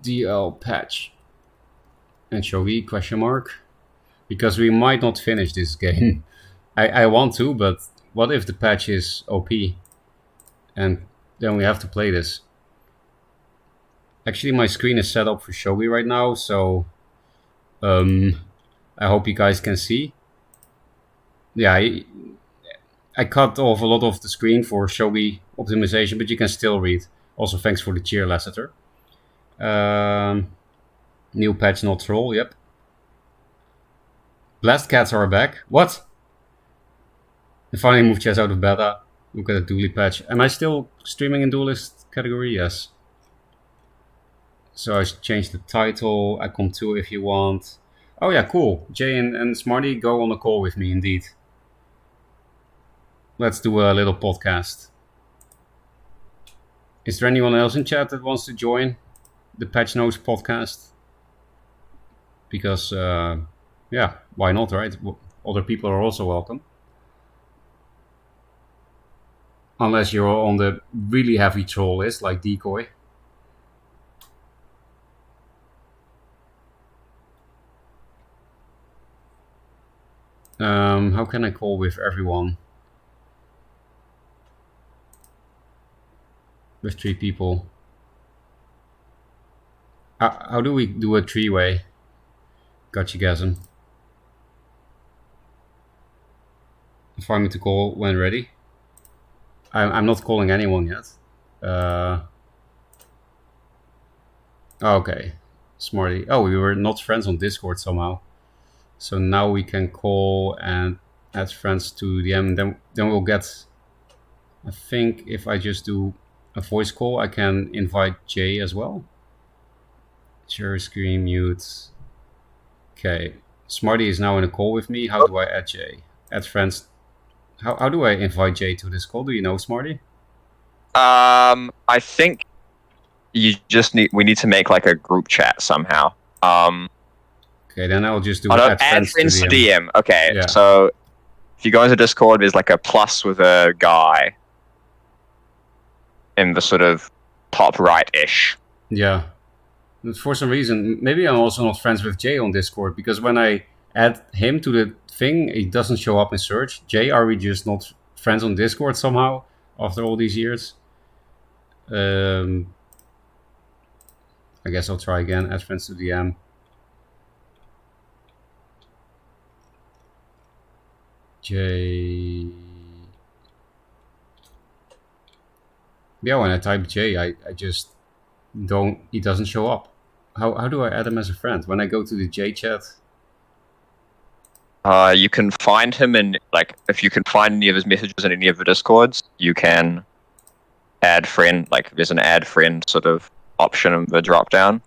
DL patch. And Shogi, question mark? Because we might not finish this game. I want to, but what if the patch is OP? And then we have to play this. Actually, my screen is set up for Shogi right now, so I hope you guys can see. Yeah, I cut off a lot of the screen for Shogi optimization, but you can still read. Also, thanks for the cheer, Lasseter. New patch, not troll, yep. Blast cats are back. What? They finally moved chess out of beta. Look at the Dually patch. Am I still streaming in Duelist category? Yes. So I changed the title. I come too if you want. Oh yeah, cool. Jay and Smarty go on a call with me indeed. Let's do a little podcast. Is there anyone else in chat that wants to join the Patch Notes podcast? Because, yeah, why not, right? Other people are also welcome. Unless you're on the really heavy troll list, like Decoy. How can I call with everyone? With 3 people. How do we do a 3-way? Gotcha, Gasm. For me to call when ready. I'm not calling anyone yet. Okay, Smarty. Oh, we were not friends on Discord somehow. So now we can call and add friends to the M. Then we'll get. I think if I just do a voice call, I can invite Jay as well. Share screen mute. Okay, Smarty is now in a call with me. How do I add Jay? Add friends. How do I invite Jay to this call? Do you know, Smarty? I think we need to make like a group chat somehow. Okay, then I'll just do add friends to DM. Okay, yeah. So if you go into Discord, there's like a plus with a guy in the sort of top right-ish. Yeah. For some reason, maybe I'm also not friends with Jay on Discord, because when I add him to the thing, it doesn't show up in search. Jay, are we just not friends on Discord somehow after all these years? I guess I'll try again. Add friends to DM. Jay. Yeah, when I type Jay, I just don't. He doesn't show up. How do I add him as a friend? When I go to the J chat. You can find him in, like, if you can find any of his messages in any of the Discords, you can add friend. Like, there's an add friend sort of option in the drop down.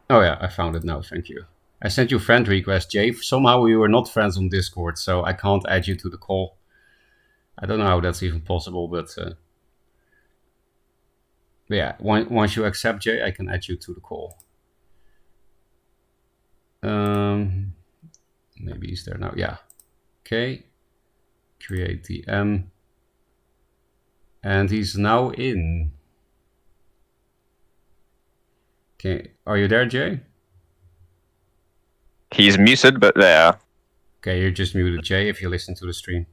Oh yeah, I found it now. Thank you. I sent you a friend request, Jay. Somehow we were not friends on Discord, so I can't add you to the call. I don't know how that's even possible, but yeah, once you accept Jay, I can add you to the call. Maybe he's there now. Yeah. Okay. Create DM. And he's now in. Okay. Are you there, Jay? He's muted, but there. Okay, you're just muted, Jay, if you listen to the stream.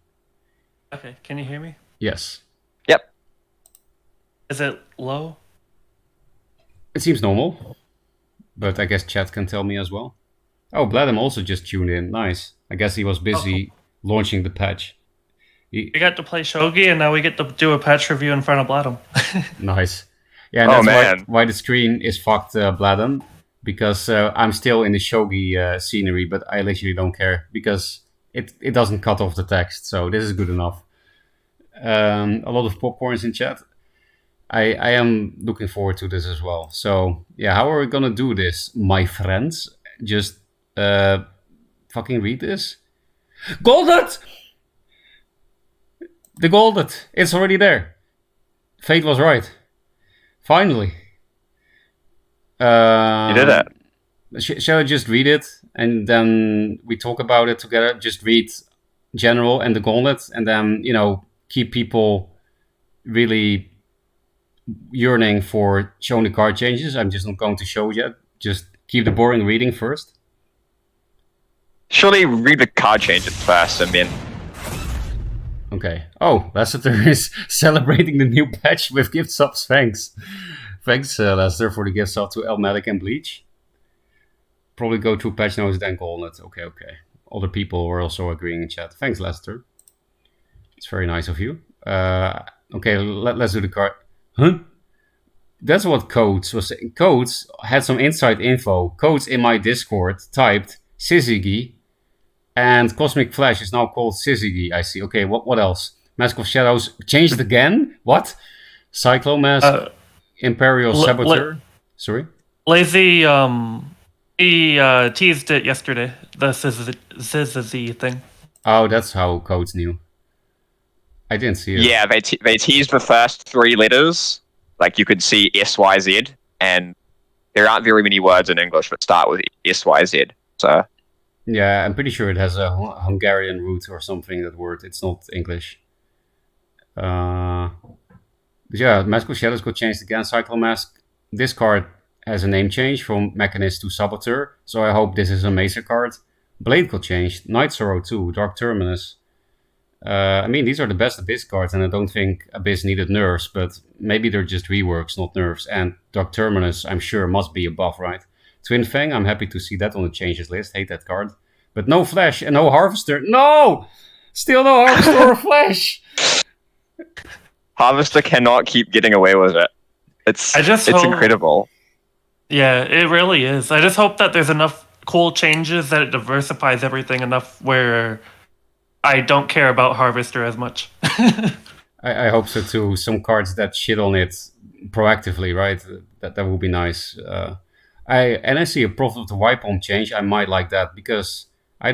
Okay, can you hear me? Yes. Yep. Is it low? It seems normal, but I guess chat can tell me as well. Oh, Bladem also just tuned in. Nice. I guess he was busy launching the patch. We got to play Shogi, and now we get to do a patch review in front of Bladem. Nice. Yeah, and that's why the screen is fucked, Bladem, because I'm still in the Shogi scenery, but I literally don't care, because it doesn't cut off the text, so this is good enough. A lot of popcorns in chat. I am looking forward to this as well. So, yeah, how are we gonna do this, my friends? Just fucking read this? Golded! The Golded! It's already there. Fate was right. Finally. You did it. Shall I just read it and then we talk about it together? Just read General and the Gauntlet, and then, keep people really yearning for showing the card changes. I'm just not going to show yet. Just keep the boring reading first. Surely read the card changes first and then. Okay. Oh, Lester is celebrating the new patch with gift subs. Thanks. Thanks, Lester, for the gift sub to Elmatic and Bleach. Probably go through patch notes, then call it. Okay. Other people were also agreeing in chat. Thanks, Lester. It's very nice of you. Okay, let's do the card. Huh? That's what Codes was saying. Codes had some inside info. Codes in my Discord typed Syzygy, and Cosmic Flash is now called Syzygy. I see. Okay, what else? Mask of Shadows changed again? What? Cyclomask, Imperial Saboteur. Sorry? Lazy, he teased it yesterday. The Syzygy thing. Oh, that's how Codes knew. I didn't see it. Yeah, they teased the first 3 letters. Like you could see SYZ, and there aren't very many words in English that start with SYZ. So yeah, I'm pretty sure it has a Hungarian root or something. That word. It's not English. Yeah, Mask of Shadows got changed again. Cyclomask. This card has a name change from Mechanist to Saboteur, so I hope this is a Mesa card. Blade got changed. Night Sorrow too. Dark Terminus. I mean, these are the best Abyss cards, and I don't think Abyss needed nerfs, but maybe they're just reworks, not nerfs. And Dark Terminus, I'm sure, must be a buff, right? Twin Fang, I'm happy to see that on the changes list. Hate that card. But no Flash and no Harvester. No! Still no Harvester or Flash! Harvester cannot keep getting away with it. It's incredible. Yeah, it really is. I just hope that there's enough cool changes that it diversifies everything enough where I don't care about Harvester as much. I hope so too. Some cards that shit on it proactively, right? That will be nice. I see a Prophet of the White Palm change. I might like that because I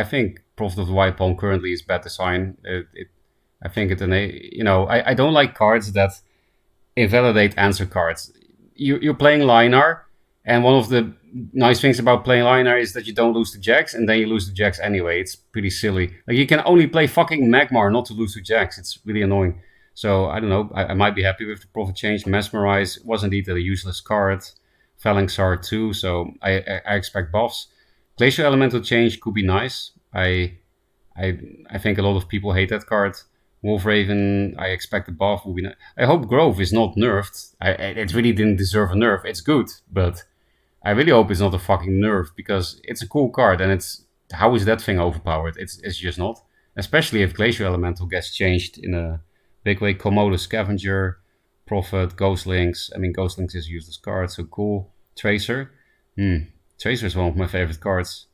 think Prophet of the White Palm currently is bad design. I think I don't like cards that invalidate answer cards. You're playing Linar, and one of the nice things about playing Linar is that you don't lose to Jax, and then you lose to Jax anyway. It's pretty silly. Like, you can only play fucking Magmar not to lose to Jax. It's really annoying. So, I don't know. I might be happy with the Prophet change. Mesmerize was indeed a useless card. Phalanxar too, so I expect buffs. Glacial Elemental change could be nice. I think a lot of people hate that card. Wolfraven, I expect a buff. Will be nice. I hope Grove is not nerfed. It really didn't deserve a nerf. It's good, but I really hope it's not a fucking nerf because it's a cool card, and how is that thing overpowered? It's just not. Especially if Glacial Elemental gets changed in a big way. Komodo Scavenger, Prophet, Ghostlinks. I mean, Ghostlinks is a useless card, so cool. Tracer. Tracer is one of my favorite cards.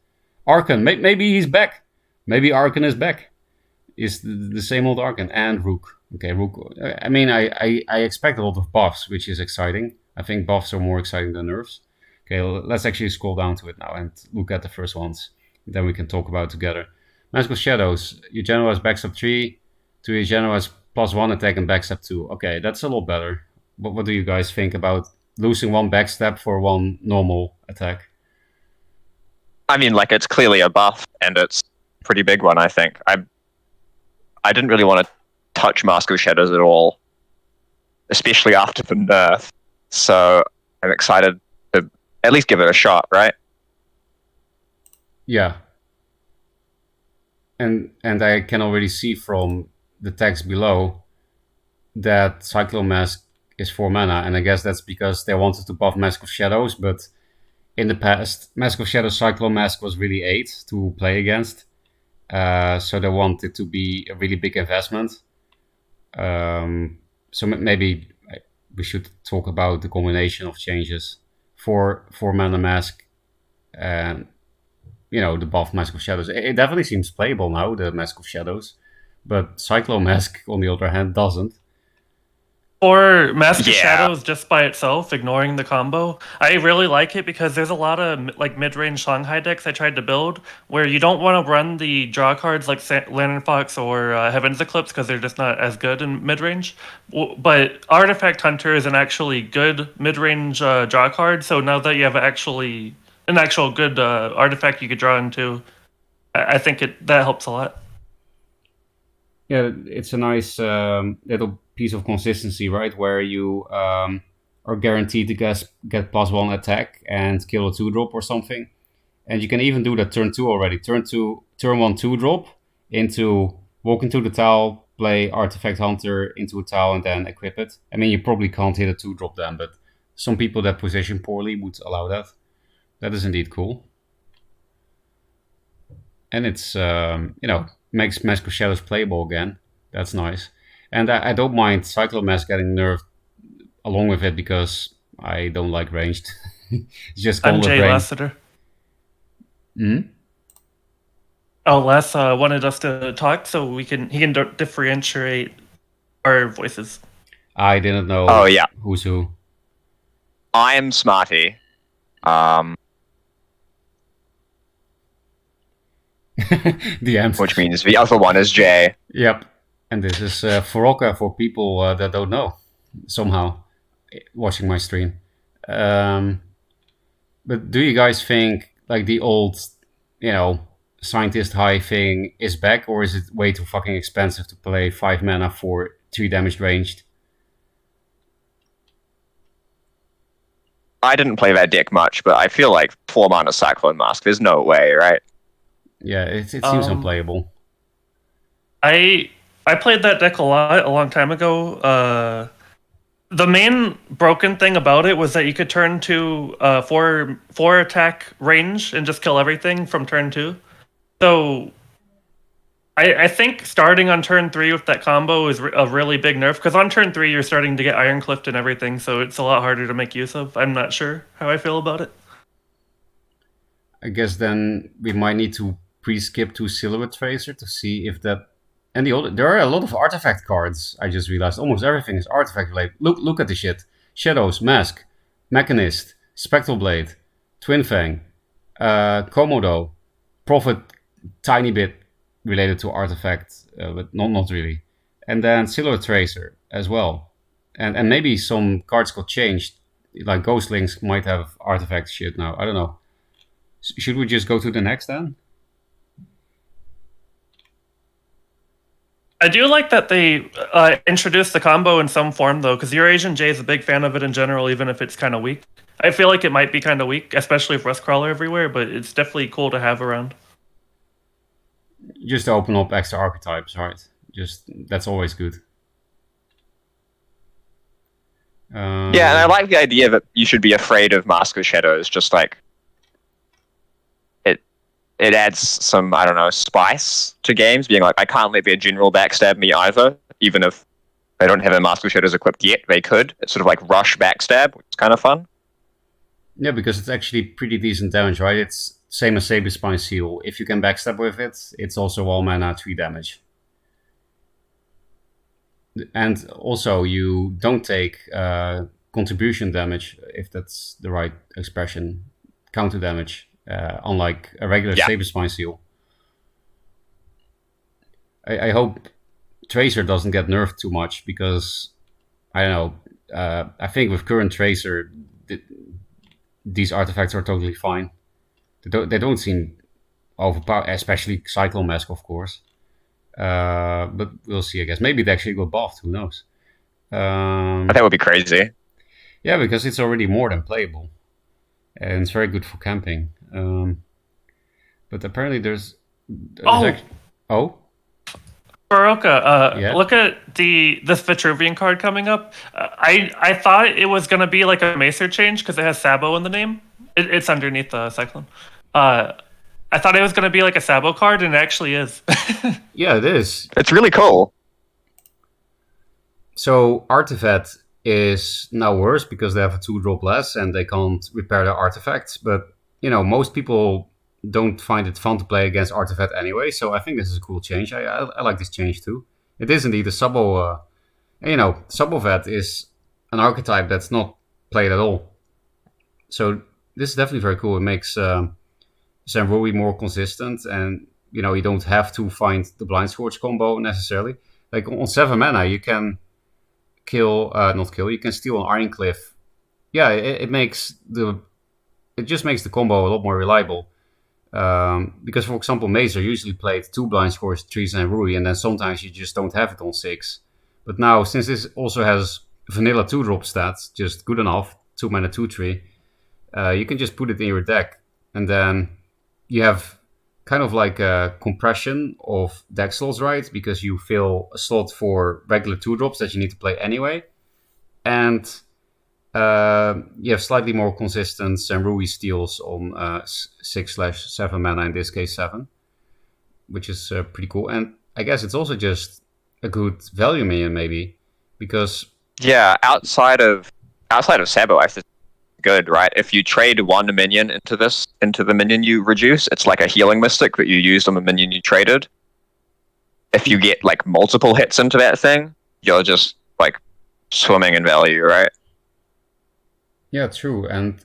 Arkan, maybe he's back. Maybe Arkan is back. Is the same old Arkan. And Rook. Okay, Rook. I mean, I expect a lot of buffs, which is exciting. I think buffs are more exciting than nerfs. Okay, let's actually scroll down to it now and look at the first ones. Then we can talk about it together. Mask of Shadows. Your general has backstep 3. To your general has +1 attack and backstep 2. Okay, that's a lot better. What do you guys think about losing 1 backstep for 1 normal attack? I mean, like, it's clearly a buff, and it's a pretty big one, I think. I didn't really want to touch Mask of Shadows at all, especially after the nerf. So I'm excited to at least give it a shot, right? Yeah. And I can already see from the text below that Cyclomask is 4 mana, and I guess that's because they wanted to buff Mask of Shadows, but in the past, Mask of Shadows Cyclomask was really 8 to play against. So they want it to be a really big investment. So maybe we should talk about the combination of changes for 4 mana Mask and the buff Mask of Shadows. It definitely seems playable now, the Mask of Shadows, but Cyclomask on the other hand doesn't. Or Mask of Shadows just by itself, ignoring the combo. I really like it because there's a lot of like mid-range Shanghai decks I tried to build where you don't want to run the draw cards like Lantern Fox or Heaven's Eclipse because they're just not as good in mid-range. But Artifact Hunter is an actually good mid-range draw card, so now that you have an actual good artifact you could draw into, I think that helps a lot. Yeah, it's a nice little piece of consistency, right? Where you are guaranteed to get +1 attack and kill a 2-drop or something. And you can even do that turn 2 already. Turn 1 2-drop into walk into the tile, play Artifact Hunter into a tile, and then equip it. I mean, you probably can't hit a 2-drop then, but some people that position poorly would allow that. That is indeed cool. And it's, makes Mask of Shadows playable again. That's nice. And I don't mind Cyclomask getting nerfed along with it because I don't like ranged. It's just I'm gone with Jay range. Lassiter. Hmm? Oh, Les wanted us to talk so he can differentiate our voices. I didn't know. Oh yeah, who's who. I am Smarty. The answer. Which means the other one is Jay. Yep. And this is Furoka for people that don't know somehow watching my stream. But do you guys think like the old, scientist high thing is back, or is it way too fucking expensive to play 5 mana for 3 damage ranged? I didn't play that deck much, but I feel like 4 mana Cyclone Mask. There's no way, right? Yeah, it seems unplayable. I played that deck a lot a long time ago. The main broken thing about it was that you could turn to 4 attack range and just kill everything from turn 2. So I think starting on turn 3 with that combo is a really big nerf, because on turn 3 you're starting to get Iron Cliffed and everything, so it's a lot harder to make use of. I'm not sure how I feel about it. I guess then we might need to pre-skip to Silhouette Tracer to see if that. And there are a lot of artifact cards. I just realized almost everything is artifact related. Look at the shit: Shadows, Mask, Mechanist, Spectral Blade, Twin Fang, Komodo, Prophet, tiny bit related to artifact, but not really. And then Silhouette Tracer as well. And maybe some cards got changed. Like Ghostlinks might have artifact shit now. I don't know. Should we just go to the next then? I do like that they introduced the combo in some form, though, because your Asian J is a big fan of it in general, even if it's kind of weak. I feel like it might be kind of weak, especially with Rust Crawler everywhere, but it's definitely cool to have around. Just to open up extra archetypes, right? That's always good. Yeah, and I like the idea that you should be afraid of Mask of Shadows, just like it adds some, I don't know, spice to games, being like, I can't let their general backstab me either, even if they don't have a Mask of Shadows equipped yet, they could. It's sort of like rush backstab, which is kind of fun. Yeah, because it's actually pretty decent damage, right? It's same as Saber Spine Seal. If you can backstab with it, it's also all mana 3 damage. And also, you don't take contribution damage, if that's the right expression, counter damage, unlike a regular Saber Spine Seal. I hope Tracer doesn't get nerfed too much, because, I don't know, I think with current Tracer, these artifacts are totally fine. They don't seem overpowered, especially Cyclone Mask, of course. But we'll see, I guess. Maybe they actually got buffed, who knows? That would be crazy. Yeah, because it's already more than playable. And it's very good for camping. But apparently there's Oh? Baroka, look at this Vitruvian card coming up. I thought it was going to be like a Macer change because it has Sabo in the name. It's underneath the Cyclone. I thought it was going to be like a Sabo card, and it actually is. Yeah, it is. It's really cool. So Artifact is now worse because they have a 2-drop less and they can't repair their artifacts. But, most people don't find it fun to play against Artifact anyway. So I think this is a cool change. I like this change too. It is indeed a Sabo. Sabovet is an archetype that's not played at all. So this is definitely very cool. It makes Zenrui more consistent, and you don't have to find the Blind Scourge combo necessarily. Like on 7 mana, you can you can steal an Iron Cliff. Yeah, it just makes the combo a lot more reliable. Because, for example, Maze are usually played 2 blind scores, 3 Zenrui, and then sometimes you just don't have it on 6. But now, since this also has vanilla 2-drop stats, just good enough, 2 mana 2/3, you can just put it in your deck, and then you have kind of like a compression of deck slots, right? Because you fill a slot for regular 2-drops that you need to play anyway, and you have slightly more consistent Zenrui steals on 6/7 mana, in this case 7, which is pretty cool. And I guess it's also just a good value minion, maybe, because outside of Sabo, I think good, right? If you trade one minion into the minion you reduce, it's like a healing mystic that you used on the minion you traded. If you get like multiple hits into that thing, you're just like swimming in value, right? Yeah, true. And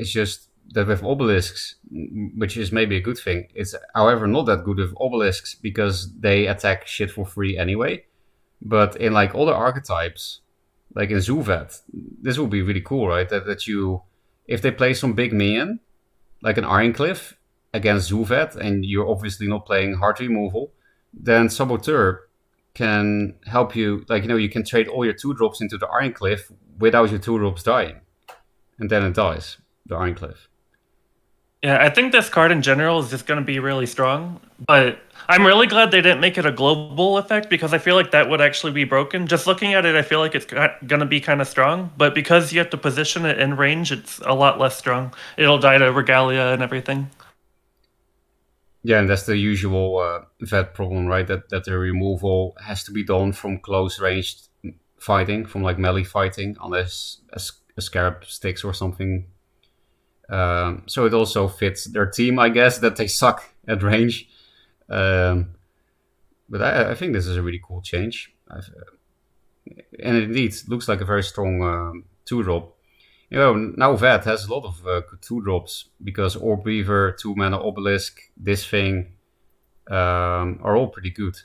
it's just that with obelisks, which is maybe a good thing, it's however not that good with obelisks because they attack shit for free anyway. But in like other archetypes, like in Zuvet, this would be really cool, right? That you, if they play some big minion, like an Ironcliff against Zuvet, and you're obviously not playing hard removal, then Saboteur can help you. Like, you can trade all your 2-drops into the Ironcliff without your 2-drops dying, and then it dies, the Ironcliff. Yeah, I think this card in general is just going to be really strong, but I'm really glad they didn't make it a global effect because I feel like that would actually be broken. Just looking at it, I feel like it's going to be kind of strong, but because you have to position it in range, it's a lot less strong. It'll die to Regalia and everything. Yeah, and that's the usual vet problem, right? That the removal has to be done from close ranged fighting, from like melee fighting, unless a scarab sticks or something. So it also fits their team, I guess, that they suck at range. But I think this is a really cool change. And it indeed looks like a very strong 2-drop. Now Vet has a lot of good 2-drops because Orb Weaver, 2 mana Obelisk, this thing are all pretty good.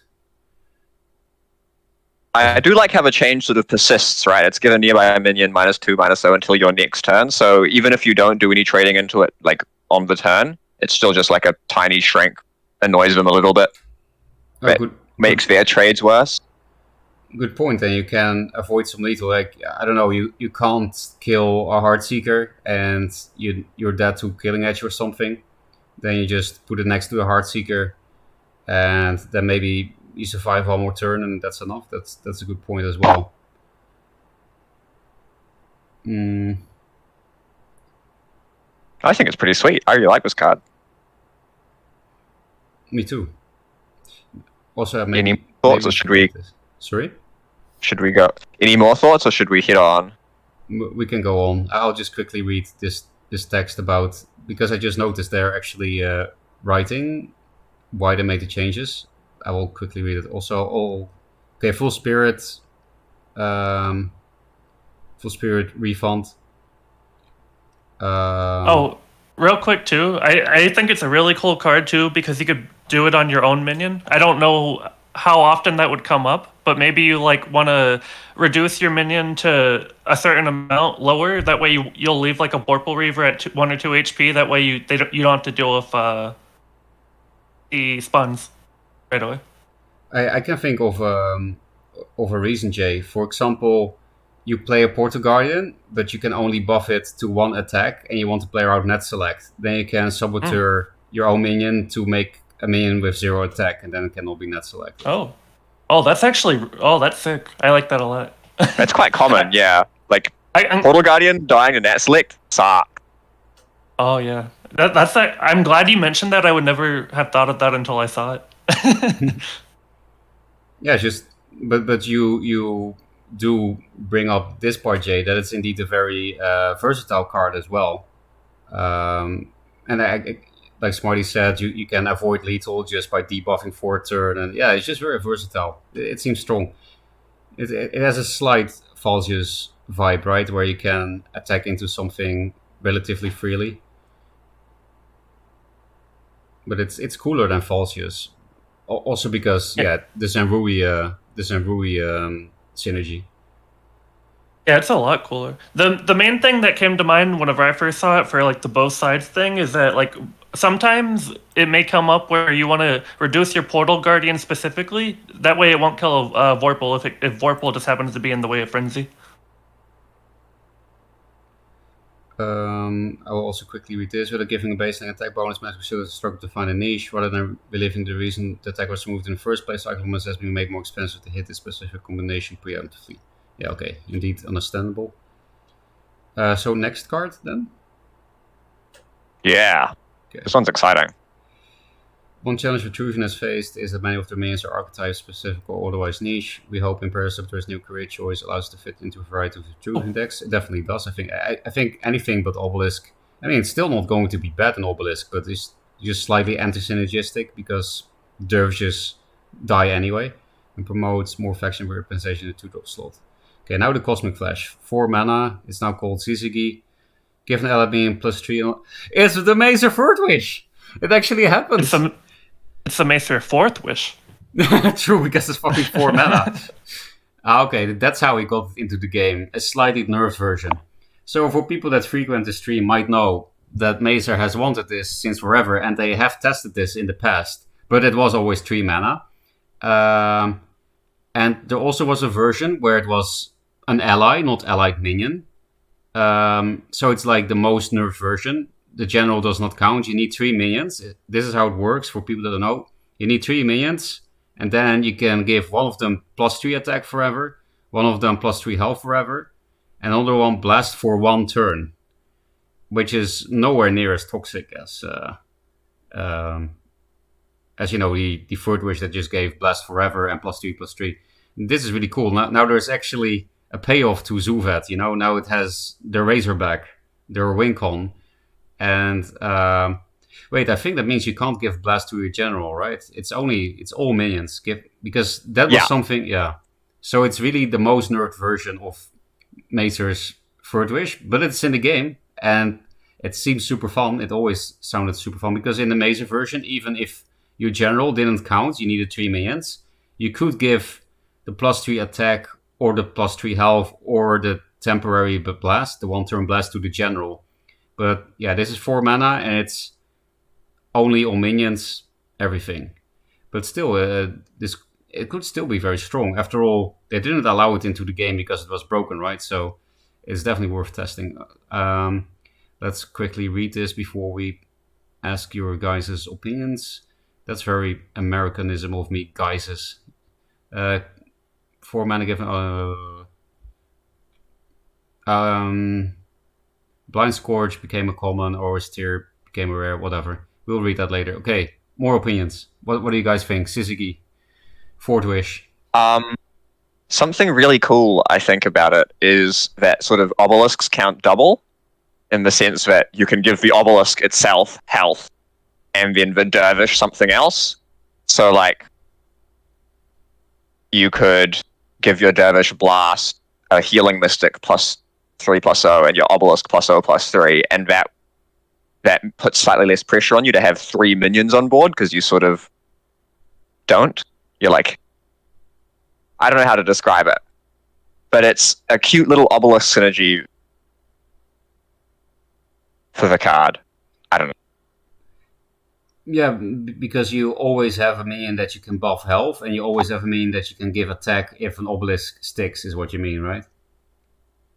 I do like how the change sort of persists, right? It's given nearby a minion -2/-0 until your next turn. So even if you don't do any trading into it, like on the turn, it's still just like a tiny shrink, annoys them a little bit. Makes their trades worse. Good point, and you can avoid some lethal. Like, I don't know, you can't kill a Heartseeker and you're dead to Killing Edge or something. Then you just put it next to a Heartseeker, and then maybe you survive one more turn, and that's enough. That's a good point as well. I think it's pretty sweet. I really like this card. Me too. Also, any thoughts, or should we? Sorry? Should we go? Any more thoughts, or should we hit on? We can go on. I'll just quickly read this text about, because I just noticed they're actually writing why they made the changes. I will quickly read it. Also, full spirit refund. Real quick too, I think it's a really cool card too because you could do it on your own minion. I don't know how often that would come up, but maybe you like want to reduce your minion to a certain amount lower. That way you'll leave like a Vorpal Reaver at 1 or 2 HP. That way you don't have to deal with the spawns right away. I can think of a reason, Jay. For example, you play a Portal Guardian, but you can only buff it to 1 attack, and you want to play around Net Select. Then you can Saboteur your own minion to make a minion with 0 attack, and then it can all be Net Select. That's sick. I like that a lot. That's quite common, yeah. Like Portal Guardian dying to Net Select suck. Oh yeah, that's like. I'm glad you mentioned that. I would never have thought of that until I saw it. Yeah, but you do bring up this part, Jay, that it's indeed a very versatile card as well. And like Smarty said, you can avoid lethal just by debuffing for a turn, and yeah, it's just very versatile. It seems strong. It has a slight Falsius vibe, right, where you can attack into something relatively freely. But it's cooler than Falsius. Also because the Zenrui synergy. Yeah, it's a lot cooler. The main thing that came to mind whenever I first saw it for like the both sides thing is that like sometimes it may come up where you want to reduce your portal guardian specifically. That way it won't kill Vorpal if Vorpal just happens to be in the way of Frenzy. I will also quickly read this. Whether giving a baseline attack bonus, Master Shield struggle to find a niche, rather than believing the reason the attack was removed in the first place, Cyclomus has been made more expensive to hit this specific combination preemptively. Yeah, okay, indeed understandable. So next card then? Yeah, okay. This one's exciting. One challenge Retrusion has faced is that many of their minions are archetype specific or otherwise niche. We hope in Preceptor's new career choice allows us to fit into a variety of Retrusion decks. It definitely does. I think anything but Obelisk. I mean, it's still not going to be bad in Obelisk, but it's just slightly anti-synergistic because dervishes die anyway and promotes more faction representation in the 2-drop slot. Okay, now the Cosmic Flash. 4 mana. It's now called Zizigi. Give an ally being +3. It's the Mazer Third Wish! It actually happens! It's the Maester Fourth Wish. True, because it's fucking 4 mana. Okay, that's how he got into the game. A slightly nerfed version. So for people that frequent the stream might know that Mazer has wanted this since forever, and they have tested this in the past, but it was always 3 mana. And there also was a version where it was an ally, not allied minion. So it's like the most nerfed version. The general does not count. You need 3 minions. This is how it works for people that don't know. You need 3 minions, and then you can give one of them +3 attack forever, one of them +3 health forever, and another one blast for 1 turn, which is nowhere near as toxic as you know, the third wish that just gave blast forever and +3/+3. This is really cool. Now there's actually a payoff to Zuvet. You know, now it has the Razorback, their Wincon. And wait, I think that means you can't give blast to your general, right? It's all minions. Because that was something, yeah. So it's really the most nerd version of Mazer's Third Wish, but it's in the game, and it seems super fun. It always sounded super fun because in the Mazer version, even if your general didn't count, you needed 3 minions. You could give the +3 attack or the +3 health or the temporary blast, the 1-turn blast to the general. But yeah, this is 4 mana and it's only on minions, everything. But still, it could still be very strong. After all, they didn't allow it into the game because it was broken, right? So it's definitely worth testing. Let's quickly read this before we ask your guys' opinions. That's very Americanism of me, guys'. 4 mana given. Blind Scourge became a common, or Austere became a rare, whatever. We'll read that later. Okay, more opinions. What do you guys think? Syzygy, Fourth Wish. Something really cool I think about it is that sort of obelisks count double, in the sense that you can give the obelisk itself health, and then the dervish something else. So like, you could give your dervish blast a healing mystic +3/+0, and your obelisk +0/+3, and that puts slightly less pressure on you to have 3 minions on board, because you sort of don't. You're like, I don't know how to describe it, but it's a cute little obelisk synergy for the card. I don't know. Yeah, because you always have a minion that you can buff health, and you always have a minion that you can give attack if an obelisk sticks, is what you mean, right?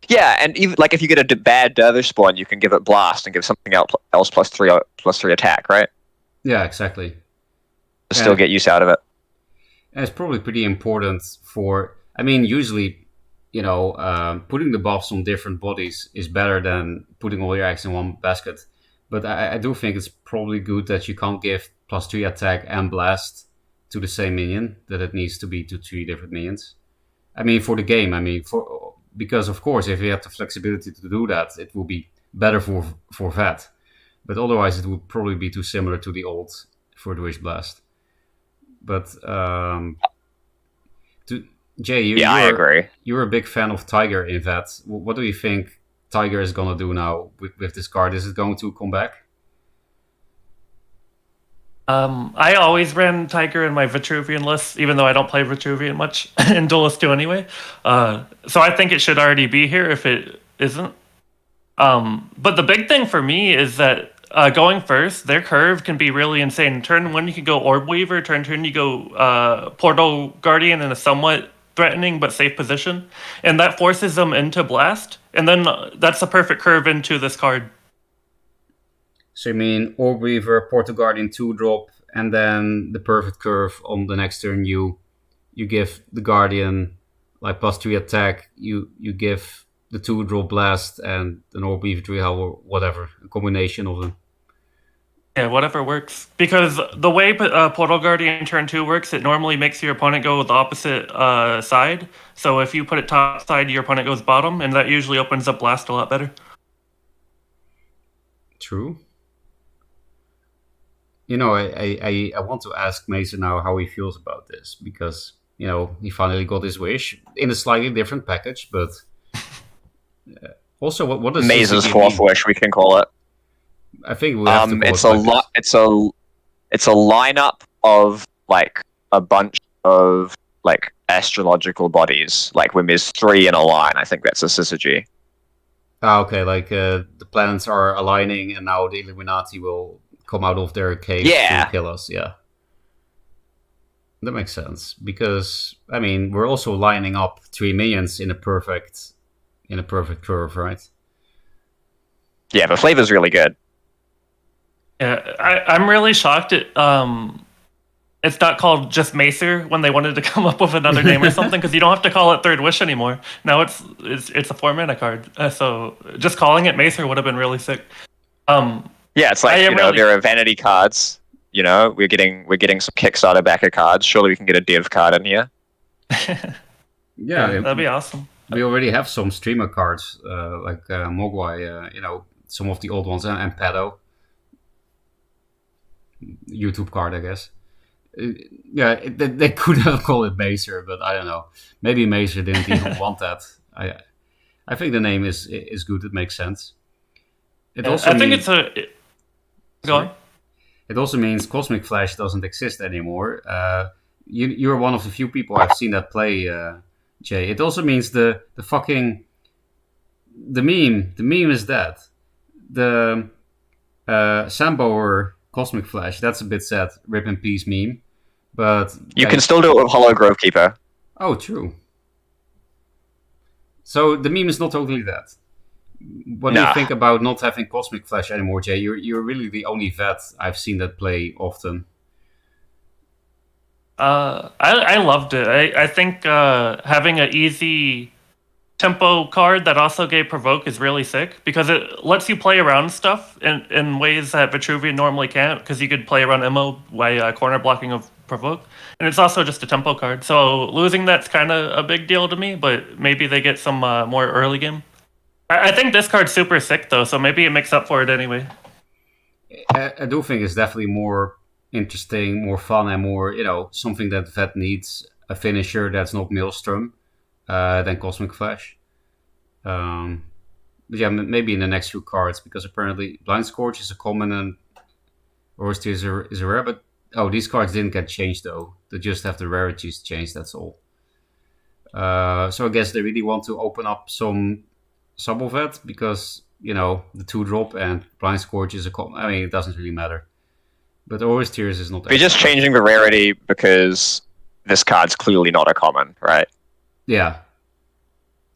Yeah, and even like if you get a bad dervish spawn, you can give it blast and give something else +3 attack, right? Yeah, exactly. To still get use out of it. And it's probably pretty important for. I mean, usually, you know, putting the buffs on different bodies is better than putting all your eggs in one basket. But I do think it's probably good that you can't give +3 attack and blast to the same minion, that it needs to be to 3 different minions. I mean, for the game, because of course, if you have the flexibility to do that, it will be better for that. But otherwise, it would probably be too similar to the old Third Wish Blast. But Jay, I agree. You're a big fan of Tiger in that. What do you think Tiger is gonna do now with this card? Is it going to come back? I always ran Tiger in my Vitruvian list, even though I don't play Vitruvian much in Duelist 2 anyway. So I think it should already be here if it isn't. But the big thing for me is that going first, their curve can be really insane. Turn 1, you can go Orb Weaver. Turn 2, you go Portal Guardian in a somewhat threatening but safe position. And that forces them into Blast. And then that's a perfect curve into this card. So you mean Orb Weaver, Portal Guardian 2-drop, and then the perfect curve on the next turn you give the Guardian like +3 attack, you give the 2-drop Blast and an Orb Weaver 3 or whatever, a combination of them. Yeah, whatever works. Because the way Portal Guardian turn 2 works, it normally makes your opponent go the opposite side. So if you put it top side, your opponent goes bottom, and that usually opens up Blast a lot better. True. You know, I want to ask Mason now how he feels about this, because, you know, he finally got his wish in a slightly different package, but also what does Maze's fourth wish, we can call it. I think we have to call it's a lineup of like a bunch of like astrological bodies, like when there's 3 in a line. I think that's a syzygy. Okay, like the planets are aligning, and now the Illuminati will come out of their cave to kill us. Yeah, that makes sense, because I mean we're also lining up 3 minions in a perfect curve, right? Yeah, but flavor's really good. Yeah, I'm really shocked it's not called just Macer when they wanted to come up with another name or something, because you don't have to call it Third Wish anymore. Now it's a 4-mana card, so just calling it Macer would have been really sick. Yeah, it's like, there are vanity cards. You know, we're getting some Kickstarter backer cards. Surely we can get a Div card in here. Yeah, that'd be awesome. We already have some streamer cards, like Mogwai, some of the old ones, and Pedo. YouTube card, I guess. They could have called it Macer, but I don't know. Maybe Macer didn't even want that. I think the name is good. It makes sense. It also Go on. It also means Cosmic Flash doesn't exist anymore. You're one of the few people I've seen that play, Jay. It also means the meme is dead. The Sambower Cosmic Flash, that's a bit sad. Rip in peace meme. But you can still do it with Hollow Grove Keeper. Oh, true. So the meme is not totally dead. What do you think about not having Cosmic Flash anymore, Jay? You're really the only vet I've seen that play often. I loved it. I think having an easy tempo card that also gave Provoke is really sick, because it lets you play around stuff in ways that Vitruvian normally can't, because you could play around MO by corner blocking of Provoke. And it's also just a tempo card. So losing that's kind of a big deal to me, but maybe they get some more early game. I think this card's super sick, though, so maybe it makes up for it anyway. I do think it's definitely more interesting, more fun, and more, something that Vet needs, a finisher that's not Maelstrom, than Cosmic Flash. But yeah, maybe in the next few cards, because apparently Blind Scourge is a common and Orster is a rare, but these cards didn't get changed, though. They just have the rarities changed, that's all. So I guess they really want to open up some sub of it, because the 2-drop and Blind Scourge is it doesn't really matter. But Aura's Tears is not. We're just changing the rarity because this card's clearly not a common, right? Yeah,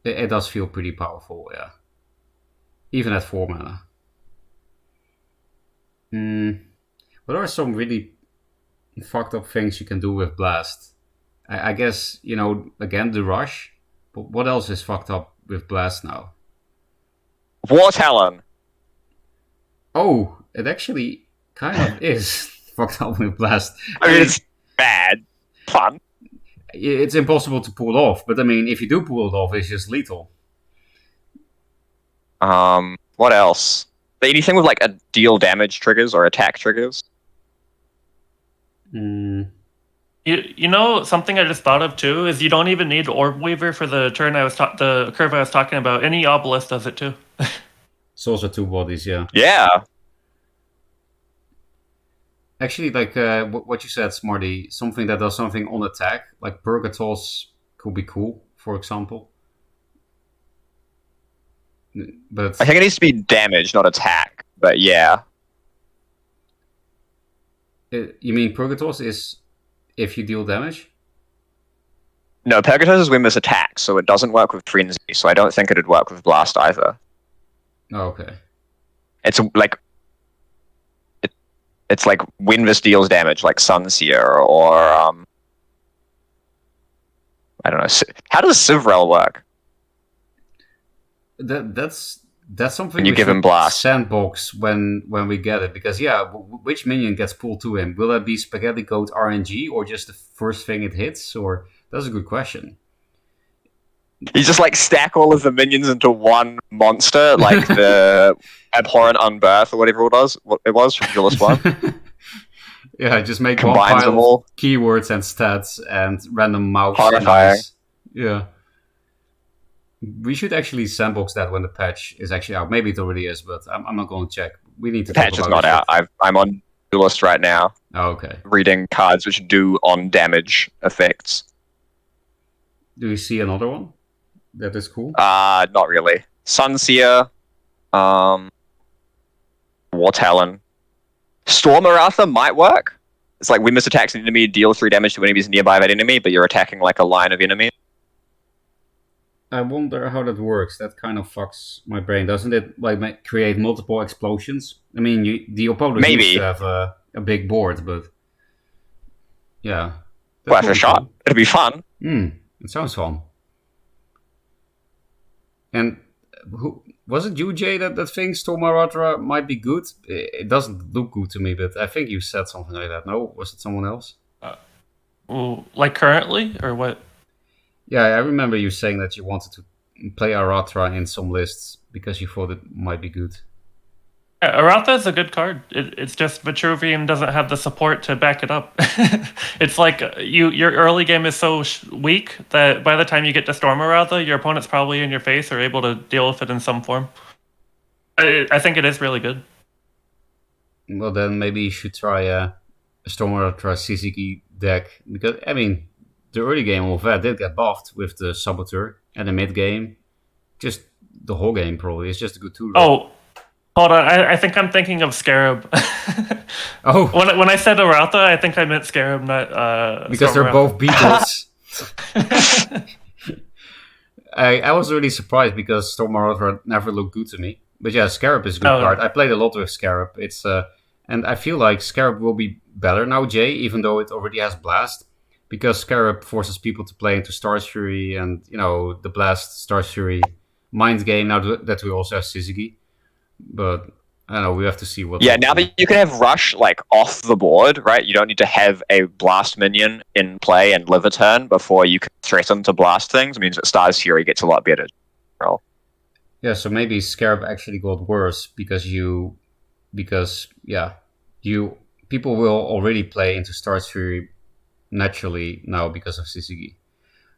it does feel pretty powerful. Yeah, even at 4 mana. What are some really fucked up things you can do with Blast? I guess again the rush. But what else is fucked up with Blast now? War Talon. Oh, it actually kind of is fucked up with Blast. I mean, it's bad. Fun. It's impossible to pull off, but I mean, if you do pull it off, it's just lethal. What else? Anything with like a deal damage triggers or attack triggers? You know, something I just thought of too is you don't even need Orb Weaver for the turn the curve I was talking about. Any Obelisk does it too. It's also 2 bodies, yeah. Yeah. Actually, like what you said, Smarty, something that does something on attack, like Purgatos could be cool, for example. But I think it needs to be damage, not attack. But yeah. you mean Purgatos is if you deal damage? No, Pegasus is Wimber's attack, so it doesn't work with Frenzy, so I don't think it'd work with Blast either. Oh, okay. It's like it's like Winvis deals damage, like Sunseer, or I don't know. How does Civrel work? That's something When you we give him should Blast. sandbox when we get it, because which minion gets pulled to him? Will that be Spaghetti Code RNG or just the first thing it hits? Or that's a good question. You just like stack all of the minions into one monster, like the Abhorrent Unbirth or whatever it was from Duelist 1. Yeah, just make Combines one pile them all. of keywords and stats and random mouse. Horrifying. Yeah. We should actually sandbox that when the patch is actually out. Maybe it already is, but I'm not going to check. We need to The patch is not out. I'm on Duelist right now. Oh, okay. Reading cards which do on damage effects. Do you see another one that is cool? Not really. Sunseer, War Talon. Storm Aratha might work. It's like Wimmis attacks an enemy, deal 3 damage to enemies nearby that enemy, but you're attacking like a line of enemies. I wonder how that works. That kind of fucks my brain, doesn't it? Like create multiple explosions. I mean, the opponent needs to have a big board, but yeah. Worth a shot. It'll be fun. It sounds fun. And who was it? You, Jay, that thinks Tomaratra might be good? It doesn't look good to me, but I think you said something like that. No, was it someone else? Like currently or what? Yeah, I remember you saying that you wanted to play Aratra in some lists because you thought it might be good. Yeah, Aratha is a good card. It's just Vitruvian doesn't have the support to back it up. It's like your early game is so weak that by the time you get to Storm Aratha, your opponent's probably in your face or able to deal with it in some form. I think it is really good. Well, then maybe you should try a Storm Aratra Suzuki deck, because I mean, the early game of that did get buffed with the Saboteur, and the mid game, just the whole game probably is just a good tool. Oh, hold on, I think I'm thinking of Scarab. Oh, when I said Aratha, I think I meant Scarab, not because they're both Beatles. I was really surprised because Storm Aratra never looked good to me. But yeah, Scarab is a good card. I played a lot with Scarab. It's and I feel like Scarab will be better now, Jay, even though it already has Blast. Because Scarab forces people to play into Star's Fury and, the Blast, Star's Fury mind game, now that we also have Suzuki. But, I don't know, we have to see what... Yeah, now that you can have Rush, like, off the board, right? You don't need to have a Blast minion in play and live a turn before you can threaten to blast things. It means that Star's Fury gets a lot better. Yeah, so maybe Scarab actually got worse because people will already play into Star's Fury naturally now because of Suzuki.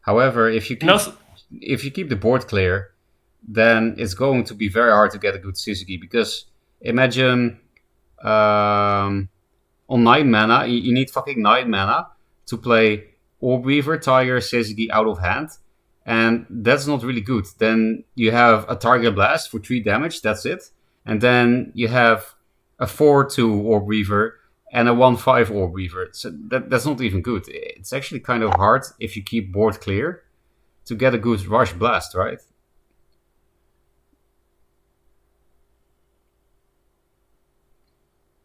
However, if you keep the board clear, then it's going to be very hard to get a good Suzuki, because imagine on 9 mana, you need fucking 9 mana to play Orb Weaver, Tiger, Suzuki out of hand, and that's not really good. Then you have a Target Blast for 3 damage, that's it, and then you have a 4/2 Orb Weaver and a 1/5 Orb Weaver. So that's not even good. It's actually kind of hard if you keep board clear to get a good Rush Blast, right?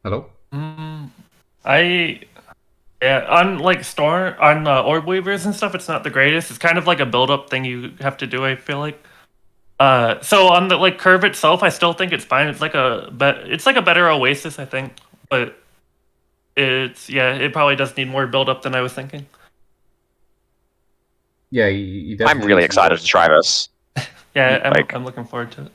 Hello? On like Storm, on Orb Weavers and stuff, it's not the greatest. It's kind of like a build-up thing you have to do, I feel like. So on the like curve itself, I still think it's fine. It's like a better Oasis, I think, but it probably does need more build-up than I was thinking. Yeah, I'm really excited to try this. Yeah, I'm looking forward to it.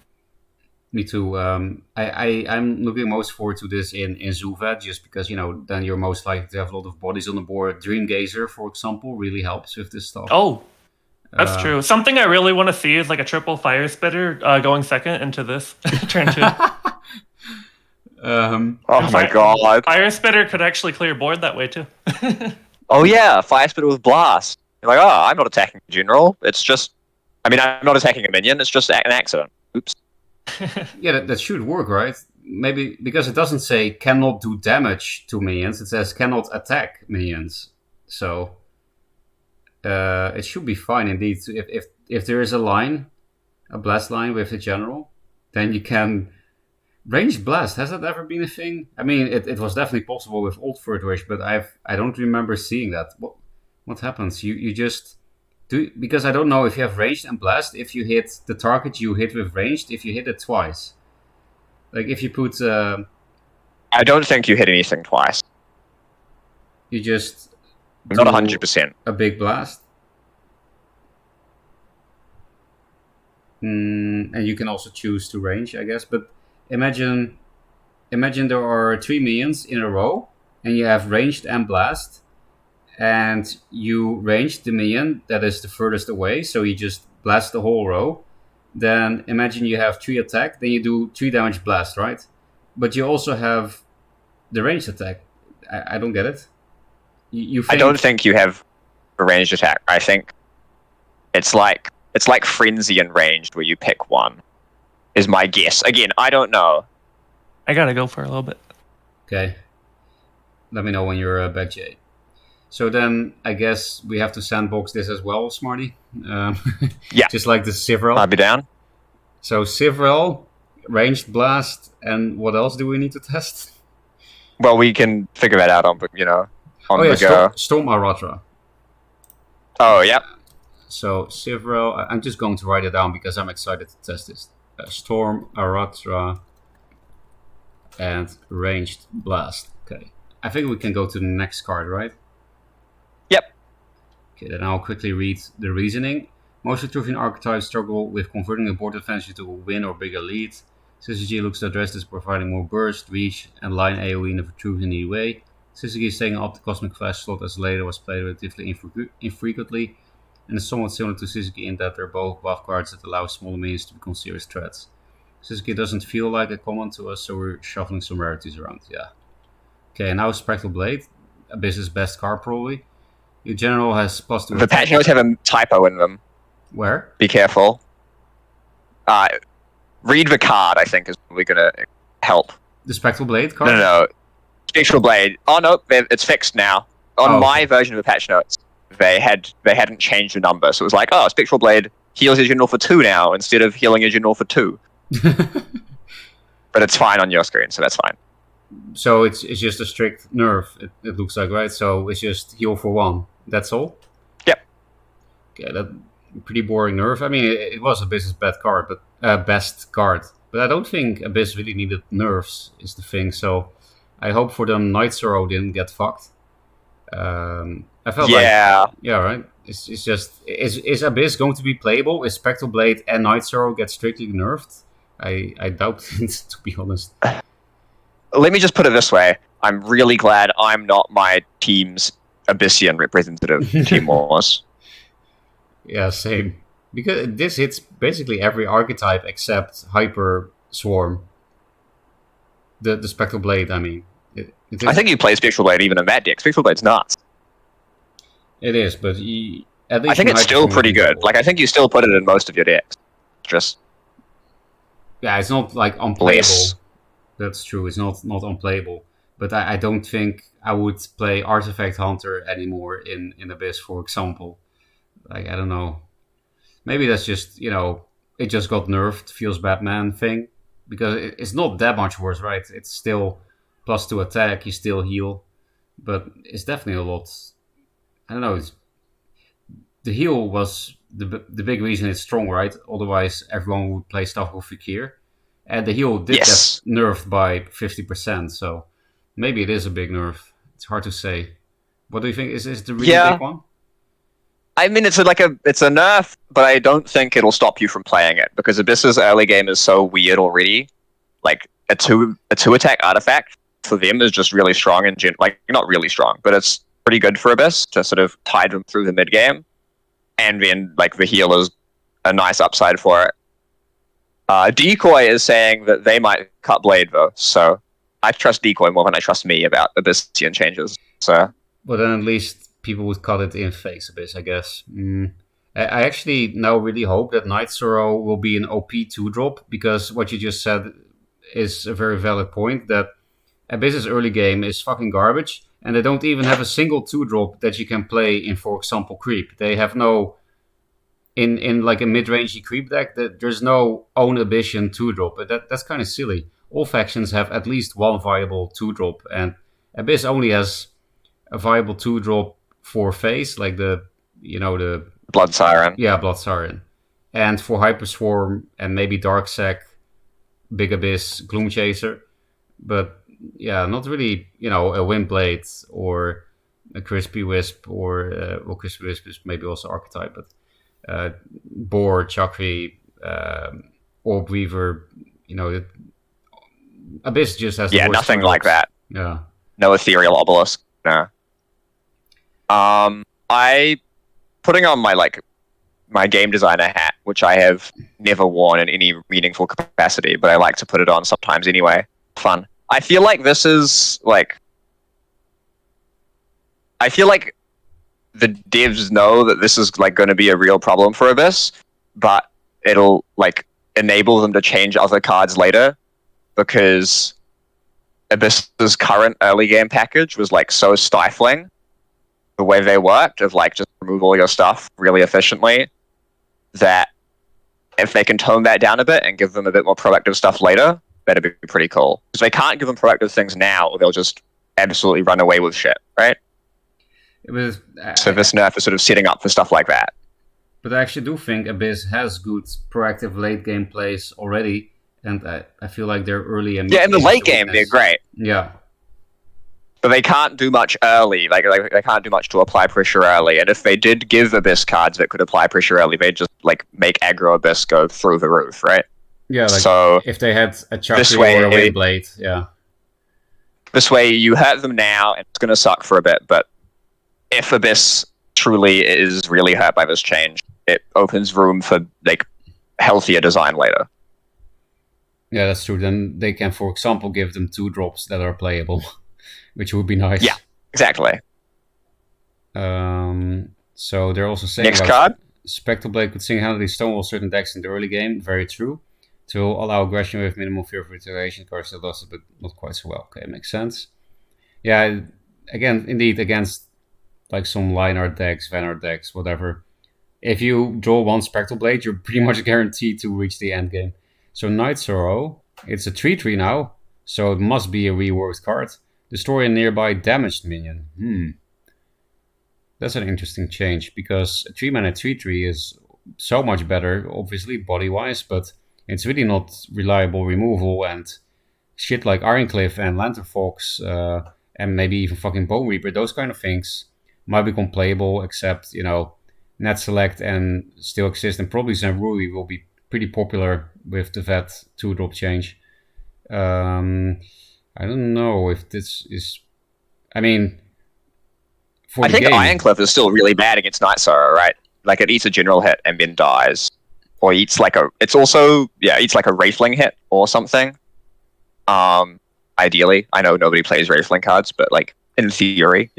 Me too. I'm looking most forward to this in Zul'Veth, just because, then you're most likely to have a lot of bodies on the board. Dreamgazer, for example, really helps with this stuff. Oh, that's true. Something I really want to see is like a triple Fire Spitter going second into this turn 2. Oh my god. Fire Spitter could actually clear board that way too. Oh yeah, Fire Spitter with Blast. You're like, oh, I'm not attacking a general. It's just, I mean, I'm not attacking a minion. It's just an accident. Oops. Yeah, that should work, right? Maybe because it doesn't say cannot do damage to minions. It says cannot attack minions. So it should be fine indeed. If there is a line, a blast line with a general, then you can ranged blast. Has that ever been a thing? I mean, it was definitely possible with old Third Wish, but I don't remember seeing that. What happens? You just do, because I don't know if you have ranged and blast. If you hit the target you hit with ranged, if you hit it twice, like if you put. I don't think you hit anything twice. You just not 100%. A big blast. And you can also choose to range, I guess. But imagine there are 3 minions in a row, and you have ranged and blast, and you range the minion that is the furthest away, so you just blast the whole row. Then imagine you have 3 attack, then you do 3 damage blast, right? But you also have the ranged attack. I don't get it. You think... I don't think you have a ranged attack. I think it's like Frenzy and ranged, where you pick one, is my guess. Again, I don't know. I gotta go for a little bit. Okay. Let me know when you're back, Jay. So then, I guess we have to sandbox this as well, Smarty. Yeah. Just like the Sivrel. I'll be down. So Sivrel, ranged blast, and what else do we need to test? Well, we can figure that out on the go. Storm Aratra. Oh, yeah. So Sivrel, I'm just going to write it down because I'm excited to test this. Storm Aratra and ranged blast. Okay. I think we can go to the next card, right? Yep. Okay, then I'll quickly read the reasoning. Most Vitruvian archetypes struggle with converting a board advantage to a win or bigger lead. Syzygy looks to address this, providing more burst, reach, and line AoE in a Vitruvian way. Syzygy is taking up the Cosmic Flash slot as later was played relatively infrequently, and is somewhat similar to Syzygy in that they're both buff cards that allow smaller minions to become serious threats. Syzygy doesn't feel like a common to us, so we're shuffling some rarities around, yeah. Okay, now Spectral Blade. Abyss's best card, probably. Your general has +2. The patch notes have a typo in them. Where? Be careful. Read the card, I think, is probably going to help. The Spectral Blade card? No. Spectral Blade. Oh, no, it's fixed now. On my version of the patch notes, they hadn't changed the number, so it was like, oh, Spectral Blade heals your general for 2 now, instead of healing your general for 2. But it's fine on your screen, so that's fine. So it's just a strict nerf, it looks like, right? So it's just heal for 1. That's all? Yep. Okay, that pretty boring nerf. I mean, it was Abyss's best card, but I don't think Abyss really needed nerfs, is the thing. So I hope for them Night Sorrow didn't get fucked. I felt right. It's just is Abyss going to be playable? Is Spectral Blade and Night Sorrow get strictly nerfed? I doubt it, to be honest. Let me just put it this way. I'm really glad I'm not my team's Abyssian representative, Team Wars. Yeah, same. Because this hits basically every archetype except Hyper Swarm. The Spectral Blade, I mean. I think you play Spectral Blade even in that deck. Spectral Blade's nuts. It is, but at least I think it's still pretty good. Like, I think you still put it in most of your decks. Just... Yeah, it's not, like, unplayable. That's true, it's not unplayable. But I don't think I would play Artifact Hunter anymore in Abyss, for example. Like, I don't know. Maybe that's just, it just got nerfed, feels Batman thing. Because it's not that much worse, right? It's still +2 attack, you still heal. But it's definitely a lot. I don't know. The heal was the big reason it's strong, right? Otherwise, everyone would play stuff with Fakir. And the heal did get nerfed by 50%, so maybe it is a big nerf. It's hard to say. What do you think? Is the really big one? I mean, it's a nerf, but I don't think it'll stop you from playing it, because Abyss's early game is so weird already. Like, a two attack artifact for them is just really strong, and not really strong, but it's pretty good for Abyss to sort of tide them through the mid game. And then, like, the heal is a nice upside for it. Decoy is saying that they might cut Blade, though, so I trust Decoy more than I trust me about Abyssian changes. So, but then at least people would cut it in face Abyss, I guess. I actually now really hope that Night Sorrow will be an OP 2-drop, because what you just said is a very valid point, that Abyss's early game is fucking garbage, and they don't even have a single 2-drop that you can play in, for example, Creep. They have no... In like a mid-rangey Creep deck, there's no own Abyssion 2-drop, but that's kind of silly. All factions have at least one viable 2-drop, and Abyss only has a viable 2-drop for face, like the Blood Siren. Yeah, Blood Siren. And for Hyperswarm and maybe Darksec, Big Abyss, Gloom Chaser. But yeah, not really, a Windblade or a Crispy Wisp, or Crispy Wisp is maybe also archetype, but Boar, Chakri, Orb Weaver, Abyss just has nothing like that. Yeah, no Ethereal Obelisk. No. I putting on my game designer hat, which I have never worn in any meaningful capacity, but I like to put it on sometimes anyway. Fun. I feel like this is I feel like the devs know that this is going to be a real problem for Abyss, but it'll enable them to change other cards later, because Abyss's current early game package was so stifling. The way they worked of just remove all your stuff really efficiently, that if they can tone that down a bit and give them a bit more proactive stuff later, that'd be pretty cool. Because they can't give them proactive things now, or they'll just absolutely run away with shit, right? So this nerf is sort of setting up for stuff like that. But I actually do think Abyss has good proactive late game plays already, and I feel like they're early and in the late game they're great. Yeah, but they can't do much early. They can't do much to apply pressure early. And if they did give Abyss cards that could apply pressure early, they'd just make aggro Abyss go through the roof, right? Yeah. So if they had a Chakri or a Windblade, yeah. This way, you hurt them now, and it's going to suck for a bit. But if Abyss truly is really hurt by this change, it opens room for healthier design later. Yeah, that's true. Then they can, for example, give them 2-drops that are playable, which would be nice. Yeah, exactly. So they're also saying next card. Spectral Blade could single-handedly stonewall certain decks in the early game. Very true. To allow aggression with minimal fear of retaliation, cards still does it, but not quite so well. Okay, makes sense. Yeah, again, indeed, against some Lineart decks, Vanart decks, whatever. If you draw one Spectral Blade, you're pretty much guaranteed to reach the end game. So Night Sorrow, it's a 3/3 now, so it must be a reworked card. Destroy a nearby damaged minion. That's an interesting change, because a 3-mana 3/3 is so much better, obviously, body-wise, but it's really not reliable removal, and shit like Ironcliffe and Lantern Fox, and maybe even fucking Bone Reaper, those kind of things might become playable, except, Net Select and Still Exist, and probably Zenrui will be pretty popular with the vet 2-drop change. I don't know if this is... I mean... I think Ironcliffe is still really bad against Night Sorrow, right? It eats a general hit and then dies. Or eats it's also... Yeah, eats a Wraithling hit or something. Ideally. I know nobody plays Wraithling cards, but in theory,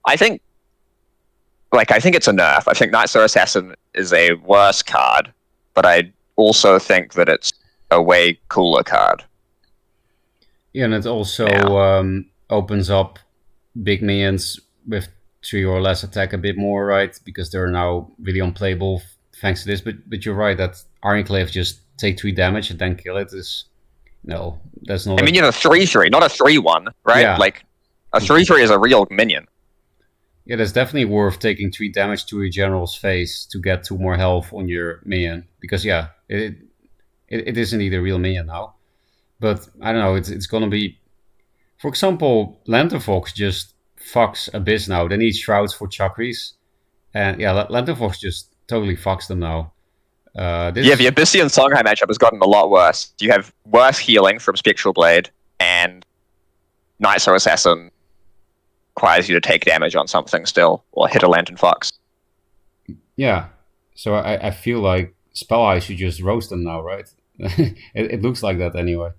I think... I think it's a nerf. I think Night Sorrow Assassin is a worse card, but I also think that it's a way cooler card. Yeah, and it also opens up big minions with 3 or less attack a bit more, right? Because they're now really unplayable thanks to this. But you're right that Ironclave just take 3 damage and then kill it is... No, that's not... I mean, you have a 3/3, not a 3/1, right? Yeah. A 3/3 is a real minion. Yeah, that's definitely worth taking 3 damage to your general's face to get 2 more health on your minion. Because, yeah, it is indeed a real minion now. But, I don't know, it's gonna be... For example, Lantern Fox just fucks Abyss now. They need Shrouds for Chakris. And, yeah, Lantern Fox just totally fucks them now. The Abyssian Songhai matchup has gotten a lot worse. You have worse healing from Spectral Blade, and Night Sorrow Assassin requires you to take damage on something still, or hit a Lantern Fox. Yeah, so I feel like Spell Eye should just roast them now, right? It looks like that anyway.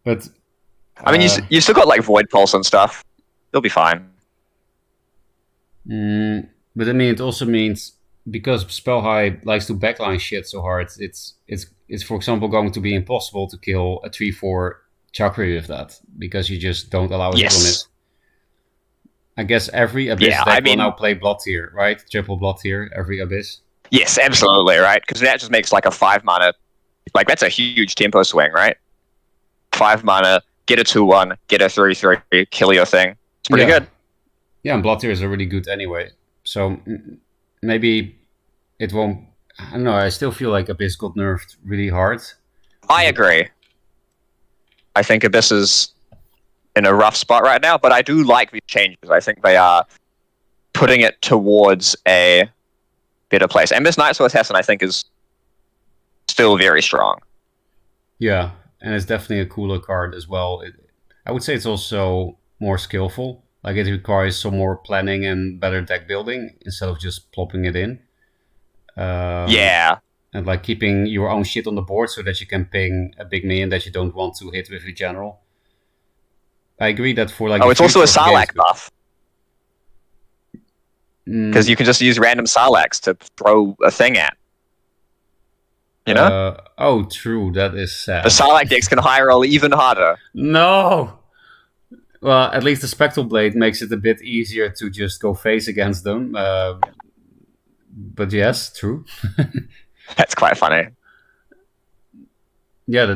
But I mean, you still got like Void Pulse and stuff. You'll be fine. But I mean, it also means because Spell High likes to backline shit so hard, it's for example going to be impossible to kill a 3/4 Chakra with that because you just don't allow a hit on it. I guess every Abyss deck will now play Blood Tier, right? Triple Blood Tier, every Abyss. Yes, absolutely, right? Because that just makes like a 5 mana, like that's a huge tempo swing, right? 5 mana, get a 2/1, get a 3/3, kill your thing. It's pretty good. Yeah, and Blood Tiers are really good anyway. So maybe it won't... I don't know, I still feel like Abyss got nerfed really hard. I agree. I think Abyss is in a rough spot right now, but I do like these changes. I think they are putting it towards a better place. And this Nightsoul Assassin, I think, is still very strong. Yeah, and it's definitely a cooler card as well. I would say it's also more skillful. Like, it requires some more planning and better deck building instead of just plopping it in. Yeah. And like keeping your own shit on the board so that you can ping a big minion that you don't want to hit with your general. I agree that for like... Oh, it's also a Sarlacc buff. Because you can just use random Sarlaccs to throw a thing at. You know? Oh, true. That is sad. The Sarlacc decks can high roll even harder. No! Well, at least the Spectral Blade makes it a bit easier to just go face against them. But yes, true. That's quite funny. Yeah,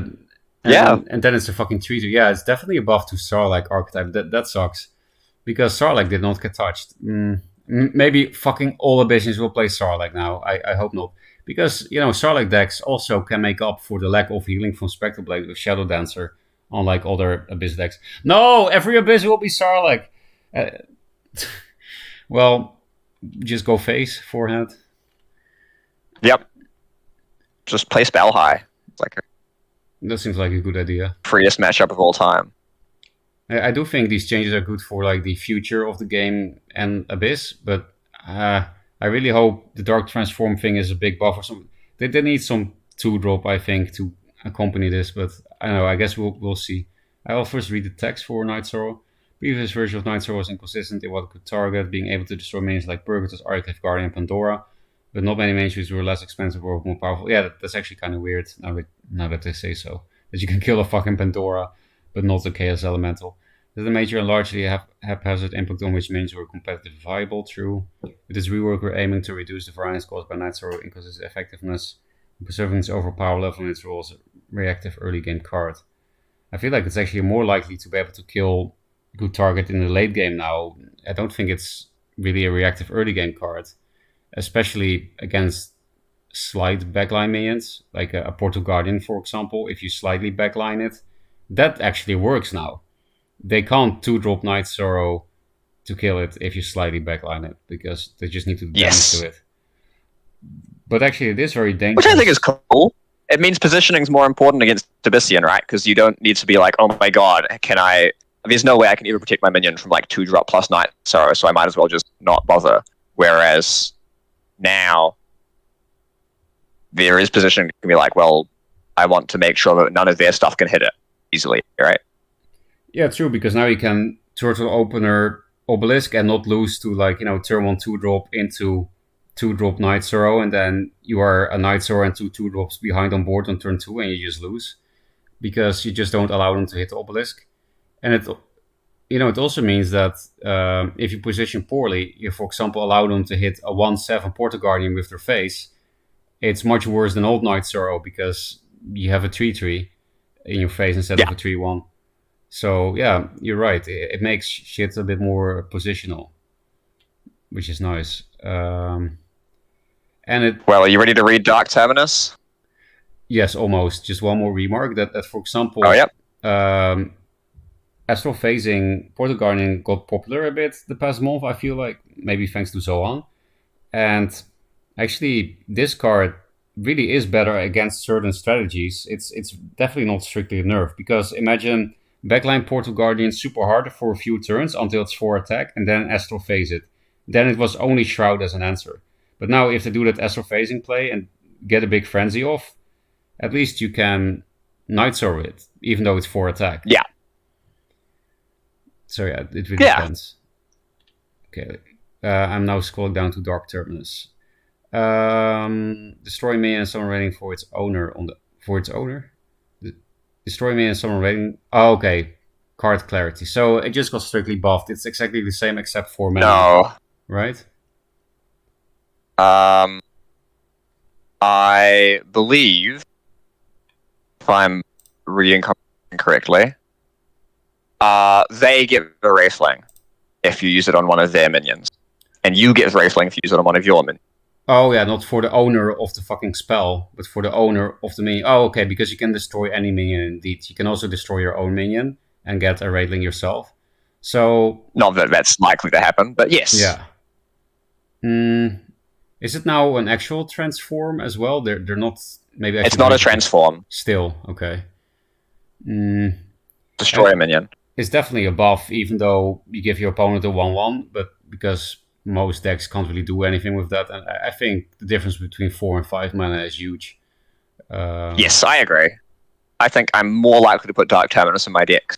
and then it's a fucking treater. Yeah, it's definitely a buff to Sarlacc archetype. That sucks. Because Sarlacc did not get touched. Maybe fucking all Abyssins will play Sarlacc now. I hope not. Because, you know, Sarlacc decks also can make up for the lack of healing from Spectral Blade with Shadow Dancer, unlike other Abyss decks. No! Every Abyss will be Sarlacc! Well, just go face, forehand. Yep. Just play Spell High. It's like that seems like a good idea. Freest matchup of all time. I do think these changes are good for like the future of the game and Abyss, but I really hope the Dark Transform thing is a big buff or something. They need some 2-drop, I think, to accompany this, but I don't know. I guess we'll see. I will first read the text for Night Sorrow. Previous version of Night Sorrow was inconsistent in what it could target, being able to destroy minions like Purgatus, Archive Guardian, and Pandora, but not many minions were less expensive or more powerful. Yeah, that's actually kind of weird now that they say so. That you can kill a fucking Pandora, but not a Chaos Elemental. That the major and largely haphazard impact on which minions were competitively viable, true. With this rework, we're aiming to reduce the variance caused by Night Sorrow inconsistent effectiveness, and preserving its overpower level in its role as a reactive early game card. I feel like it's actually more likely to be able to kill good target in the late game now. I don't think it's really a reactive early game card, especially against slight backline minions, like a Portal Guardian, for example. If you slightly backline it, that actually works now. They can't 2-drop Night Sorrow to kill it if you slightly backline it, because they just need to do damage to it. But actually, it is very dangerous. Which I think is cool. It means positioning is more important against Abyssian, right? Because you don't need to be like, oh my god, there's no way I can ever protect my minion from like 2-drop plus Night Sorrow, so I might as well just not bother. Whereas now, there is positioning that can be like, well, I want to make sure that none of their stuff can hit it easily, right? Yeah, true, because now you can Turtle Opener Obelisk and not lose to, like, you know, turn 1 2-drop into 2-drop Night Sorrow, and then you are a Night Sorrow and 2-drops behind on board on turn 2 and you just lose. Because you just don't allow them to hit the Obelisk. And it also means that if you position poorly, you, for example, allow them to hit a 1/7 Portal Guardian with their face, it's much worse than old Night Sorrow because you have a 3/3 in your face instead of a 3/1. So, yeah, you're right. It makes shit a bit more positional, which is nice. Well, are you ready to read Dark Terminus? Yes, almost. Just one more remark that for example, Astral Phasing Portal Guardian got popular a bit the past month, I feel like, maybe thanks to Zoan. And actually, this card really is better against certain strategies. It's definitely not strictly a nerf, because imagine backline Portal Guardian super hard for a few turns until it's 4 attack, and then Astral Phase it. Then it was only Shroud as an answer. But now if they do that Astral Phasing play and get a big Frenzy off, at least you can Night Sorrow it, even though it's 4 attack. Yeah. So yeah, it really depends. Okay, I'm now scrolling down to Dark Terminus. Destroy me and summon rating for its owner Destroy me and summon rating. Oh, okay. Card clarity. So it just got strictly buffed. It's exactly the same except for mana. No. Right? I believe, if I'm reading correctly, they get Wraithling if you use it on one of their minions. And you get Wraithling if you use it on one of your minions. Oh, yeah, not for the owner of the fucking spell, but for the owner of the minion. Oh, okay, because you can destroy any minion indeed. You can also destroy your own minion and get a Wraithling yourself. So... Not that that's likely to happen, but yes. Yeah. Is it now an actual transform as well? They're not... Maybe it's not a transform. Still, okay. Destroy a minion. It's definitely a buff, even though you give your opponent a 1/1, but because most decks can't really do anything with that, and I think the difference between 4 and 5 mana is huge. Yes, I agree. I think I'm more likely to put Dark Terminus in my decks.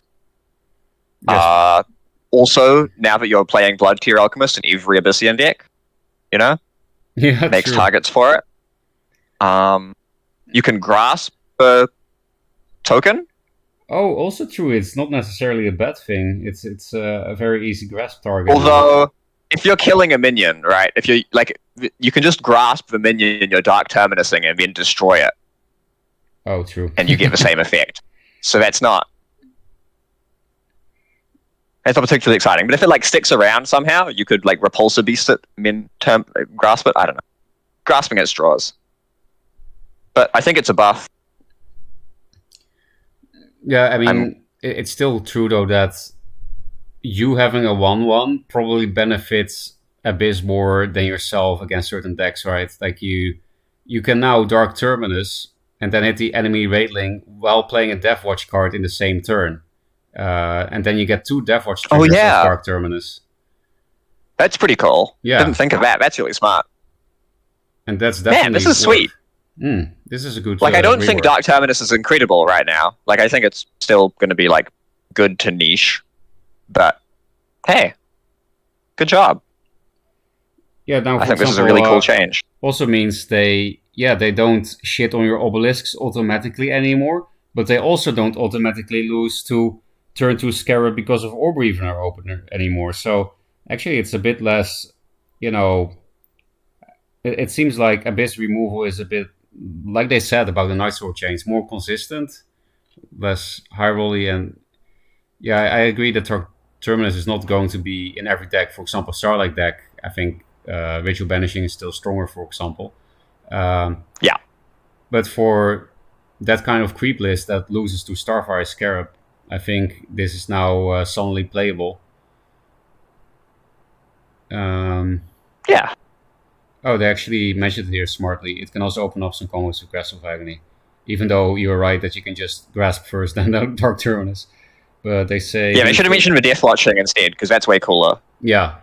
Yes. Also, now that you're playing Blood Tier Alchemist in every Abyssian deck, makes targets for it. You can grasp a token. Oh, also true. It's not necessarily a bad thing. It's a very easy grasp target. Although, if you're killing a minion, right? If you you can just grasp the minion you're Dark Terminusing and then destroy it. Oh, true. And you get the same effect. So that's not particularly exciting. But if it sticks around somehow, you could repulsor beast it, grasp it. I don't know. Grasping at straws. But I think it's a buff. Yeah, I mean, it's still true though that you having a 1/1 probably benefits Abyss more than yourself against certain decks, right? Like you can now Dark Terminus and then hit the enemy Wraithling while playing a Deathwatch card in the same turn. And then you get 2 Deathwatch triggers with Dark Terminus. That's pretty cool. Yeah. Didn't think of that. That's really smart. And that's definitely... Man, this is sweet. This is a good... I don't think Dark Terminus is incredible right now. I think it's still going to be, good to niche. But, hey, good job. Yeah, now, I think this is a really cool change. Also means they don't shit on your obelisks automatically anymore, but they also don't automatically lose to turn 2 Scarab because of Orb Reaver opener anymore. So, actually, it's a bit less, it seems like Abyss removal is a bit, like they said about the Night Sword change, more consistent, less high rolly, and yeah, I agree that Terminus is not going to be in every deck. For example, Starlight deck, I think Ritual Banishing is still stronger, for example. Yeah. But for that kind of creep list that loses to Starfire Scarab, I think this is now solidly playable. Yeah. Oh, they actually mentioned it here smartly. It can also open up some combos with Grasp Agony. Even though you're right that you can just grasp first, then Dark Terminus. But they say... Yeah, they should have mentioned the Deathwatch thing instead, because that's way cooler. Yeah.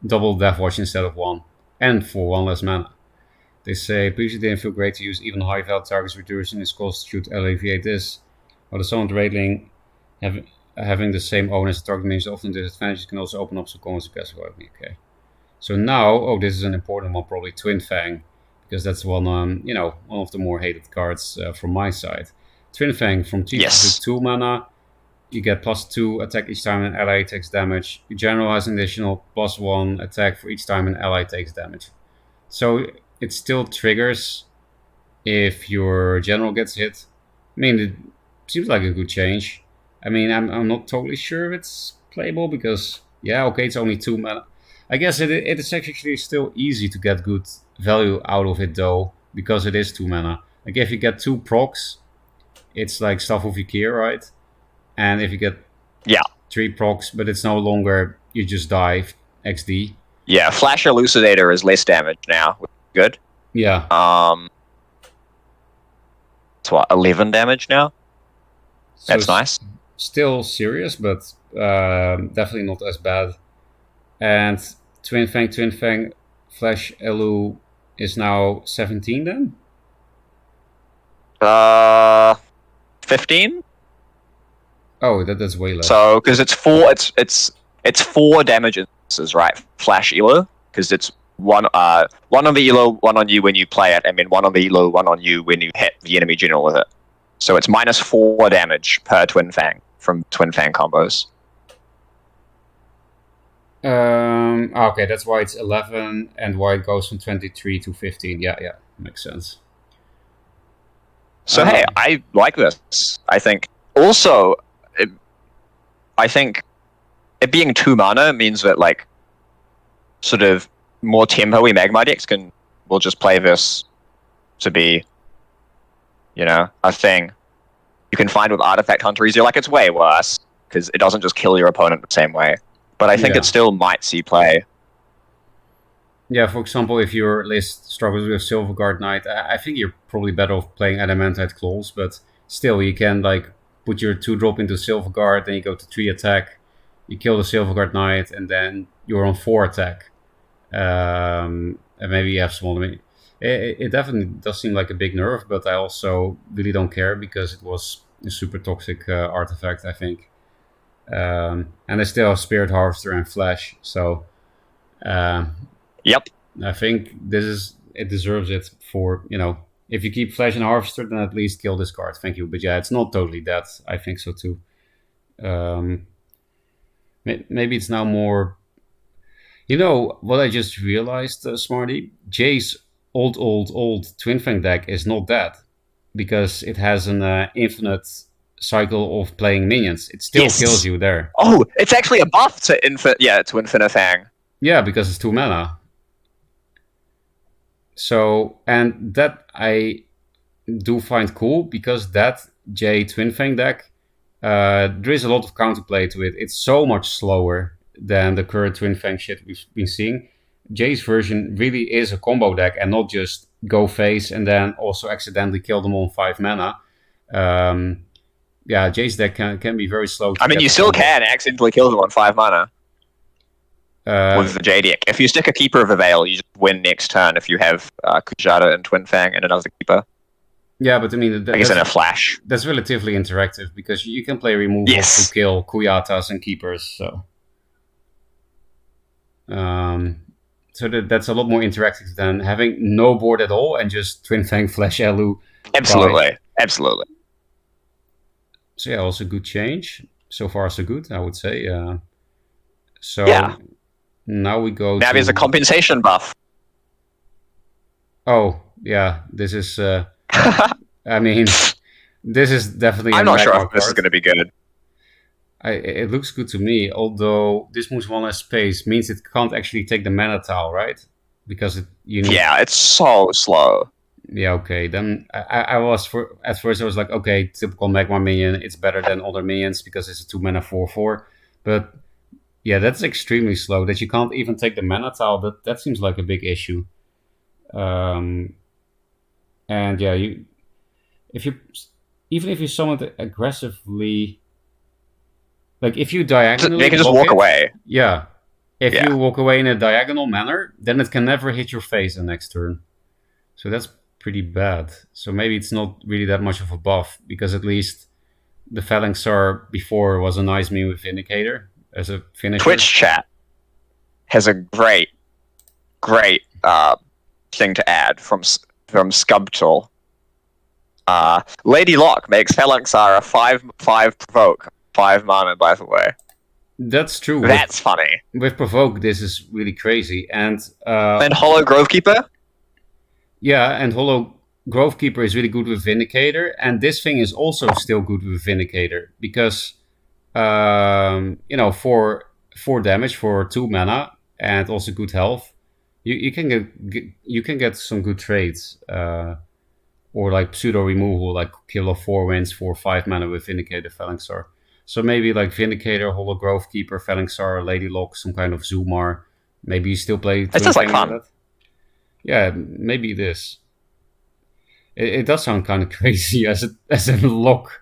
Double Deathwatch instead of 1. And for 1 less mana. They say, previously didn't feel great to use even high value targets reducing its cost should alleviate this. While the summoned Wraithling having the same owner as the target means often disadvantages can also open up some combos with Grasp Agony. Okay. So now, this is an important one, probably Twin Fang, because that's one of the more hated cards from my side. Twin Fang from 3 to 2 mana, you get +2 attack each time an ally takes damage. You generalize an additional +1 attack for each time an ally takes damage. So it still triggers if your general gets hit. I mean, it seems like a good change. I mean, I'm not totally sure if it's playable because, it's only 2 mana. I guess it is actually still easy to get good value out of it though, because it is 2 mana. Like if you get 2 procs, it's like Staff of Ykir, right? And if you get 3 procs, but it's no longer you just die XD. Yeah, Flash Elucidator is less damage now. Good. Yeah. It's 11 damage now? So that's nice. Still serious, but definitely not as bad. And Twin Fang, Flash Elu is now 17 then? 15? Oh, that's way less. So because it's 4 damages, right? Flash elo, because it's one on the elo, one on you when you play it, and then one on the elo, one on you when you hit the enemy general with it. So it's -4 damage per Twin Fang from Twin Fang combos. Okay, that's why it's 11 and why it goes from 23 to 15. Yeah, makes sense. So hey, I like this. I think also, I think it being 2 mana means that like sort of more tempo-y Magmar decks will just play this to be, a thing. You can find with Artifact Hunters, you're like, it's way worse because it doesn't just kill your opponent the same way. But I think it still might see play. Yeah, for example, if your list struggles with Silverguard Knight, I think you're probably better off playing Adamantite Claws, but still, you can like put your 2-drop into Silverguard, then you go to 3 attack, you kill the Silverguard Knight, and then you're on 4 attack. And maybe you have some other... It definitely does seem like a big nerf, but I also really don't care because it was a super toxic artifact, I think. And they still have Spirit Harvester and Flash, so... Yep. I think it deserves it for, if you keep Flash and Harvester, then at least kill this card. Thank you. But yeah, it's not totally that. I think so too. Maybe it's now more... what I just realized, Smarty? Jay's old Twin Fang deck is not that. Because it has an infinite cycle of playing minions. It still kills you there. Oh, it's actually a buff to Infinite Fang. Yeah, because it's 2 mana. So, and that I do find cool because that J Twin Fang deck, there is a lot of counterplay to it. It's so much slower than the current Twin Fang shit we've been seeing. Jay's version really is a combo deck and not just go face and then also accidentally kill them on 5 mana. Jay's deck can be very slow. I mean, you still can accidentally kill them on 5 mana. With the J deck. If you stick a Keeper of a Veil, you just win next turn if you have Kujata and Twin Fang and another Keeper. Yeah, but I mean... I guess in a flash. That's relatively interactive, because you can play removal to kill Kuyatas and Keepers, so... that's a lot more interactive than having no board at all and just Twin Fang Flash Elu. Absolutely. So yeah, also good change. So far so good, I would say. Now we go Now there's a compensation buff. Oh, yeah. This is... I mean, this is definitely... I'm not sure if this is going to be good. It looks good to me, although this moves 1 less space means it can't actually take the mana tile, right? Because Yeah, it's so slow. Yeah, okay. Then at first I was like, okay, typical Magmar minion, it's better than other minions because it's a 2 mana 4/4. But yeah, that's extremely slow. That you can't even take the mana tile. That seems like a big issue. And yeah, even if you summon it aggressively, like if you diagonally, they can just walk away. Yeah, if you walk away in a diagonal manner, then it can never hit your face the next turn. So that's pretty bad. So maybe it's not really that much of a buff, because at least the Phalanxar before was a nice meme with Vindicator as a finisher. Twitch chat has a great thing to add from Scubtle. Lady Locke makes Phalanxar a 5/5 provoke, 5 mana, by the way. That's true. That's funny. With provoke, this is really crazy. And Hollow Grovekeeper? Yeah, and Hollow Grovekeeper is really good with Vindicator, and this thing is also still good with Vindicator, because for 4 damage for 2 mana and also good health, you can get some good trades, or like pseudo removal, like kill of 4 wins for 5 mana with Vindicator Phalanxar. So maybe like Vindicator, Hollow Grovekeeper, Phalanxar, Lady Locke, some kind of Zumar. Maybe you still play. That sounds like fun. Yeah, maybe this. It does sound kind of crazy as a lock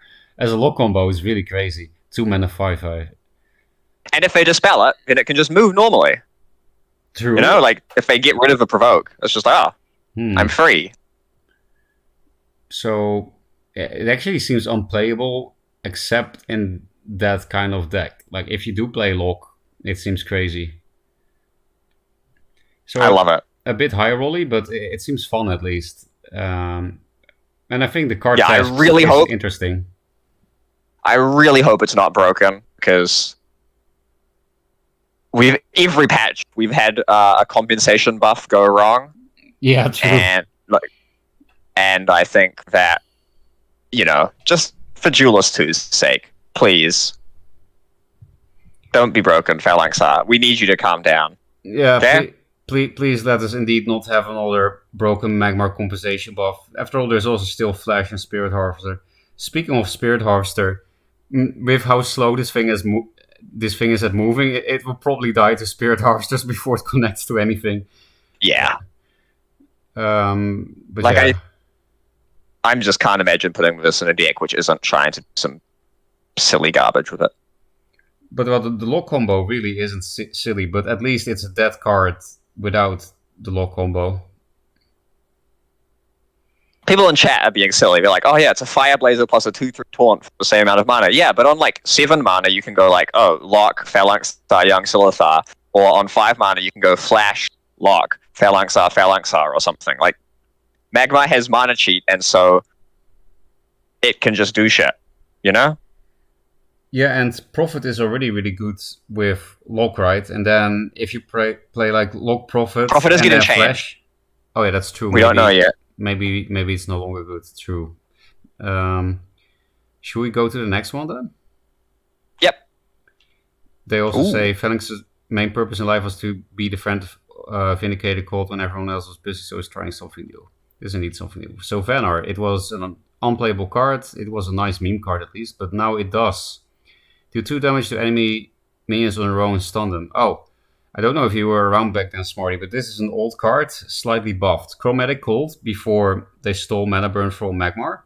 combo is really crazy. 2 mana 5/5. And if they dispel it, then it can just move normally. True. Like if they get rid of the provoke, it's just I'm free. So it actually seems unplayable, except in that kind of deck. Like if you do play Lock, it seems crazy. So I love it. A bit high rolly, but it seems fun at least. And I think the card Yeah, test is interesting. I really hope it's not broken, because every patch we've had a compensation buff go wrong. Yeah, true. And I think that, just for Duelist 2's sake, please don't be broken, Phalanxar. We need you to calm down. Yeah, okay? Please let us indeed not have another broken Magmar compensation buff. After all, there's also still Flash and Spirit Harvester. Speaking of Spirit Harvester, with how slow this thing is at moving, it will probably die to Spirit Harvesters before it connects to anything. Yeah. But yeah. I'm just can't imagine putting this in a deck which isn't trying to do some silly garbage with it. But the Lock combo really isn't silly, but at least it's a dead card without the Lock combo. People in chat are being silly. They're like, oh yeah, it's a Fire Blazer plus a 2/3 Taunt for the same amount of mana. Yeah, but on like 7 mana, you can go like, Lock, Phalanxar, Young Silithar. Or on 5 mana, you can go Flash, Lock, Phalanxar, or something. Like, Magmar has mana cheat, and so it can just do shit, you know? Yeah, and Prophet is already really good with Lock, right? And then if you play like Lock Prophet is getting changed. Flash, oh yeah, that's true. We don't know yet. Maybe it's no longer good. True. Should we go to the next one then? Yep. They also say Phalanx's main purpose in life was to be the friend of Vindicated Cold when everyone else was busy, so he's trying something new. This is indeed something new. So Vanar, it was an unplayable card. It was a nice meme card at least, but now it does do 2 damage to enemy minions on a row and stun them. Oh, I don't know if you were around back then, Smarty, but this is an old card, slightly buffed. Chromatic Cold, before they stole Mana Burn from Magmar,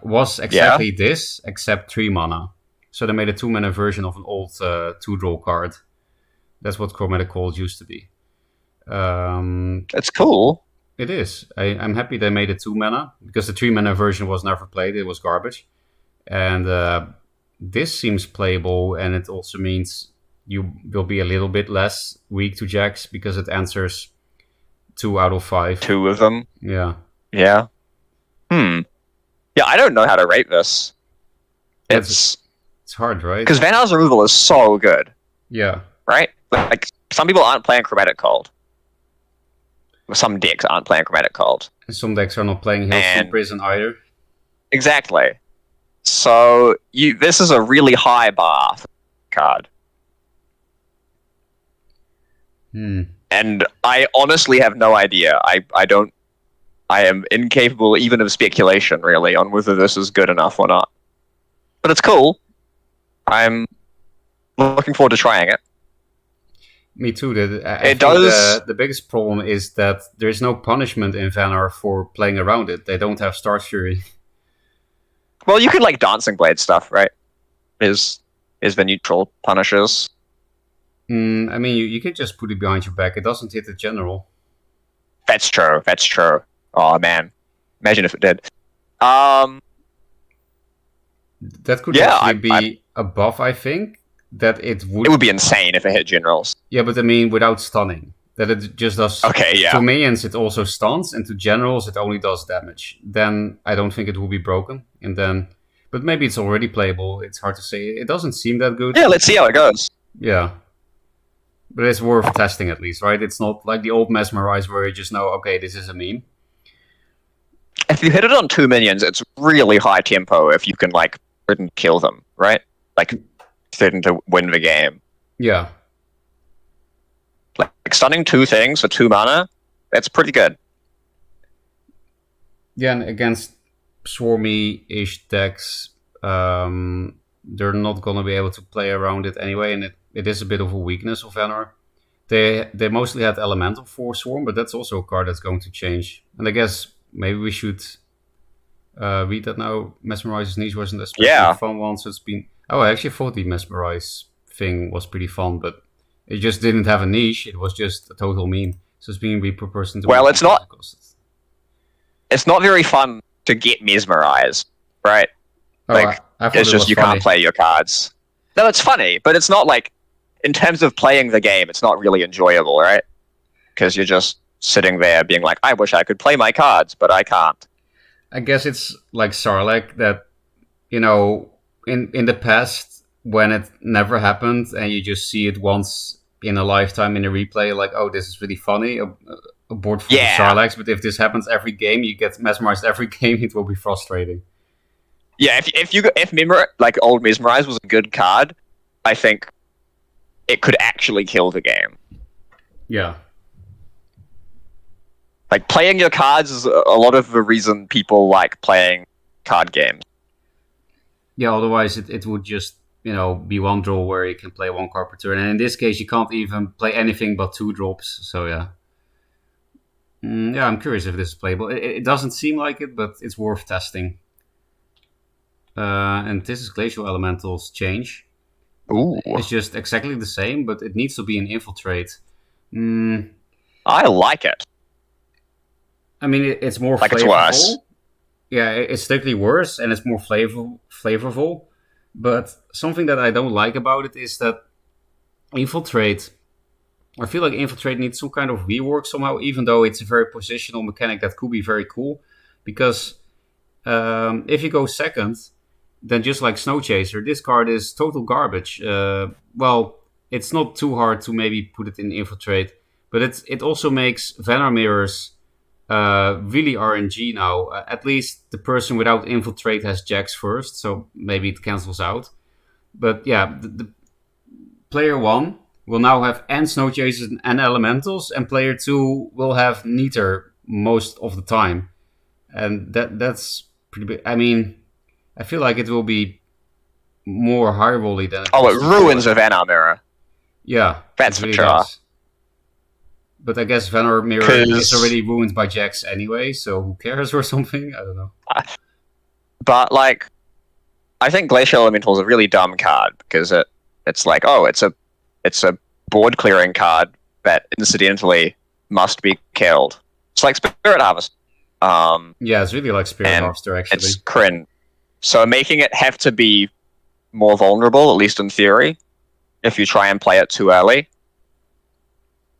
was exactly this, except 3 mana. So they made a 2 mana version of an old 2-draw card. That's what Chromatic Cold used to be. It's cool. It is. I'm happy they made it 2 mana, because the 3 mana version was never played. It was garbage. And this seems playable, and it also means you will be a little bit less weak to Jax, because it answers 2 out of 5. 2 of them? Yeah. Yeah. Yeah, I don't know how to rate this. It's hard, right? Because Vanar's removal is so good. Yeah. Right? Like, some people aren't playing Chromatic Cold. Some decks aren't playing Chromatic Cold. And some decks are not playing Hailstone Prison either. Exactly. So, this is a really high bar for the card. And I honestly have no idea. I am incapable even of speculation, really, on whether this is good enough or not. But it's cool. I'm looking forward to trying it. Me too. The biggest problem is that there is no punishment in Vanar for playing around it. They don't have Star Fury. Well, you could like Dancing Blade stuff, right? Is the neutral punishes. I mean, you can just put it behind your back. It doesn't hit the general. That's true. Oh man, imagine if it did. That could actually be a buff, I think. That it would be insane if it hit generals. Yeah, but I mean, without stunning. That it just does. Okay, yeah. To minions, it also stuns, and to generals, it only does damage. Then I don't think it will be broken. But maybe it's already playable. It's hard to say. It doesn't seem that good. Yeah, let's see how it goes. Yeah. But it's worth testing at least, right? It's not like the old Mesmerize where you just know, okay, this is a meme. If you hit it on 2 minions, it's really high tempo if you can, like, threaten to kill them, right? Like, threaten to win the game. Yeah. Like stunning 2 things for 2 mana, that's pretty good. Yeah, and against swarmy-ish decks, they're not going to be able to play around it anyway, and it is a bit of a weakness of Vanar. They mostly had Elemental for Swarm, but that's also a card that's going to change. And I guess maybe we should read that now. Mesmerize's niche wasn't especially a fun one, so it's been... Oh, I actually thought the Mesmerize thing was pretty fun, but it just didn't have a niche. It was just a total meme. So it's being repurposed into... Well, it's not very fun to get Mesmerized, right? Oh, like, I thought It's it just was you funny. can't play your cards. No, it's funny, but it's not like, in terms of playing the game, it's not really enjoyable, right? Because you're just sitting there being like, I wish I could play my cards, but I can't. I guess it's like Sarlacc that, in the past when it never happened and you just see it once in a lifetime in a replay, like, oh, this is really funny, a board full of Yeah. Sarlaccs. But if this happens every game, you get mesmerized every game, it will be frustrating. Yeah, if old Mesmerize was a good card, I think it could actually kill the game. Yeah. Like, playing your cards is a lot of the reason people like playing card games. Yeah, otherwise it would just, be one draw where you can play one card per turn. And in this case, you can't even play anything but 2 drops. So, yeah. Yeah, I'm curious if this is playable. It doesn't seem like it, but it's worth testing. And this is Glacial Elementals change. Ooh. It's just exactly the same, but it needs to be an Infiltrate. I like it. I mean, it's more like flavorful. It's worse. Yeah, it's slightly worse, and it's more flavorful. But something that I don't like about it is that Infiltrate, I feel like Infiltrate needs some kind of rework somehow, even though it's a very positional mechanic that could be very cool. Because if you go second, then just like Snow Chaser, this card is total garbage. Well, it's not too hard to maybe put it in Infiltrate, but it also makes Venar Mirrors really RNG now. At least the person without Infiltrate has Jacks first, so maybe it cancels out. But yeah, the player 1 will now have and Snow Chasers and Elementals, and player 2 will have neither most of the time. And that's pretty big. I mean, I feel like it will be more high rolly than it ruins a Venar Mirror. Yeah, that's really for sure. Does. But I guess Venar Mirror is already ruined by Jax anyway, so who cares or something? I don't know. But like, I think Glacial Elemental is a really dumb card because it's like, oh, it's a board clearing card that incidentally must be killed. It's like Spirit Harvest. Yeah, it's really like Spirit Harvester actually. It's cringe. So making it have to be more vulnerable, at least in theory, if you try and play it too early,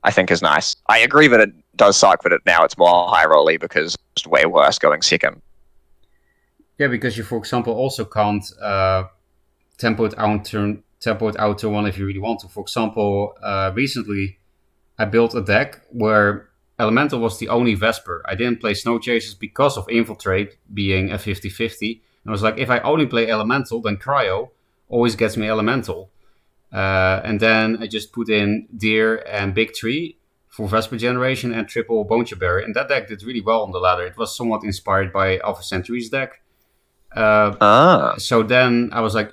I think is nice. I agree that it does suck that now it's more high rolly because it's way worse going second. Yeah, because you, for example, also can't tempo it out turn 1 if you really want to. For example, recently I built a deck where Elemental was the only Vesper. I didn't play Snow Chasers because of Infiltrate being a 50-50. I was like, if I only play Elemental, then Cryo always gets me Elemental. And then I just put in Deer and Big Tree for Vesper generation and triple Boneship Berry. And that deck did really well on the ladder. It was somewhat inspired by Alpha Centauri's deck. So then I was like,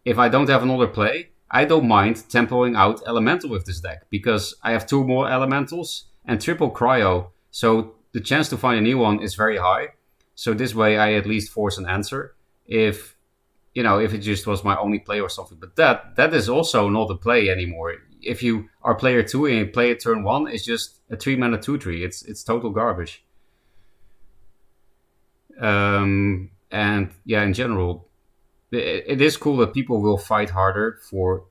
if I don't have another play, I don't mind tempoing out Elemental with this deck. Because I have 2 more Elementals and triple Cryo. So the chance to find a new one is very high. So this way I at least force an answer if it just was my only play or something. But that is also not a play anymore. If you are player 2 and you play it turn 1, it's just a 3-mana 2/3. It's total garbage. And yeah, in general, it is cool that people will fight harder for,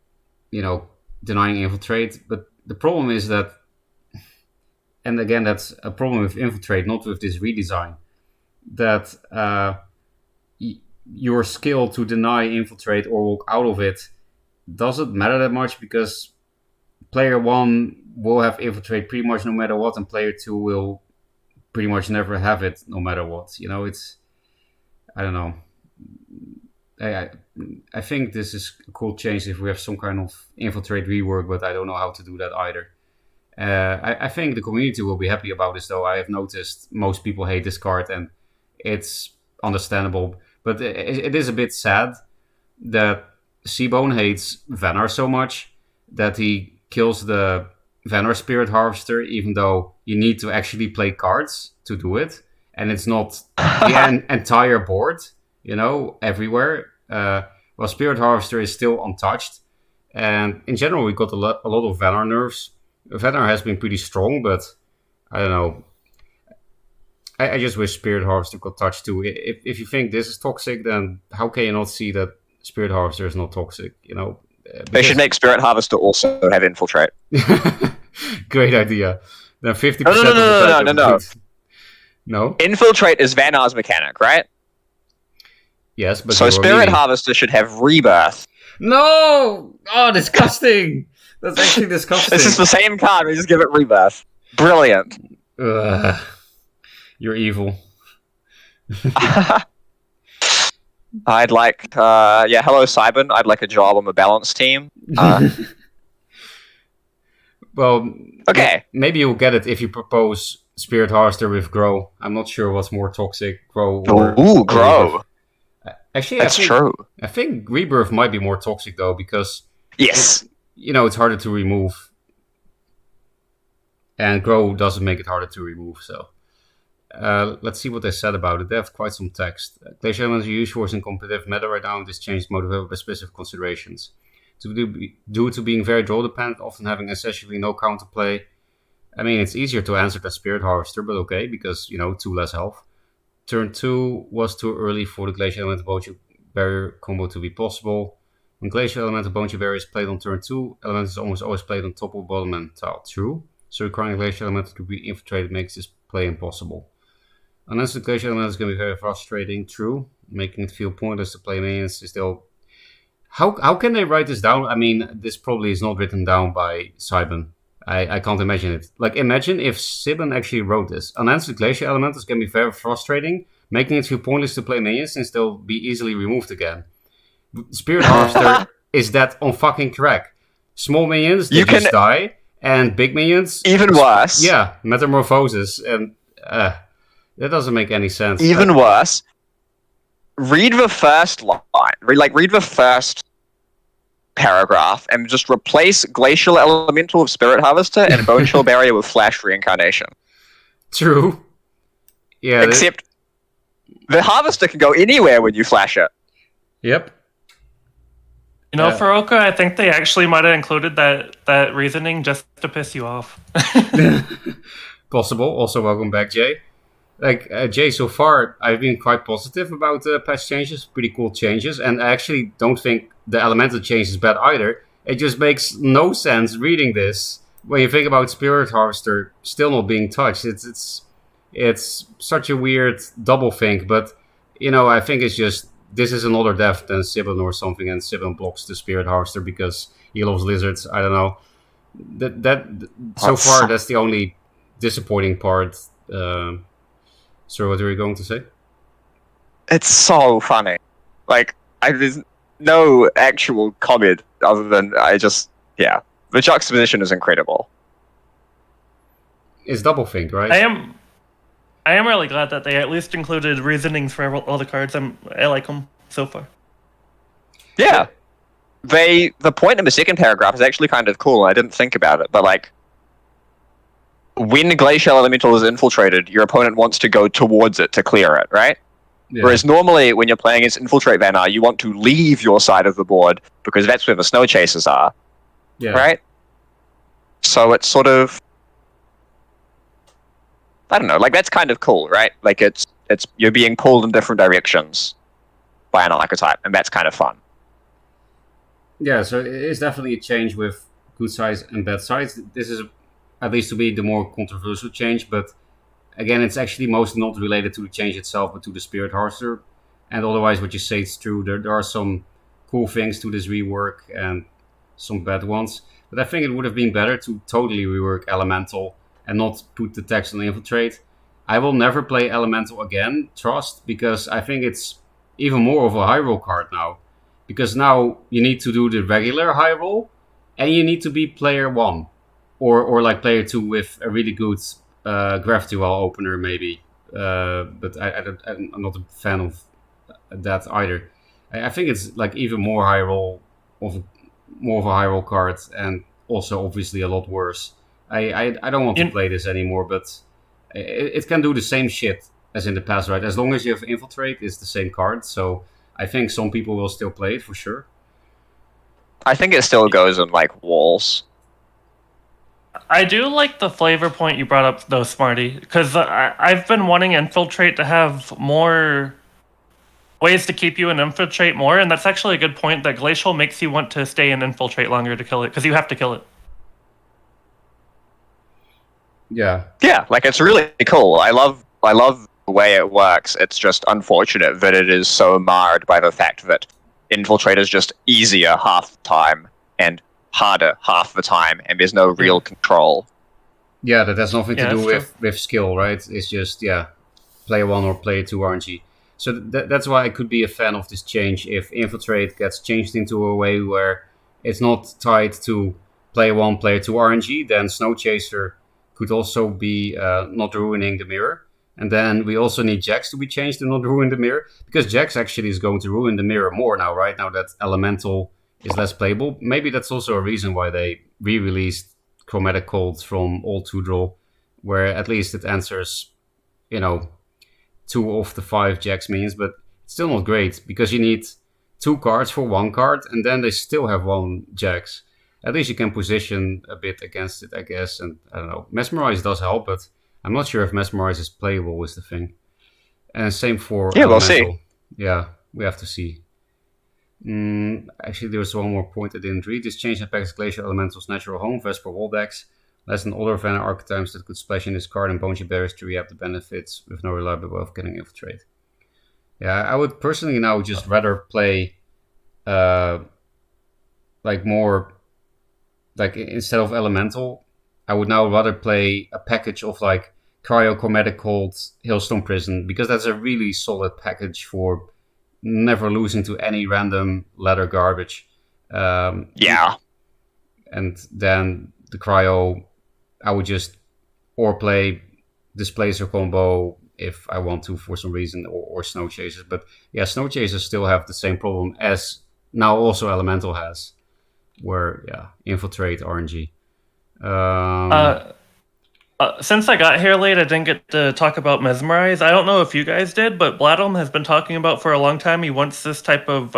denying Infiltrate. But the problem is that, and again, that's a problem with Infiltrate, not with this redesign, that your skill to deny Infiltrate or walk out of it doesn't matter that much because player 1 will have Infiltrate pretty much no matter what, and player 2 will pretty much never have it no matter what. It's, I don't know. I think this is a cool change if we have some kind of Infiltrate rework, but I don't know how to do that either. I think the community will be happy about this, though. I have noticed most people hate this card, and it's understandable. But it is a bit sad that Seabone hates Venar so much that he kills the Venar Spirit Harvester, even though you need to actually play cards to do it. And it's not the entire board, everywhere. Well, Spirit Harvester is still untouched. And in general, we got a lot of Venar nerfs. Venar has been pretty strong, but I don't know. I just wish Spirit Harvester got touched too. If you think this is toxic, then how can you not see that Spirit Harvester is not toxic? They should make Spirit Harvester also have Infiltrate. Great idea. Then 50% No, of the time. no. No? Infiltrate is Vanar's mechanic, right? Yes, but so Spirit Harvester should have Rebirth. No! Oh, disgusting! That's actually disgusting. This is the same card, we just give it Rebirth. Brilliant. You're evil. I'd like, hello Cybin, I'd like a job on the balance team. Well, okay. Maybe you'll get it if you propose Spirit Harvester with Grow. I'm not sure what's more toxic, Grow or... Ooh, Grow. Actually, that's true. I think Rebirth might be more toxic, though, because... Yes. It's harder to remove. And Grow doesn't make it harder to remove, so... let's see what they said about it. They have quite some text. Glacial Elements are used for in competitive meta right now, and this change is motivated by specific considerations. Due to being very draw dependent, often having essentially no counterplay. I mean, it's easier to answer than Spirit Harvester, but okay, because, 2 less health. Turn 2 was too early for the Glacial Elemental Bounty Barrier combo to be possible. When Glacial Elemental Bounty Barrier is played on turn 2, Element is almost always played on top or bottom end tile. True. So requiring Glacial Elemental to be infiltrated makes this play impossible. Unless the Glacial Elemental is going to be very frustrating. True. Making it feel pointless to play minions is still... How can they write this down? I mean, this probably is not written down by Cybin. I can't imagine it. Like, imagine if Sibin actually wrote this. Unanswered Glacial Element is going to be very frustrating, making it feel pointless to play minions since they'll be easily removed again. Spirit Harvester is that on fucking crack. Small minions, they just die, and big minions... Even worse. Yeah, Metamorphosis, and that doesn't make any sense. Even worse, read the first line. Read the first paragraph and just replace Glacial Elemental with Spirit Harvester and Bone Chill Barrier with Flash Reincarnation. True. Yeah. Except the Harvester can go anywhere when you flash it. Yep. For Oka, I think they actually might have included that reasoning just to piss you off. Possible. Also, welcome back, Jay. Jay, so far, I've been quite positive about patch changes. Pretty cool changes. And I actually don't think the elemental change is bad either. It just makes no sense reading this when you think about Spirit Harvester still not being touched. It's such a weird double think. But, I think it's just... This is another death than Sibin or something. And Sibin blocks the Spirit Harvester because he loves lizards. I don't know. So far, that's the only disappointing part. So what are you going to say? It's so funny. There's no actual comment other than the juxtaposition is incredible. It's doublethink, right? I am really glad that they at least included reasonings for all the cards. I like them so far. Yeah. The point in the second paragraph is actually kind of cool. I didn't think about it, but when Glacial Elemental is infiltrated, your opponent wants to go towards it to clear it, right? Yeah. Whereas normally, when you're playing against Infiltrate Vanar, you want to leave your side of the board because that's where the Snow Chasers are, right? So it's sort of... I don't know, that's kind of cool, right? It's you're being pulled in different directions by an archetype, and that's kind of fun. Yeah, so it is definitely a change with good sides and bad sides. This is... at least to be the more controversial change, but again, it's actually mostly not related to the change itself, but to the Spirit Harvester. And otherwise, what you say is true. There are some cool things to this rework and some bad ones. But I think it would have been better to totally rework Elemental and not put the text on Infiltrate. I will never play Elemental again, trust, because I think it's even more of a high roll card now. Because now you need to do the regular high roll, and you need to be player 1. Or player 2 with a really good Gravity Well opener, maybe. But I'm not a fan of that either. I think it's even more high roll, more of a high roll card, and also obviously a lot worse. I don't want to play this anymore, but it can do the same shit as in the past, right? As long as you have Infiltrate, it's the same card. So I think some people will still play it for sure. I think it still goes in walls. I do like the flavor point you brought up, though, Smarty, because I've been wanting Infiltrate to have more ways to keep you in Infiltrate more, and that's actually a good point, that Glacial makes you want to stay in Infiltrate longer to kill it, because you have to kill it. Yeah. Yeah, like it's really cool. I love the way it works. It's just unfortunate that it is so marred by the fact that Infiltrate is just easier half the time and harder half the time, and there's no real control. Yeah, that has nothing to do with skill, right? It's just, player 1 or player 2 RNG. So that's why I could be a fan of this change if Infiltrate gets changed into a way where it's not tied to player 1, player 2 RNG, then Snow Chaser could also be not ruining the mirror. And then we also need Jax to be changed to not ruin the mirror, because Jax actually is going to ruin the mirror more now, right? Now that Elemental is less playable. Maybe that's also a reason why they re-released Chromatic Cold from Old 2-Draw, where at least it answers, 2 of the 5 Jax means, but it's still not great, because you need 2 cards for 1 card, and then they still have 1 Jax. At least you can position a bit against it, I guess, and I don't know. Mesmerize does help, but I'm not sure if Mesmerize is playable is the thing. And same for Elemental. We'll see. Yeah, we have to see. Actually, there's one more point I didn't read. This change impacts Glacial Elemental's natural home, Vesper Wall decks. Less than other Vanna archetypes that could splash in this card and Bone Barriers to re-up the benefits with no reliable way of getting Infiltrate. Yeah, I would personally now just rather play instead of Elemental, I would now rather play a package of Cryo, Chromatic Cold, Hailstone Prison, because that's a really solid package for never losing to any random ladder garbage. Yeah. And then the Cryo, I would just or play Displacer combo if I want to for some reason, or Snow Chasers. But yeah, Snow Chasers still have the same problem as now also Elemental has, where Infiltrate RNG. Since I got here late, I didn't get to talk about Mesmerize. I don't know if you guys did, but Bladum has been talking about for a long time. He wants this type of.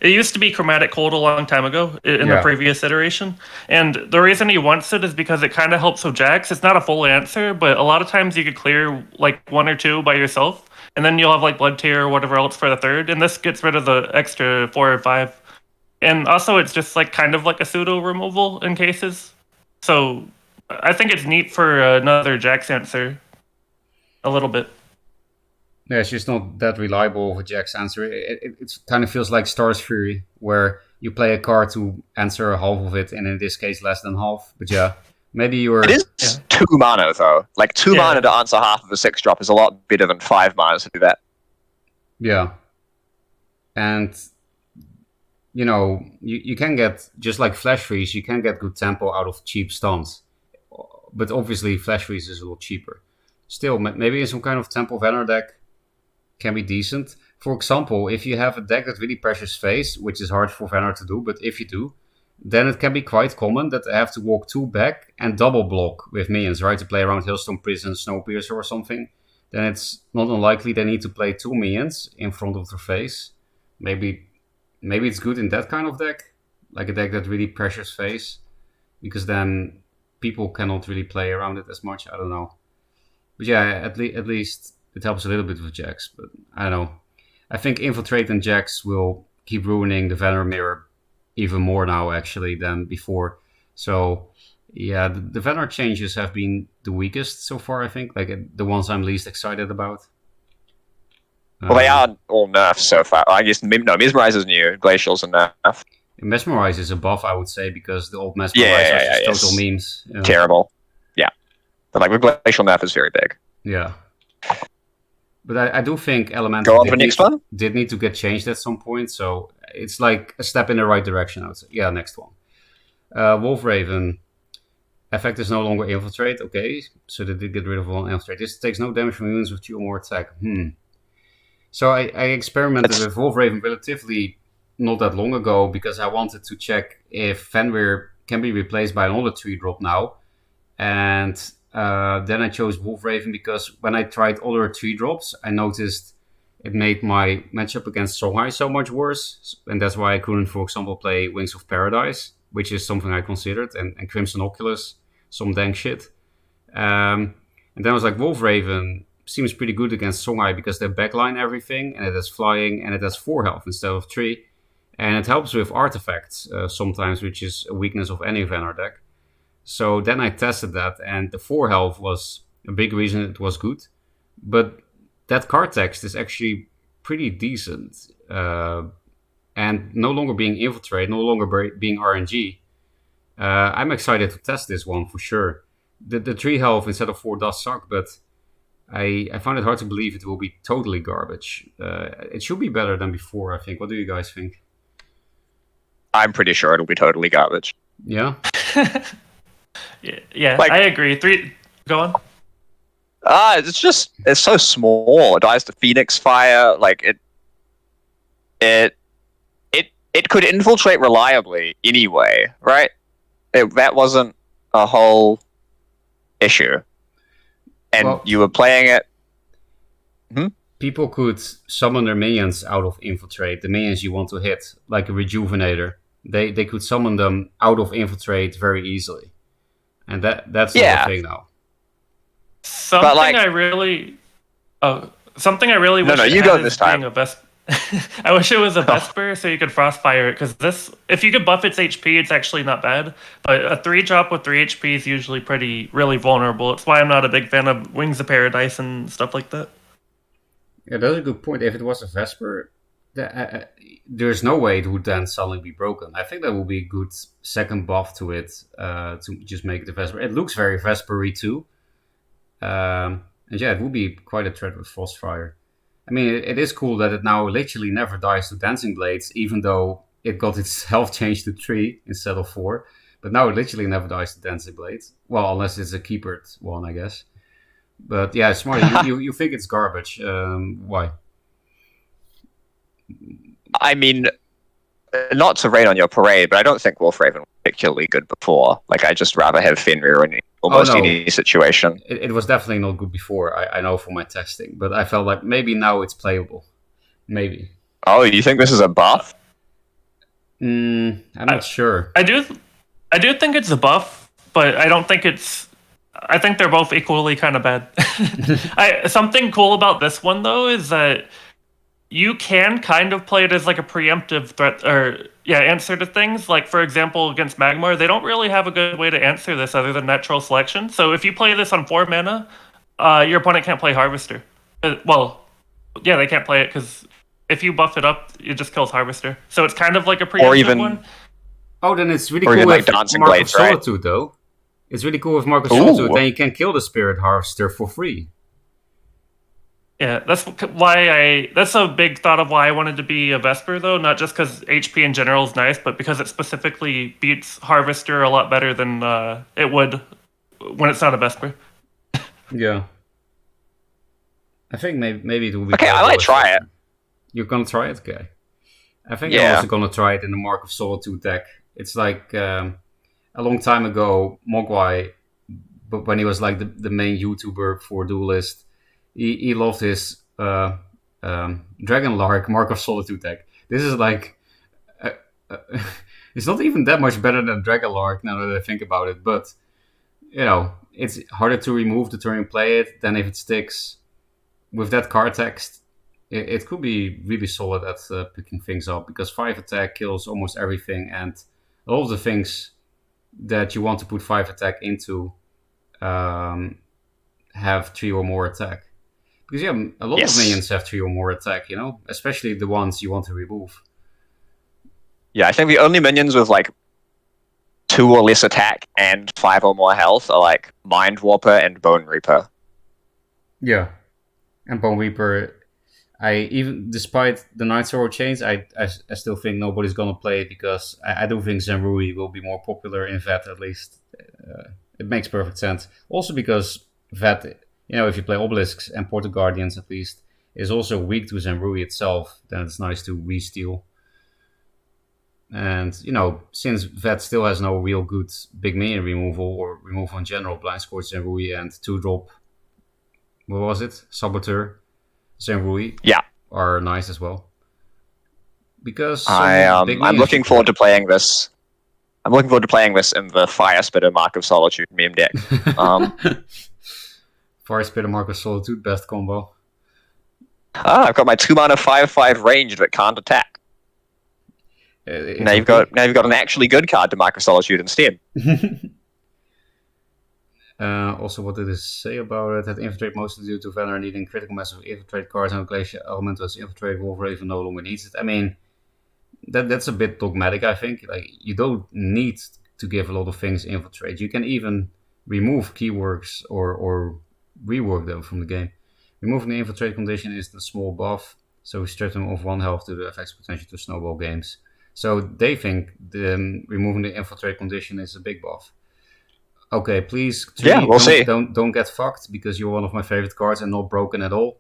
It used to be Chromatic Cold a long time ago in the previous iteration, and the reason he wants it is because it kind of helps with Jax. It's not a full answer, but a lot of times you could clear 1 or 2 by yourself, and then you'll have Blood Tear or whatever else for the third, and this gets rid of the extra 4 or 5. And also, it's just kind of like a pseudo removal in cases. So I think it's neat for another Jax answer, a little bit. Yeah, it's just not that reliable of a Jax answer. It kind of feels like Star's Fury, where you play a card to answer half of it, and in this case, less than half. But yeah, maybe you're... It is 2 mana, though. 2 mana to answer half of a 6-drop is a lot better than 5 mana to do that. Yeah. And... you can get, just like Flash Freeze, you can get good tempo out of cheap stuns. But obviously, Flash Freeze is a lot cheaper. Still, maybe in some kind of Tempo Vanner deck can be decent. For example, if you have a deck that really pressures face, which is hard for Vanner to do, but if you do, then it can be quite common that they have to walk 2 back and double block with minions, right? To play around Hailstone Prison, Snowpiercer or something. Then it's not unlikely they need to play 2 minions in front of their face. Maybe it's good in that kind of deck, like a deck that really pressures face, because then people cannot really play around it as much. I don't know. But yeah, at least it helps a little bit with Jax. But I don't know. I think Infiltrate and Jax will keep ruining the Vanner Mirror even more now, actually, than before. So yeah, the Vanner changes have been the weakest so far, I think. The ones I'm least excited about. Well, they are all nerfs so far. I guess, no, Mesmerize is new. Glacial's a nerf. Mesmerize is a buff, I would say, because the old Mesmerize are just total memes. Terrible. Yeah. But the Glacial nerf is very big. Yeah. But I do think Elemental did need to get changed at some point, so it's like a step in the right direction, I would say. Yeah, next one. Wolf Raven. Effect is no longer Infiltrate. Okay, so they did get rid of 1 Infiltrate. This takes no damage from units with 2 or more attack. So I experimented with Wolf Raven relatively not that long ago, because I wanted to check if Fenrir can be replaced by another 3-drop now. And then I chose Wolf Raven because when I tried other 3-drops, I noticed it made my matchup against Songhai so much worse. And that's why I couldn't, for example, play Wings of Paradise, which is something I considered, and Crimson Oculus. some dang shit. And then I was like, Wolf Raven seems pretty good against Songhai because they backline everything, and it has flying, and it has 4 health instead of 3. And it helps with artifacts sometimes, which is a weakness of any Vanner deck. So then I tested that, and the 4 health was a big reason it was good. But that card text is actually pretty decent. And no longer being Infiltrate, no longer being RNG. I'm excited to test this one for sure. The 3 health instead of 4 does suck, but I find it hard to believe it will be totally garbage. It should be better than before, I think. What do you guys think? I'm pretty sure it'll be totally garbage. Yeah? Yeah, I agree. 3, go on. It's so small. It dies to Phoenix Fire. Like it could infiltrate reliably anyway, right? That wasn't a whole issue. And you were playing it. People could summon their minions out of Infiltrate, the minions you want to hit, like a Rejuvenator. They could summon them out of Infiltrate very easily. And that's not the thing now. Something I really wish you go this time. I wish it was a Vesper so you could Frostfire it, because if you could buff its HP, it's actually not bad. But a 3-drop with 3 HP is usually really vulnerable. It's why I'm not a big fan of Wings of Paradise and stuff like that. Yeah, that's a good point. If it was a Vesper, there's no way it would then suddenly be broken. I think that would be a good second buff to it, to just make the Vesper. It looks very Vesper-y too. And yeah, it would be quite a threat with Frostfire. I mean, it is cool that it now literally never dies to Dancing Blades, even though it got its health changed to 3 instead of 4. But now it literally never dies to Dancing Blades. Well, unless it's a keepered one, I guess. But yeah, Smarty, you think it's garbage. Why? I mean, not to rain on your parade, but I don't think Wolf Raven was particularly good before. Like, I just rather have Fenrir in almost any situation. It was definitely not good before, I know from my testing. But I felt like maybe now it's playable. Maybe. Oh, you think this is a buff? I'm not sure. I do think it's a buff, but I don't think it's... I think they're both equally kind of bad. Something cool about this one, though, is that you can kind of play it as like a preemptive threat, or answer to things. Like, for example, against Magmar, they don't really have a good way to answer this other than natural selection. So if you play this on 4 mana, your opponent can't play Harvester. They can't play it because if you buff it up, it just kills Harvester. So it's kind of like a preemptive one. Oh, then it's really cool with Dancing Mark Blades, of Solitude, though. It's really cool with Mark of Solitude. Then you can kill the Spirit Harvester for free. Yeah, that's a big thought of why I wanted to be a Vesper, though. Not just because HP in general is nice, but because it specifically beats Harvester a lot better than it would when it's not a Vesper. Yeah. I think maybe it will be... Okay, I might try it. You're gonna try it? Okay. I think I'm also gonna try it in the Mark of Solitude deck. It's like... a long time ago, Mogwai, but when he was like the main YouTuber for Duelist, he loved his Dragon Lark Mark of Solitude deck. This is like... it's not even that much better than Dragon Lark now that I think about it, but, it's harder to remove the turn you play it than if it sticks. With that card text, it could be really solid at picking things up, because 5 attack kills almost everything, and a lot of the things that you want to put 5 attack into have 3 or more attack. Because a lot of minions have 3 or more attack, especially the ones you want to remove. Yeah, I think the only minions with like 2 or less attack and 5 or more health are like Mind Warper and Bone Reaper. Yeah, and Bone Reaper, despite the Night Sword change, I still think nobody's gonna play it, because I do think Zenrui will be more popular in VET at least. It makes perfect sense. Also because VET, if you play Obelisks and Portal Guardians at least, is also weak to Zenrui itself, then it's nice to re-steal. And, since VET still has no real good big minion removal, or removal in general, Blind Scorch Zenrui and 2-drop, what was it? Saboteur Zenrui are nice as well. Because I'm looking forward to playing this. I'm looking forward to playing this in the Fire Spitter Mark of Solitude meme deck. Fire Spitter Mark of Solitude, best combo. I've got my 2-mana 5/5 ranged that can't attack. Now you've got an actually good card to Mark of Solitude instead. Also, what did it say about it? That infiltrate mostly due to Vanner needing critical mass of infiltrate cards and Glacier Elemental's infiltrate Wolfraven no longer needs it. I mean, that's a bit dogmatic, I think. Like, you don't need to give a lot of things infiltrate. You can even remove keywords or rework them from the game. Removing the infiltrate condition is the small buff, so we strip them off 1 health to the effect's potential to snowball games. So they think removing the infiltrate condition is a big buff. Okay, please, we'll see. Don't get fucked, because you're one of my favorite cards and not broken at all.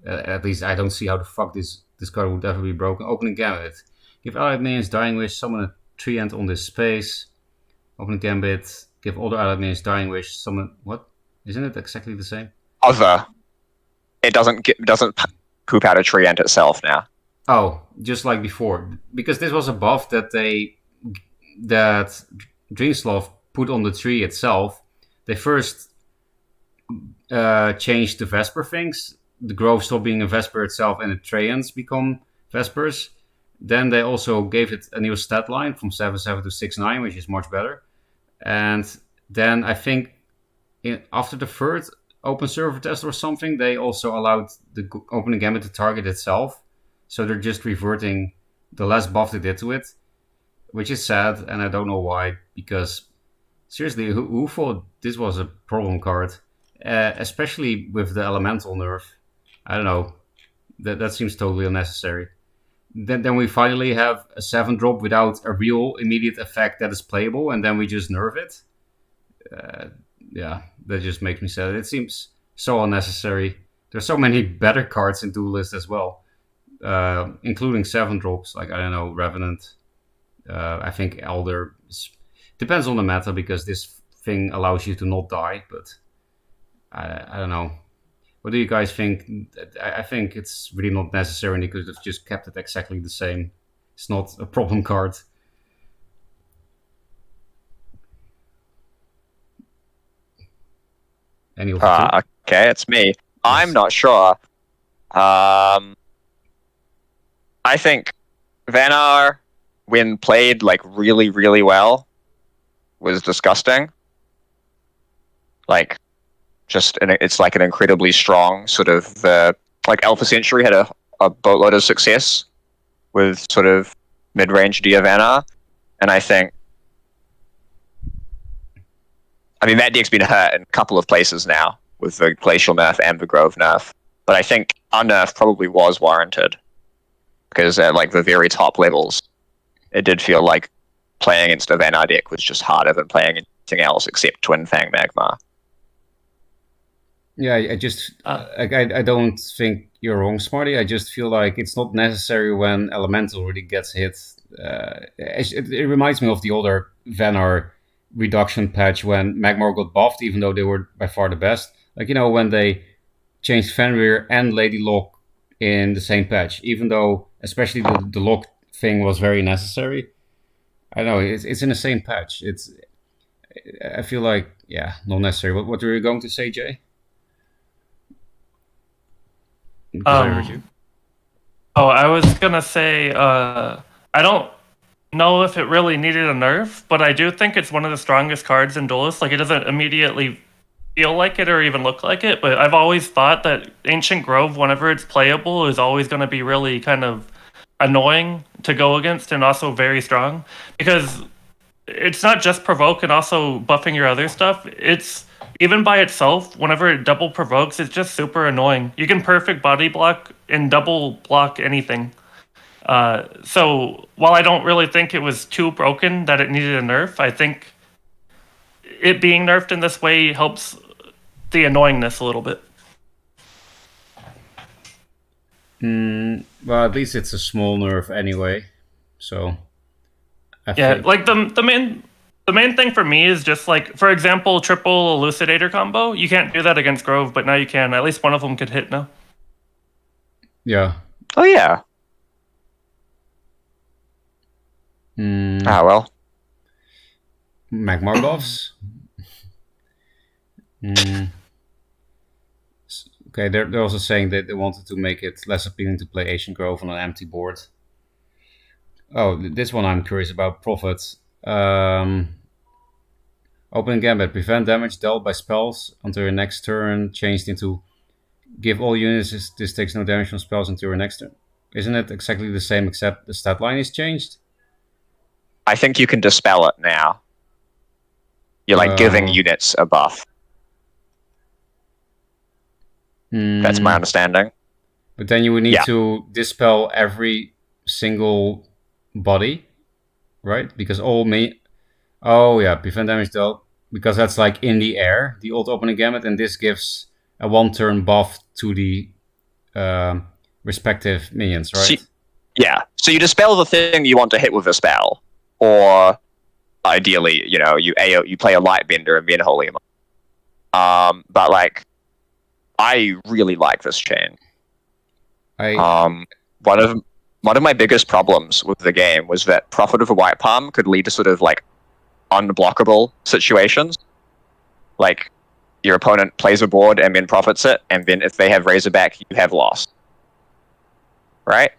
At least I don't see how the fuck this card would ever be broken. Opening Gambit. Give allied minions Dying Wish, summon a treant on this space. Opening Gambit. Give all the allied minions Dying Wish, summon... What? Isn't it exactly the same? Other. It doesn't poop out a treant itself now. Oh, just like before. Because this was a buff that Dreamsloth put on the tree itself. They first changed the Vesper things. The Grove stopped being a Vesper itself and the Treants become Vespers. Then they also gave it a new stat line from 7/7 to 6/9, which is much better. And then I think after the third open server test or something, they also allowed the Opening Gambit to target itself. So they're just reverting the last buff they did to it, which is sad, and I don't know why, because seriously, who thought this was a problem card? Especially with the elemental nerf. I don't know. That seems totally unnecessary. Then we finally have a 7-drop without a real immediate effect that is playable, and then we just nerf it. Yeah, that just makes me sad. It seems so unnecessary. There's so many better cards in Duelist as well, including 7-drops, like, I don't know, Revenant. I think Elder depends on the meta, because this thing allows you to not die, but I don't know. What do you guys think? I think it's really not necessary, and they could have just kept it exactly the same. It's not a problem card. Any of okay, it's me. Yes. I'm not sure. I think Vanar, when played like really, really well, was disgusting. Like, it's like an incredibly strong sort of like Alpha Century had a boatload of success with sort of mid-range Vanar, and I think, I mean, that deck's been hurt in a couple of places now with the Glacial nerf and the Grove nerf, but I think our nerf probably was warranted, because at like the very top levels, it did feel like playing against a Vanar deck was just harder than playing anything else except Twin Fang Magmar. Yeah, I don't think you're wrong, Smarty. I just feel like it's not necessary when Elemental really gets hit. It reminds me of the older Vanar reduction patch when Magmar got buffed, even though they were by far the best. Like, you know, when they changed Fenrir and Lady Locke in the same patch, even though especially the Locke thing was very necessary. I know it's in the same patch. I feel like, yeah, not necessary. What were you going to say, Jay? I was gonna say, I don't know if it really needed a nerf, but I do think it's one of the strongest cards in Duelist. Like, it doesn't immediately feel like it or even look like it, but I've always thought that Ancient Grove, whenever it's playable, is always going to be really kind of annoying to go against, and also very strong, because it's not just provoke and also buffing your other stuff. It's even by itself, whenever it double provokes, it's just super annoying. You can perfect body block and double block anything. So while I don't really think it was too broken that it needed a nerf, I think it being nerfed in this way helps the annoyingness a little bit. Well, at least it's a small nerf anyway. So I think... like the main thing for me is just, like, for example, triple Elucidator combo. You can't do that against Grove, but now you can. At least one of them could hit now. Yeah. Oh, yeah. Well. Magmar buffs. Okay, they're also saying that they wanted to make it less appealing to play Ancient Grove on an empty board. Oh, this one I'm curious about. Profit. Opening Gambit. Prevent damage dealt by spells until your next turn. Changed into give all units this takes no damage from spells until your next turn. Isn't it exactly the same except the stat line is changed? I think you can dispel it now. You're like giving units a buff. That's my understanding. But then you would need to dispel every single body, right? Because all prevent damage dealt, because that's like in the air, the old opening gamut, and this gives a 1-turn buff to the respective minions, right? So you dispel the thing you want to hit with a spell, or ideally, you play a Lightbender and be in Holy. But like, I really like this chain. One of my biggest problems with the game was that Prophet of a White Palm could lead to sort of like unblockable situations. Like, your opponent plays a board and then profits it, and then if they have Razorback, you have lost. Right?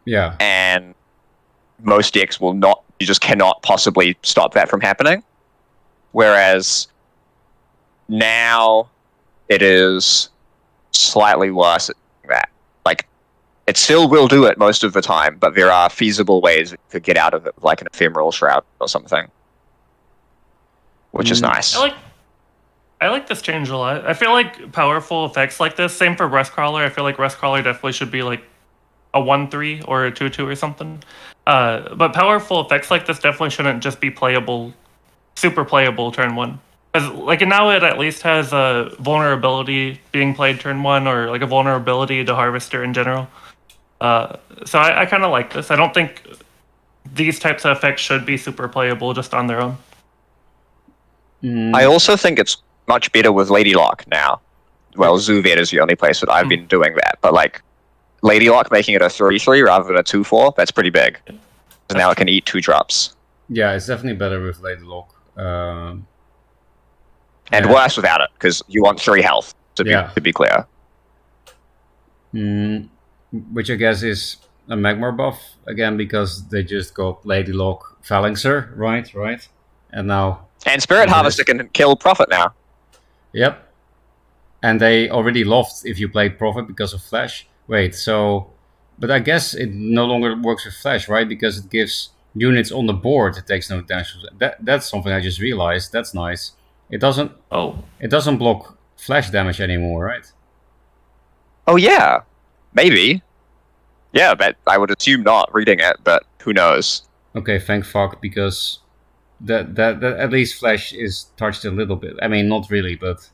Yeah. And most decks will not, you just cannot possibly stop that from happening. Whereas now it is slightly worse at that. Like, it still will do it most of the time, but there are feasible ways to get out of it, like an Ephemeral Shroud or something. Which is nice. I like this change a lot. I feel like powerful effects like this, same for Rustcrawler. I feel like Rustcrawler definitely should be like a 1/3 or a 2/2 or something. But powerful effects like this definitely shouldn't just be playable, super playable turn 1. Because like now it at least has a vulnerability being played turn 1, or like a vulnerability to Harvester in general. So I kind of like this. I don't think these types of effects should be super playable just on their own. I also think it's much better with Lady Lock now. Well, Zuvet is the only place that I've been doing that, but like Lady Lock making it a 3/3 rather than a 2/4, that's pretty big. So now it can eat 2 drops. Yeah, it's definitely better with Lady Lock. And worse without it, because you want 3 health, to be clear. Which I guess is a Magmar buff, again, because they just got Lady Lock Phalanxer, right? And now... And Spirit Harvester can kill Prophet now. Yep. And they already lost if you played Prophet because of Flash. Wait, so... But I guess it no longer works with Flash, right? Because it gives units on the board it takes no damage. That's something I just realized. That's nice. It doesn't... It doesn't block Flash damage anymore, right? Oh, yeah. Maybe. Yeah, but I would assume not reading it, but who knows? Okay, thank fuck, because... That at least Flash is touched a little bit. I mean, not really, but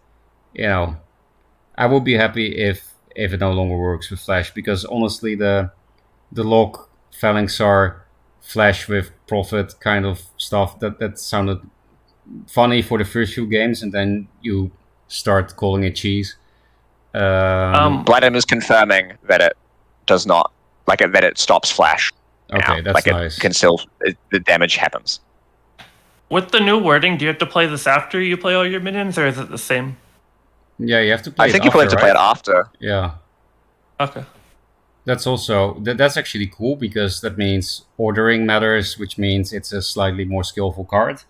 I will be happy if it no longer works with Flash, because honestly, the Lock Phalanxar Flash with Prophet kind of stuff that sounded funny for the first few games, and then you start calling it cheese. Bladden is confirming that it does not, that it stops Flash. Okay, that's nice. It can still, the damage happens. With the new wording, do you have to play this after you play all your minions, or is it the same? Yeah, you have to play it after, I think you have to play it after. Yeah. Okay. That's also... That's actually cool, because that means ordering matters, which means it's a slightly more skillful card.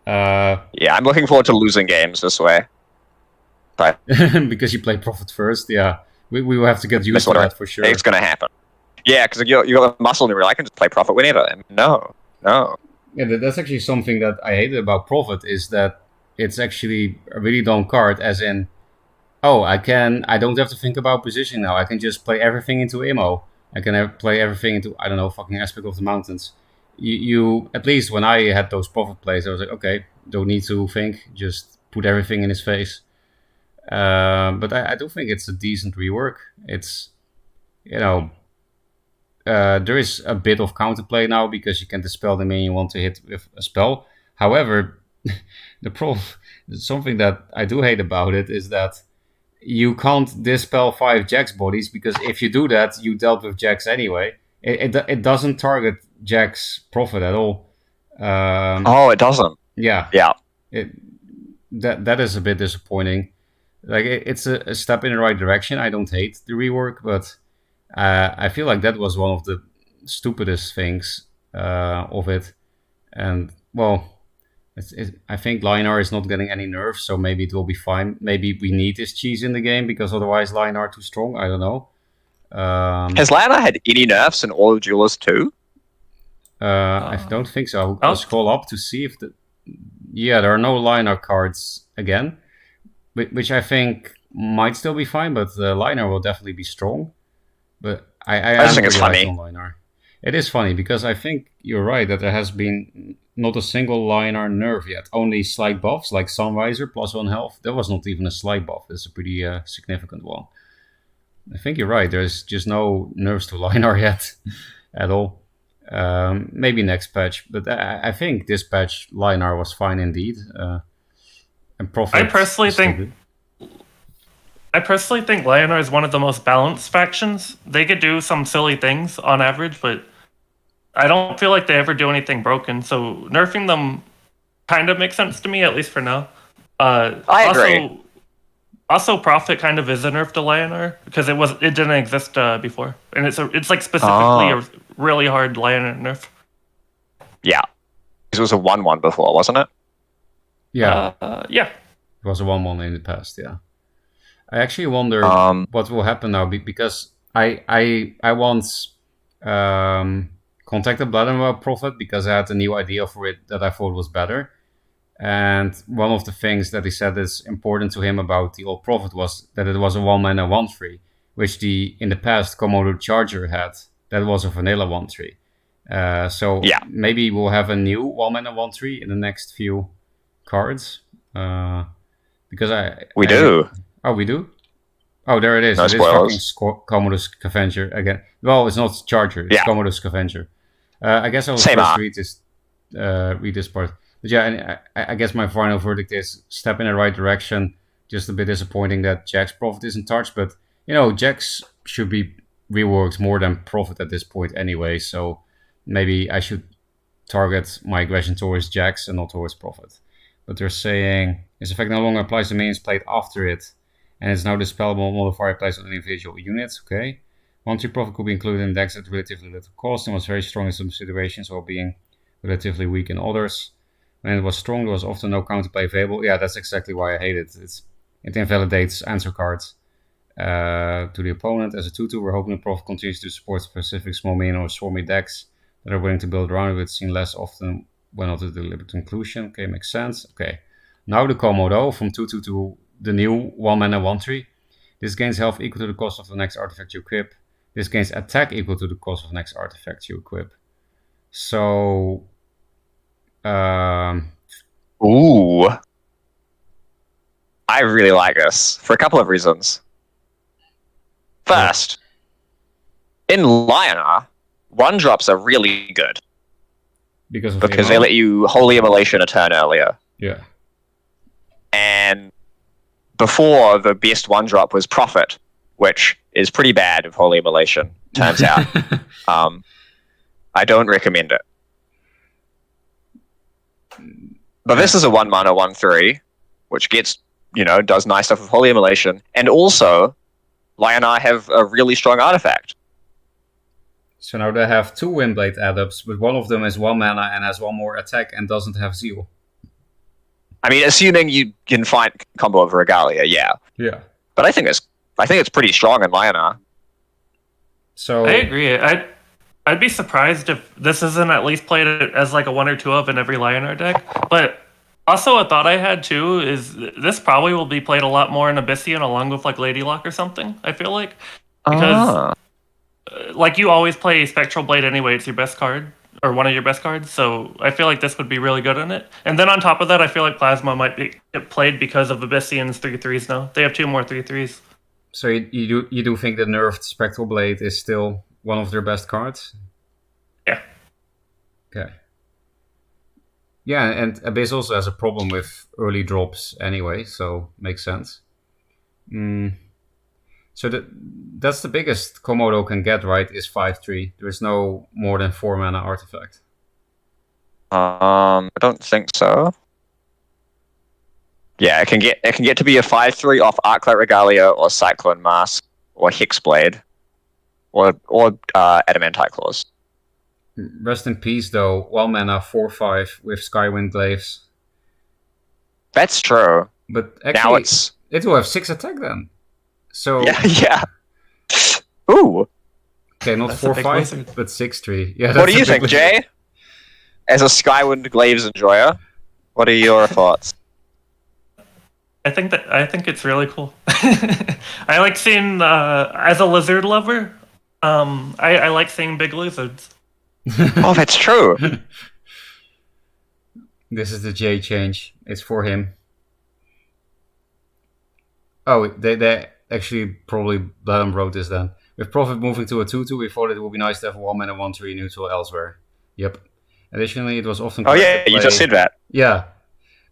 Yeah, I'm looking forward to losing games this way. But because you play Prophet first, yeah. We will have to get used to that for sure. It's going to happen. Yeah, because you got the muscle and I can just play Prophet whenever. And no. Yeah, that's actually something that I hated about Prophet, is that it's actually a really dumb card, as in, I don't have to think about position now. I can just play everything into Imo. I can play everything into, I don't know, fucking Aspect of the Mountains. You at least when I had those Prophet plays, I was like, okay, don't need to think, just put everything in his face. But I do think it's a decent rework. It's, there is a bit of counterplay now, because you can dispel the minion you want to hit with a spell. However, something that I do hate about it is that you can't dispel 5 Jax bodies, because if you do that, you dealt with Jax anyway. It doesn't target Jax Prophet at all. It doesn't? Yeah. Yeah. That is a bit disappointing. Like it's a step in the right direction. I don't hate the rework, but I feel like that was one of the stupidest things of it. And well, I think Lion-R is not getting any nerfs, so maybe it will be fine. Maybe we need this cheese in the game because otherwise Lion-R too strong. I don't know. Has Lion-R had any nerfs in all of Duelist 2? I don't think so. I'll scroll up to see if the. Yeah, there are no Lion-R cards again, which I think might still be fine, but the Lion-R will definitely be strong. But I just think it's funny. On Lion-R. It is funny because I think you're right that there has been not a single Lion-R nerf yet. Only slight buffs like Sunriser plus 1 health. That was not even a slight buff. That's a pretty significant one. I think you're right. There's just no nerfs to Lion-R yet at all. Maybe next patch, but I think this patch Lion-R was fine indeed. And Prophet. I personally think Lion-R is one of the most balanced factions. They could do some silly things on average, but I don't feel like they ever do anything broken. So nerfing them kind of makes sense to me, at least for now. I agree. Also, Prophet kind of is a nerf to Lion-R because it didn't exist before, and it's like specifically a really hard Lion-R nerf. Yeah, it was a 1/1 before, wasn't it? Yeah, yeah. It was a 1/1 in the past. Yeah, I actually wonder what will happen now because I once contacted Blood about Prophet because I had a new idea for it that I thought was better. And one of the things that he said is important to him about the old Prophet was that it was a 1-mana 1/3, which in the past Komodo Charger had. That was a vanilla 1/3. So maybe we'll have a new 1-mana 1/3 in the next few cards. Because we do. Oh, we do? Oh, there it is. No it spoilers. Is fucking Komodo Scavenger again. Well, it's not Charger. It's Komodo Scavenger. I guess I will first read this part. But yeah, and I guess my final verdict is step in the right direction. Just a bit disappointing that Jack's Prophet isn't touched, but Jack's should be reworked more than Prophet at this point anyway. So maybe I should target my aggression towards Jack's and not towards Prophet. But they're saying this effect no longer applies to minions played after it, and it's now dispellable modifier placed on individual units. Okay, 1/3 Prophet could be included in decks at relatively little cost and was very strong in some situations while being relatively weak in others. When it was strong, there was often no counterplay available. Yeah, that's exactly why I hate it. It invalidates answer cards to the opponent. As a 2/2, we're hoping the Prophet continues to support specific small minion or swarmy decks that are willing to build around it, but seen less often when not a deliberate conclusion. Okay, makes sense. Okay, now the Komodo from 2/2 to the new 1-mana 1/3. This gains health equal to the cost of the next artifact you equip. This gains attack equal to the cost of the next artifact you equip. So... Ooh. I really like this for a couple of reasons. First, in Lion-R, 1-drops are really good. Because they let you Holy Immolation a turn earlier. Yeah. And before, the best 1-drop was Prophet, which is pretty bad with Holy Immolation, turns out. I don't recommend it. But this is a 1-mana 1/3, which gets, does nice stuff with Holy Immolation. And also, Lion-R have a really strong artifact. So now they have 2 Windblade add-ups, but one of them is 1 mana and has 1 more attack and doesn't have Zeal. I mean, assuming you can find combo of Regalia, yeah. Yeah. But I think it's pretty strong in Lion-R. So I agree. I'd be surprised if this isn't at least played as like a 1 or 2 of in every Lion-R deck. But also a thought I had too is this probably will be played a lot more in Abyssian along with like Lady Luck or something, I feel like. Because like you always play Spectral Blade anyway, it's your best card. Or one of your best cards, so I feel like this would be really good in it. And then on top of that, I feel like Plasma might get played because of Abyssian's 3/3s now. They have 2 more 3/3s. So you do think the nerfed Spectral Blade is still one of their best cards? Yeah. Okay. Yeah, and Abyss also has a problem with early drops anyway, so makes sense. So that's the biggest Komodo can get, right, is 5/3. There's no more than 4 mana artifact. I don't think so. Yeah, it can get to be a 5/3 off Arclight Regalia or Cyclone Mask or Hexblade or Adamantite Claws. Rest in peace, though. 1 mana, 4/5 with Skywind Glaives. That's true. But actually, it will have 6 attack then. So yeah. Ooh. Okay, not 4/5, but 6/3. Yeah. What do you think, Jay? As a Skywind Glaives enjoyer, what are your thoughts? I think it's really cool. I like seeing as a lizard lover. I like seeing big lizards. Oh, that's true. This is the J change. It's for him. Oh, they actually probably Bladam wrote this then. With Prophet moving to a 2/2, we thought it would be nice to have a 1 mana 1/3 neutral elsewhere. Yep. Additionally, it was often. Oh yeah, you just said that. Yeah,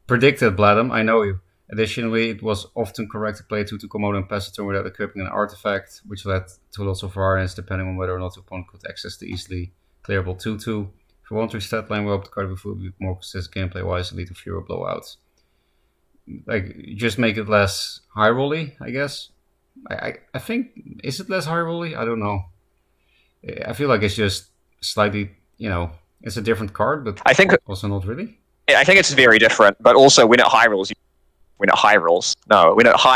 predicted Bladam. I know you. Additionally, it was often correct to play 2/2 Komodo and pass a turn without equipping an artifact, which led to lots of variance depending on whether or not the opponent could access the easily clearable 2/2. For 1/3 stat line, we hope the card will be more consistent gameplay wise and lead to fewer blowouts. Like, just make it less high rolly, I guess. I think, is it less high rolly? I don't know. I feel like it's just slightly, it's a different card, but I think also not really. I think it's very different, but also when it high rolls, when it high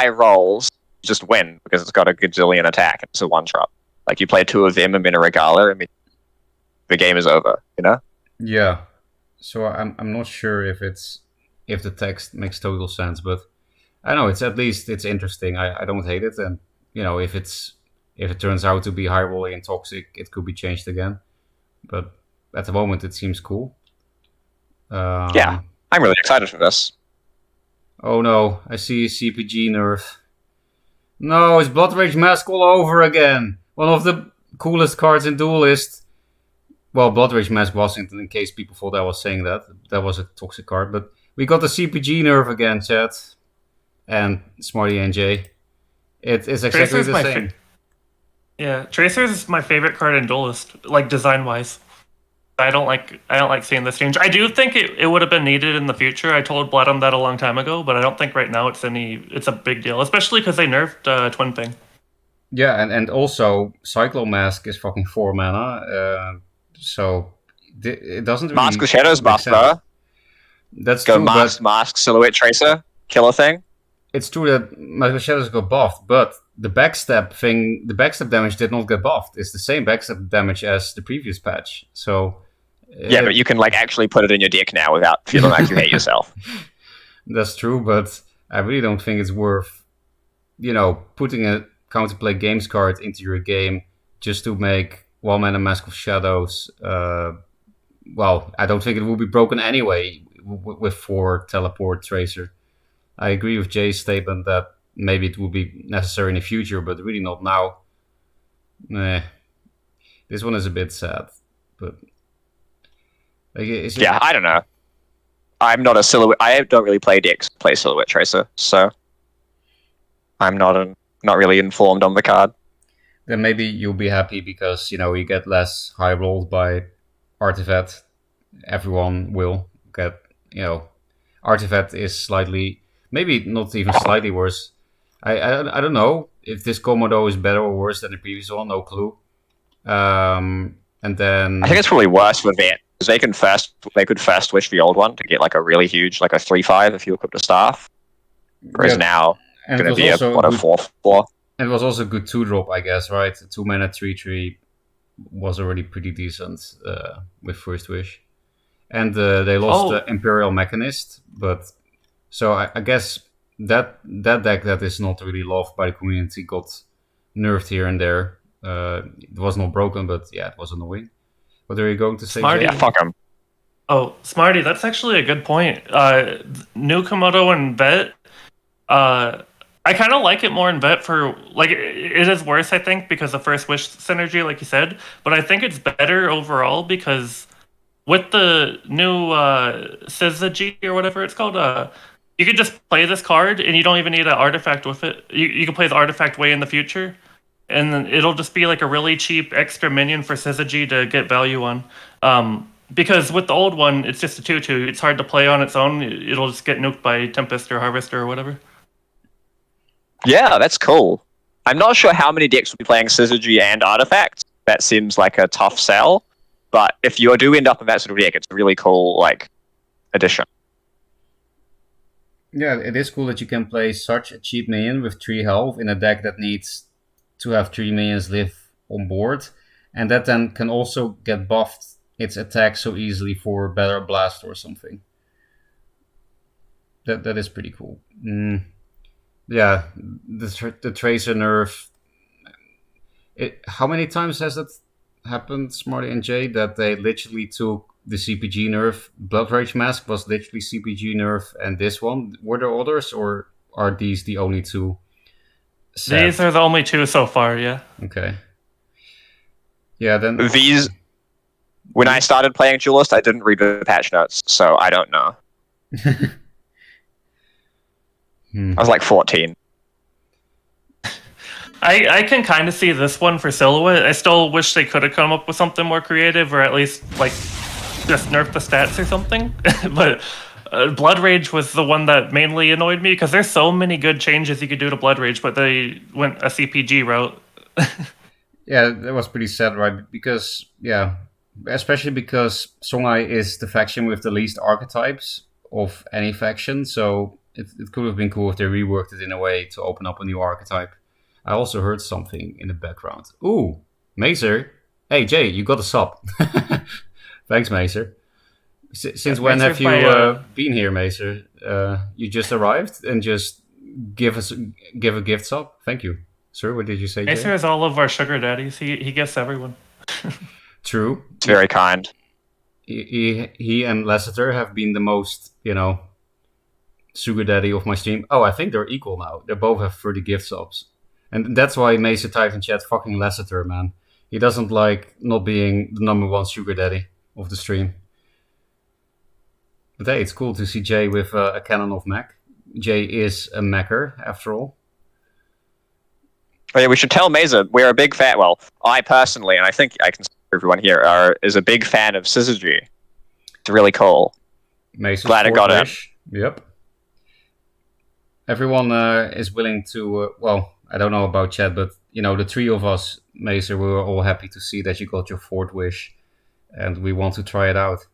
rolls, you just win because it's got a gazillion attack. It's a one shot. Like you play 2 of them and then a Regala, and the game is over. Yeah. So I'm not sure if the text makes total sense, but I know it's interesting. I don't hate it, and if it turns out to be high rolling and toxic, it could be changed again. But at the moment, it seems cool. Yeah, I'm really excited for this. Oh no, I see a CPG nerf. No, it's Blood Rage Mask all over again. One of the coolest cards in Duelist. Well, Blood Rage Mask wasn't, in case people thought I was saying that. That was a toxic card, but we got the CPG nerf again, chat. And Smarty and Jay. It's exactly the same. Yeah, Tracer is my favorite card in Duelist, like design-wise. I don't like seeing this change. I do think it would have been needed in the future. I told Bladam that a long time ago, but I don't think right now it's a big deal, especially because they nerfed Twin Ping. Yeah, and also Cyclone Mask is fucking 4 mana, so it doesn't really Mask of Shadows buff, though. That's go true, mask Silhouette Tracer killer thing. It's true that Mask of Shadows got buffed, but the backstab damage did not get buffed. It's the same backstab damage as the previous patch. So yeah, but you can actually put it in your deck now without feeling like you hate yourself. That's true, but I really don't think it's worth, putting a counterplay games card into your game just to make 1 mana Mask of Shadows. Well, I don't think it will be broken anyway with 4 teleport Tracer. I agree with Jay's statement that maybe it will be necessary in the future, but really not now. This one is a bit sad, but I don't know. I'm not a Silhouette. I don't really play decks play Silhouette Tracer, so I'm not really informed on the card. Then maybe you'll be happy because you get less high rolled by Artifact. Everyone will get Artifact is slightly, maybe not even slightly worse. I don't know if this Komodo is better or worse than the previous one. No clue. And then I think it's probably worse for Vet because they could fast wish the old one to get a really huge a 3/5 if you equip the staff. Whereas now it's going to be a 4/4. And it was also a good 2-drop, I guess, right? 2 mana 3/3 was already pretty decent with First Wish. And they lost the Imperial Mechanist, but so I guess that deck that is not really loved by the community got nerfed here and there. It was not broken, but yeah, it was annoying. What are you going to say? Smarty. Yeah, fuck him. Oh, Smarty, that's actually a good point. New Komodo and Vet, I kind of like it more in Vet for, it is worse, I think, because of First Wish synergy, like you said, but I think it's better overall because with the new Syzygy or whatever it's called, you could just play this card and you don't even need an artifact with it. You can play the artifact way in the future, and then it'll just be a really cheap extra minion for Syzygy to get value on. Because with the old one, it's just a 2/2. It's hard to play on its own. It'll just get nuked by Tempest or Harvester or whatever. Yeah, that's cool. I'm not sure how many decks will be playing Syzygy and Artifacts. That seems like a tough sell. But if you do end up in that sort of deck, it's a really cool addition. Yeah, it is cool that you can play such a cheap minion with 3 health in a deck that needs to have 3 minions live on board, and that then can also get buffed its attack so easily for better blast or something. That is pretty cool. Yeah, the Tracer nerf. How many times has that happened, Smarty and Jay, that they literally took the CPG nerf? Blood Rage Mask was literally CPG nerf, and this one, were there others, or are these the only two? These are the only 2 so far, yeah. Okay. Yeah, then these. When I started playing Duelist, I didn't read the patch notes, so I don't know. I was like 14. I can kind of see this one for Silhouette. I still wish they could have come up with something more creative, or at least just nerf the stats or something. But Blood Rage was the one that mainly annoyed me, because there's so many good changes you could do to Blood Rage, but they went a CPG route. Yeah, that was pretty sad, right? Because, yeah, especially because Songhai is the faction with the least archetypes of any faction, so it could have been cool if they reworked it in a way to open up a new archetype. I also heard something in the background. Ooh, Mazer. Hey, Jay, you got a sub. Thanks, Mazer. Since when have you been here, Mazer? You just arrived and just give a gift sub? Thank you. Sir, what did you say, Jay? Mazer is all of our sugar daddies. He gets everyone. True. It's very kind. He and Lasseter have been the most, sugar daddy of my stream. Oh, I think they're equal now. They both have 30 gift subs. And that's why Mason typed in chat, fucking Lasseter, man. He doesn't like not being the number 1 sugar daddy of the stream. But hey, it's cool to see Jay with a cannon of mech. Jay is a mecher, after all. Oh, yeah, we should tell Mesa we're a big fan. Well, I personally, and I think I can speak for everyone here, is a big fan of Syzygy. It's really cool. Mason's glad it got in. Yep. Everyone is willing to, I don't know about chat, but, the 3 of us, Mason, we were all happy to see that you got your 4th wish, and we want to try it out.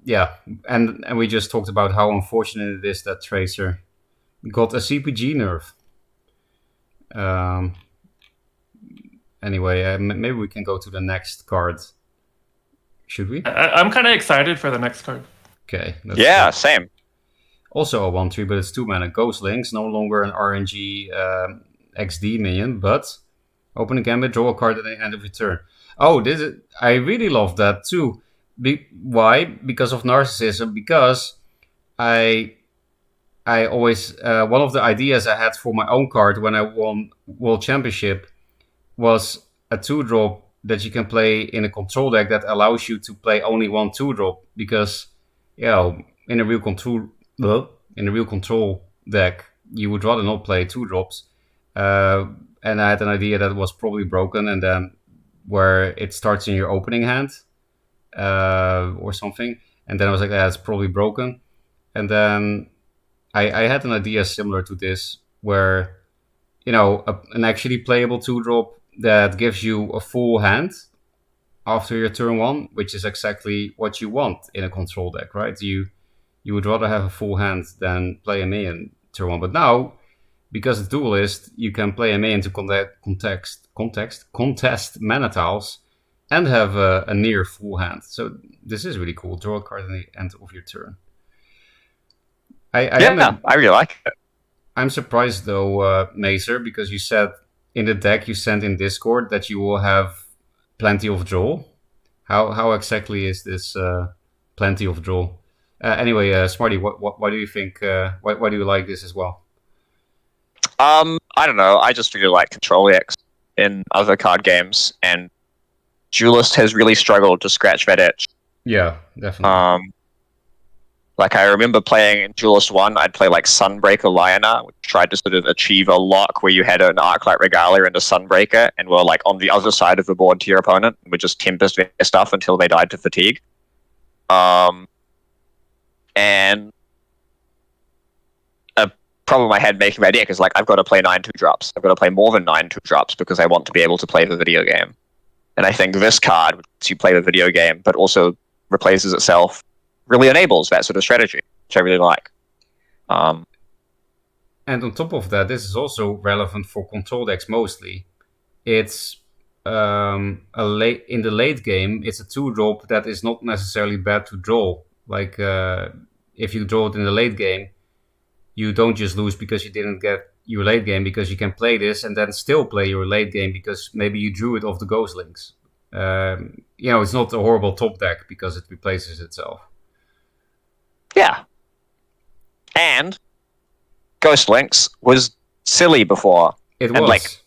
Yeah, and we just talked about how unfortunate it is that Tracer got a CPG nerf. Anyway, maybe we can go to the next card. Should we? I'm kind of excited for the next card. Okay. Yeah, same. Also a 1/3, but it's 2 mana. Ghost Links, no longer an RNG XD minion, but open a gambit, draw a card at the end of your turn. Oh, I really love that too. Why? Because of narcissism. Because I always one of the ideas I had for my own card when I won World Championship was a 2-drop that you can play in a control deck that allows you to play only 1 2-drop, because in a real control deck you would rather not play 2-drops. And I had an idea that was probably broken, and then where it starts in your opening hand or something, and then I was like, it's probably broken. And then I had an idea similar to this, where an actually playable 2-drop that gives you a full hand after your turn 1, which is exactly what you want in a control deck, right? You would rather have a full hand than play a minion turn 1. But now, because it's Duelist, you can play a minion to contest mana tiles and have a near full hand. So this is really cool. Draw a card at the end of your turn. I really like it. I'm surprised though, Mazer, because you said in the deck you sent in Discord that you will have plenty of draw. How exactly is this plenty of draw? Anyway, Smarty, why do you think? Why do you like this as well? I don't know. I just really like Control X in other card games, and Duelist has really struggled to scratch that itch. Yeah, definitely. Like, I remember playing in Duelist 1, I'd play like Sunbreaker Lionar, which tried to sort of achieve a lock where you had an Arclight Regalia and a Sunbreaker, and were like on the other side of the board to your opponent, and would just Tempest their stuff until they died to fatigue. And a problem I had making my deck is like, I've got to play 9 2-drops. I've got to play more than 9 2-drops because I want to be able to play the video game. And I think this card, which lets you play the video game, but also replaces itself, really enables that sort of strategy, which I really like. And on top of that, this is also relevant for control decks mostly. It's in the late game, it's a 2-drop that is not necessarily bad to draw. Like, if you draw it in the late game, you don't just lose because you didn't get your late game, because you can play this and then still play your late game because maybe you drew it off the Ghost Links. It's not a horrible top deck because it replaces itself. Yeah. And Ghost Links was silly before. It was. And, like,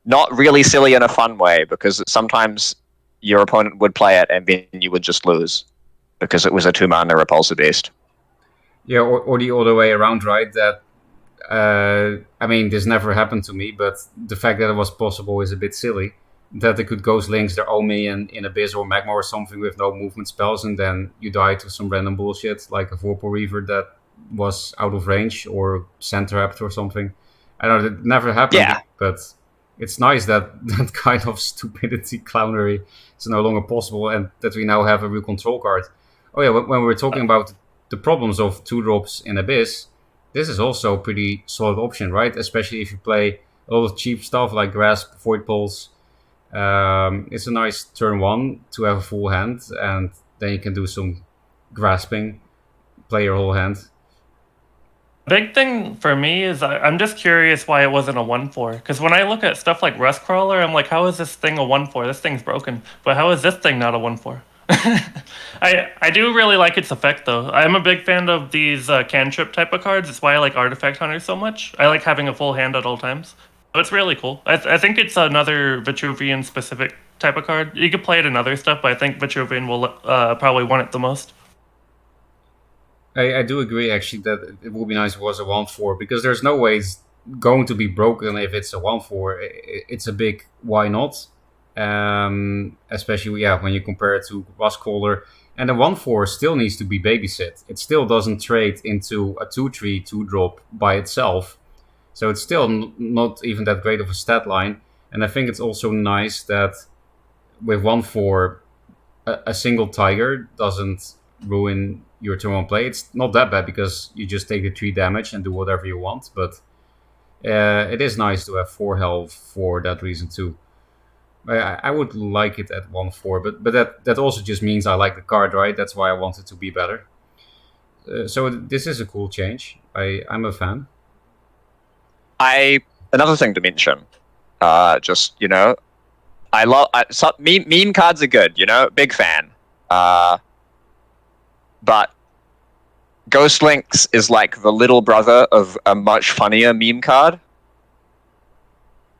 not really silly in a fun way, because sometimes your opponent would play it and then you would just lose because it was a 2-mana repulsor beast. Yeah, or the other way around, right? That, this never happened to me, but the fact that it was possible is a bit silly. That they could Ghost Links their Omi in Abyss or Magma or something with no movement spells, and then you die to some random bullshit like a Vorpal Reaver that was out of range, or Sand-Trapped or something. I don't know, it never happened, but it's nice that that kind of stupidity clownery is no longer possible, and that we now have a real control card. Oh yeah, when we were talking about the problems of 2-drops in Abyss, this is also a pretty solid option, right? Especially if you play a lot of cheap stuff like Grasp, Void Pulse. It's a nice turn 1 to have a full hand, and then you can do some grasping, play your whole hand. Big thing for me is I'm just curious why it wasn't a 1/4. Because when I look at stuff like Rustcrawler, I'm like, how is this thing a 1/4? This thing's broken. But how is this thing not a 1/4? I do really like its effect, though. I'm a big fan of these cantrip type of cards. It's why I like Artifact Hunter so much. I like having a full hand at all times. So it's really cool. I think it's another Vitruvian specific type of card. You could play it in other stuff, but I think Vitruvian will probably want it the most. I do agree, actually, that it would be nice if it was a 1/4, because there's no way it's going to be broken if it's a 1/4. It's a big why not, especially when you compare it to Rustcaller. And the 1/4 still needs to be babysit. It still doesn't trade into a 2/3 2-drop by itself, so it's still not even that great of a stat line. And I think it's also nice that with 1/4, a single Tiger doesn't ruin your turn 1 play. It's not that bad because you just take the 3 damage and do whatever you want, but it is nice to have 4 health for that reason too. I would like it at 1/4, but that also just means I like the card, right? That's why I want it to be better. So this is a cool change. I'm a fan. Another thing to mention, I love meme cards are good, big fan. But Ghost Links is like the little brother of a much funnier meme card.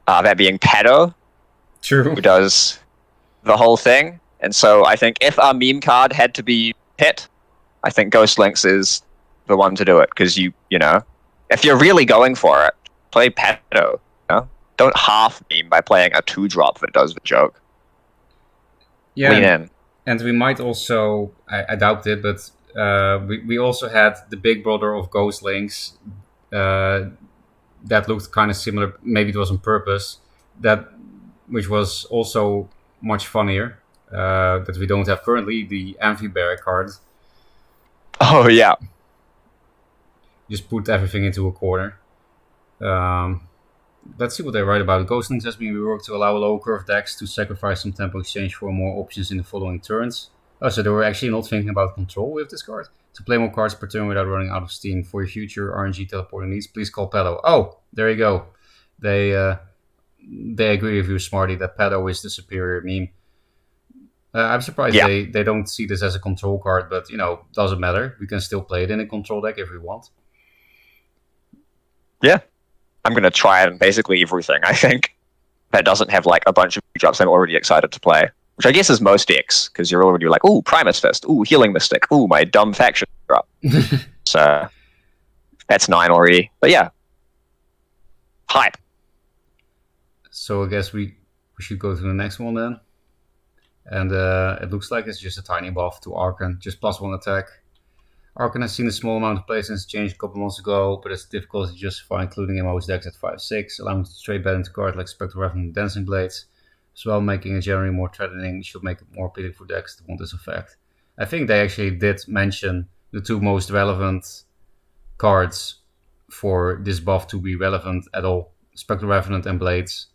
That being Pedo. True. Who does the whole thing. And so I think if our meme card had to be hit, I think Ghost Links is the one to do it. Because if you're really going for it, play Pedo. Don't half meme by playing a 2-drop that does the joke. Yeah. Lean in. And we might also, I doubt it, but we also had the big brother of Ghost Links that looked kind of similar. Maybe it was on purpose. Which was also much funnier, that we don't have currently, the Amphibear card. Oh, yeah. Just put everything into a corner. Let's see what they write about it. Ghost Links has been reworked to allow low curve decks to sacrifice some tempo exchange for more options in the following turns. Oh, so they were actually not thinking about control with this card. To play more cards per turn without running out of steam. For your future RNG teleporting needs, please call Pedo. Oh, there you go. They agree with you, Smarty, that Pedo is the superior meme. I'm surprised they don't see this as a control card, but, doesn't matter. We can still play it in a control deck if we want. Yeah. I'm going to try it in basically everything, I think. That doesn't have, like, a bunch of drops I'm already excited to play, which I guess is most decks, because you're already like, ooh, Primus Fist, ooh, Healing Mystic, ooh, my dumb faction drop. So that's 9 already. But yeah, hype. So I guess we should go to the next one then. And it looks like it's just a tiny buff to Archon, just +1 attack. Archon has seen a small amount of play since change a couple months ago, but it's difficult to justify including in most decks at 5/6, allowing to trade bet into cards like Spectral Revenant and Dancing Blades, as well making it generally more threatening should make it more appealing for decks to want this effect. I think they actually did mention the 2 most relevant cards for this buff to be relevant at all: Spectral Revenant and Blades.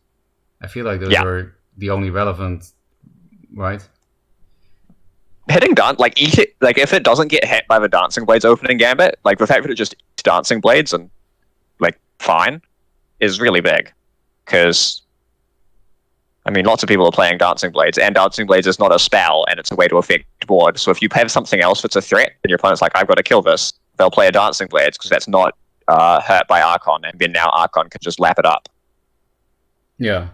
I feel like those are the only relevant, right? Hitting if it doesn't get hit by the Dancing Blades opening gambit, like the fact that it just eats Dancing Blades and like fine is really big. Because I mean, lots of people are playing Dancing Blades, and Dancing Blades is not a spell, and it's a way to affect the board. So if you have something else that's a threat, and your opponent's like, I've got to kill this, they'll play a Dancing Blades because that's not hurt by Archon, and then now Archon can just lap it up. Yeah.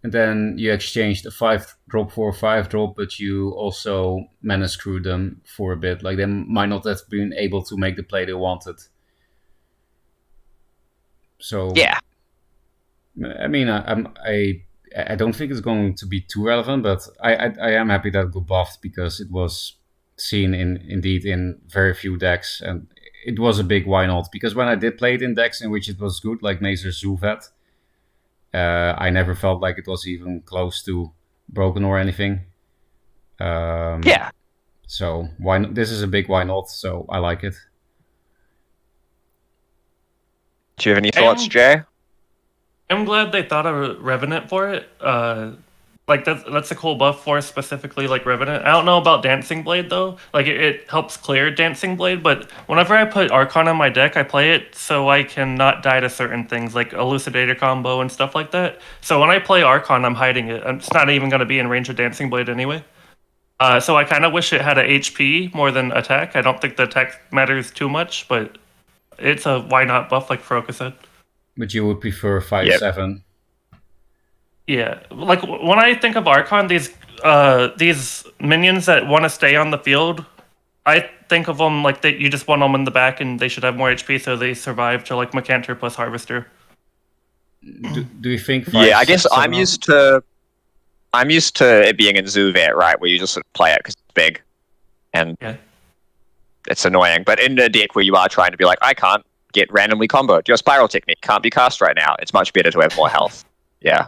And then you exchanged a 5-drop for a 5-drop, but you also mana screwed them for a bit. Like, they might not have been able to make the play they wanted. So yeah, I mean, I don't think it's going to be too relevant, but I am happy that it got buffed because it was seen indeed in very few decks, and it was a big why not. Because when I did play it in decks in which it was good, like Mazer Zuvet, I never felt like it was even close to broken or anything. Yeah. So why not? This is a big why not, so I like it. Do you have any thoughts, Jay? I'm glad they thought of Revenant for it. Like that's a cool buff for specifically like Revenant. I don't know about Dancing Blade though. Like it helps clear Dancing Blade, but whenever I put Archon on my deck, I play it so I can not die to certain things like Elucidator combo and stuff like that. So when I play Archon, I'm hiding it. It's not even going to be in range of Dancing Blade anyway. So I kind of wish it had a HP more than attack. I don't think the attack matters too much, but it's a why not buff like Froka said. But you would prefer 5/7. Yeah, like when I think of Archon, these minions that want to stay on the field, I think of them like that. You just want them in the back, and they should have more HP, so they survive to like Macantor plus Harvester. Do you think? Yeah, I guess I'm used to it being in Zuvet, right, where you just sort of play it because it's big, and it's annoying. But in a deck where you are trying to be like, I can't get randomly comboed, your Spiral Technique can't be cast right now. It's much better to have more health. Yeah.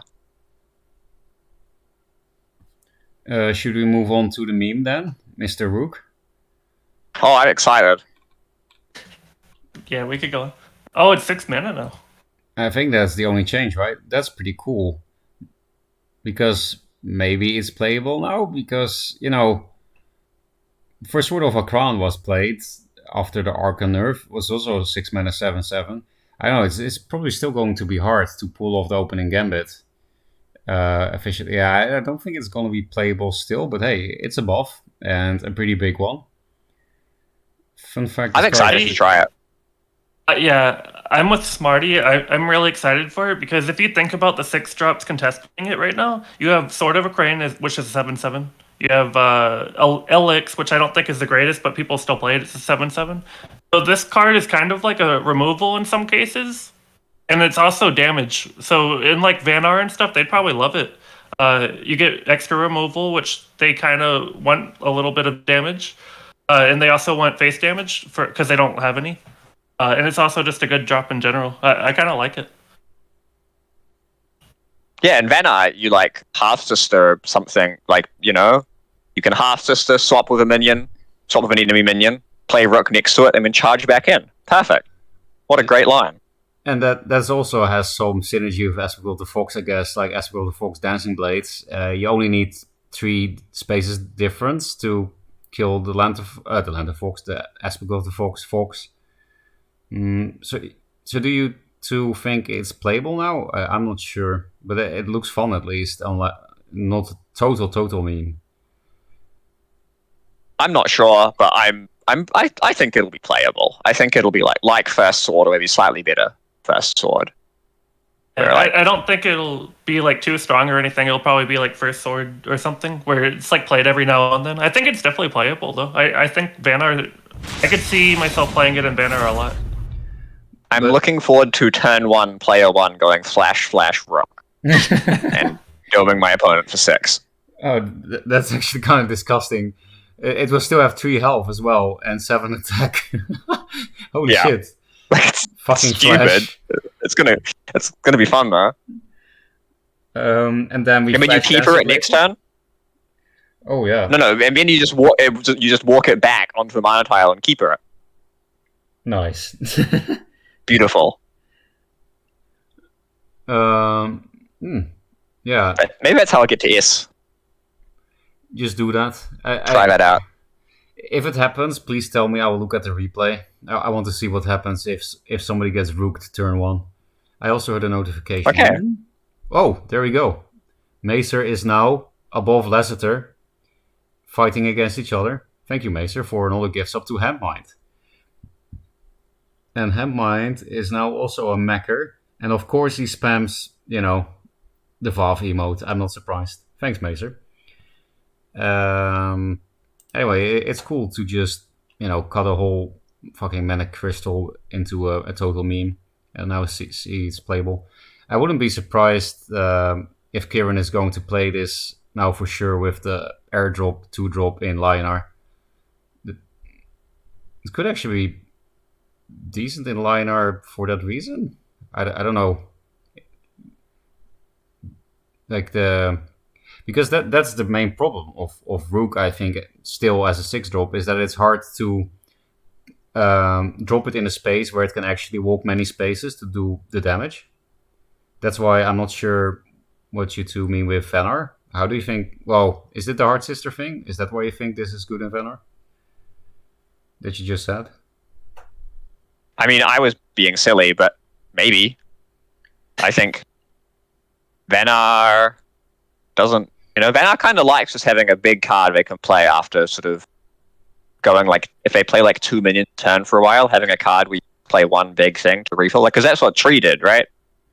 Should we move on to the meme then, Mr. Rook? Oh, I'm excited. Yeah, we could go. Oh, it's 6 mana now. I think that's the only change, right? That's pretty cool. Because maybe it's playable now, because, you know, First Sword of a Crown was played after the Archon nerf, was also 6 mana 7/7. I don't know, it's probably still going to be hard to pull off the opening gambit. Efficiently. Yeah, I don't think it's going to be playable still, but hey, it's a buff and a pretty big one. Fun fact. I'm excited to try it. Yeah, I'm with Smarty. I'm really excited for it because if you think about the 6 drops contesting it right now, you have Sword of a Crane, which is a 7/7. You have Elix, which I don't think is the greatest, but people still play it. It's a 7/7. So this card is kind of like a removal in some cases. And it's also damage. So in like Vanar and stuff, they'd probably love it. You get extra removal, which they kind of want a little bit of damage. And they also want face damage because they don't have any. And it's also just a good drop in general. I kind of like it. Yeah, in Vanar, you like half sister something like, you know, you can half sister, swap with a minion, swap with an enemy minion, play Rook next to it, and then charge back in. Perfect. What a great line. And that also has some synergy with Aspect of the Fox, I guess, like Aspect of the Fox Dancing Blades. You only need 3 spaces difference to kill the Land of Fox, the Aspect of the Fox. So do you two think it's playable now? I'm not sure, but it looks fun at least. Not total meme. I'm not sure, but I think it'll be playable. I think it'll be like First Sword, or maybe slightly better First Sword. I don't think it'll be like too strong or anything. It'll probably be like first sword or something where it's like played every now and then. I think it's definitely playable though. I think Vanar, I could see myself playing it in Vanar a lot. I'm looking forward to turn 1, player 1 going flash rook and doming my opponent for 6. Oh, that's actually kind of disgusting. It will still have 3 health as well and 7 attack. Holy shit! It's fucking stupid. flash. It's gonna be fun though. And then we. I mean, you keep her at next turn. Oh yeah. No, and then you just walk it back onto the mana tile and keep her. Nice. Beautiful. Yeah. But maybe that's how I get to S. Just do that. Try that out. If it happens, please tell me. I will look at the replay. I want to see what happens if somebody gets rooked turn 1. I also heard a notification. Okay. Oh, there we go. Macer is now above Lasseter, fighting against each other. Thank you, Macer, for another gifts up to Hempmind. And Hempmind is now also a mecher. And of course he spams, the Valve emote. I'm not surprised. Thanks, Macer. Anyway, it's cool to just, cut a whole fucking mana crystal into a total meme. And now see it's playable. I wouldn't be surprised if Kieran is going to play this now for sure with the airdrop, 2-drop in Lionar. It could actually be decent in Lionar for that reason. I don't know. Because that's the main problem of Rook, I think, still as a 6-drop, is that it's hard to drop it in a space where it can actually walk many spaces to do the damage. That's why I'm not sure what you two mean with Vanar. How do you think... Well, is it the Hard Sister thing? Is that why you think this is good in Vanar? That you just said? I mean, I was being silly, but maybe. I think Vanar doesn't... Vanar kind of likes just having a big card they can play after sort of going if they play 2 minions a turn for a while, having a card where you play one big thing to refill. Because that's what Tree did, right?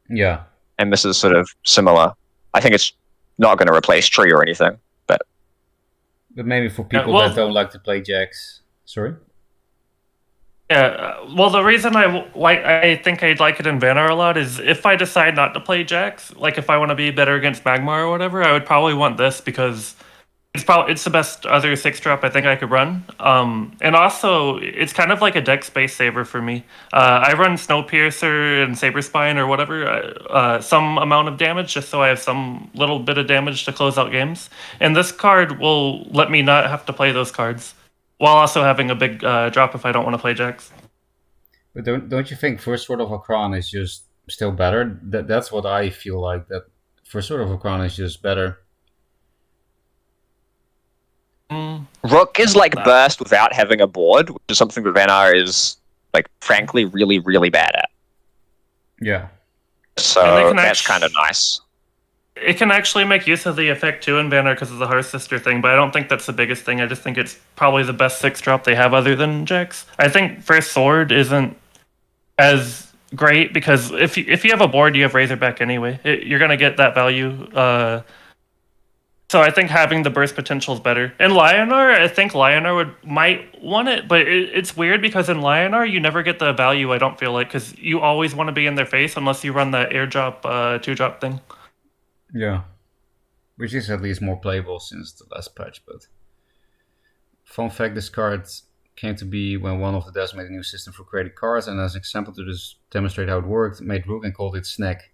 Yeah. And this is sort of similar. I think it's not going to replace Tree or anything, but maybe for people that don't like to play Jax. Sorry? Yeah, well, the reason I think I'd like it in Vanar a lot is if I decide not to play Jax, if I want to be better against Magmar or whatever, I would probably want this because it's the best other 6-drop I think I could run. And also, it's kind of like a deck space saver for me. I run Snowpiercer and Saberspine or whatever, some amount of damage just so I have some little bit of damage to close out games. And this card will let me not have to play those cards, while also having a big drop if I don't want to play Jax. But don't you think First Sword of Akron is just still better? That's what I feel like. That First Sword of Akron is just better. Rook is burst without having a board, which is something that Vanar is frankly really, really bad at. Yeah. So that's kind of nice. It can actually make use of the effect too in Vanar because of the Hearth Sister thing, but I don't think that's the biggest thing. I just think it's probably the best 6-drop they have other than Jax. I think First Sword isn't as great because if you have a board, you have Razorback anyway. You're going to get that value. So I think having the burst potential is better. In Lionar, I think Lionar might want it, but it's weird because in Lionar, you never get the value, I don't feel like, because you always want to be in their face unless you run that airdrop 2-drop thing. Yeah, which is at least more playable since the last patch, but... Fun fact, this card came to be when one of the devs made a new system for creating cards, and as an example to just demonstrate how it worked, made Rook and called it Snack.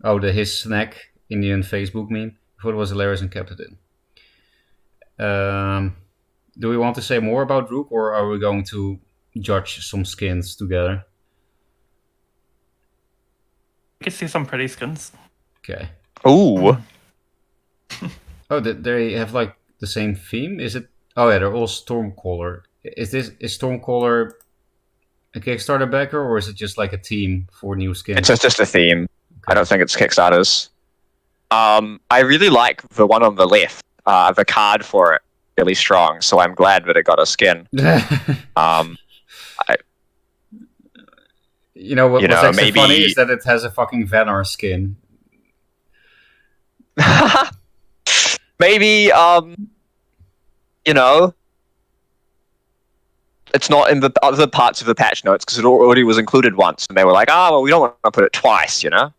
Oh, his Snack Indian Facebook meme. I thought it was hilarious and kept it in. Do we want to say more about Rook, or are we going to judge some skins together? You can see some pretty skins. Okay. Ooh. Oh, they have the same theme? Is it? Oh yeah, they're all Stormcaller. Is Stormcaller a Kickstarter backer, or is it just a theme for new skins? It's just a theme. Okay. I don't think it's Kickstarters. I really like the one on the left. The card for it really strong, so I'm glad that it got a skin. You know what's actually funny is that it has a fucking Venar skin. Maybe it's not in the other parts of the patch notes because it already was included once, and they were like, well, we don't want to put it twice, Yeah.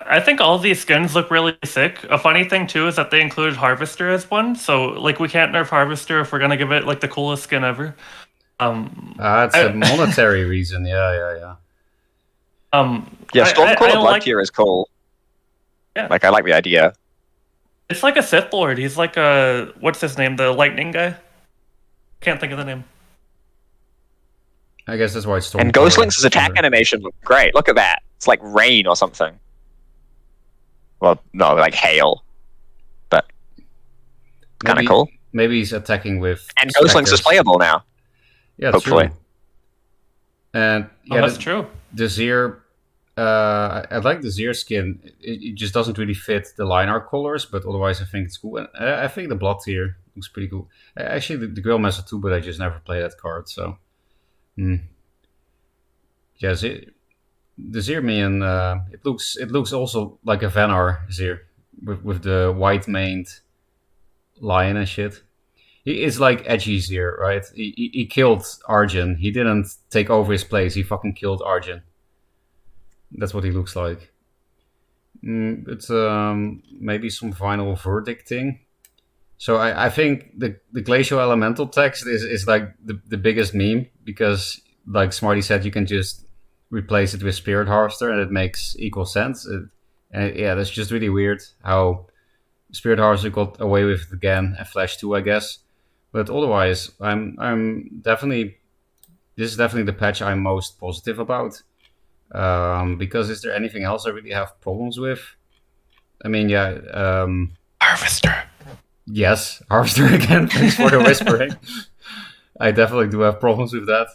I think all these skins look really sick. A funny thing too is that they included Harvester as one, so like we can't nerf Harvester if we're gonna give it like the coolest skin ever. It's a monetary reason. Yeah. Stormcaller Blood Tier is cool. Yeah, like I like the idea. It's like a Sith Lord. He's like a what's his name? The lightning guy. Can't think of the name. I guess that's why it's Stormcaller. And Ghostlink's attack animation looked great. Look at that. It's like rain or something. Well, no, like hail. But kind of cool. Maybe he's attacking with. And Ghostlink's is playable now. Yeah, hopefully. True. And that's true. The Zir, I like the Zir skin. It just doesn't really fit the line art colors, but otherwise I think it's cool. And I think the Blood Tier looks pretty cool. Actually, the Grillmaster too, but I just never play that card, so. Yeah, the Zir minion, it looks also like a Venar Zir with the white maned lion and shit. He is like edgy Zir, right? He killed Arjun. He didn't take over his place. He fucking killed Arjun. That's what he looks like. But maybe some final verdicting. So I think the Glacial Elemental text is like the biggest meme because, like Smarty said, you can just replace it with Spirit Harvester and it makes equal sense. That's just really weird how Spirit Harvester got away with it again and Flash 2, I guess. But otherwise, I'm definitely, this is definitely the patch I'm most positive about. Because is there anything else I really have problems with? I mean, Harvester. Yes, Harvester again. Thanks for the whispering. I definitely do have problems with that.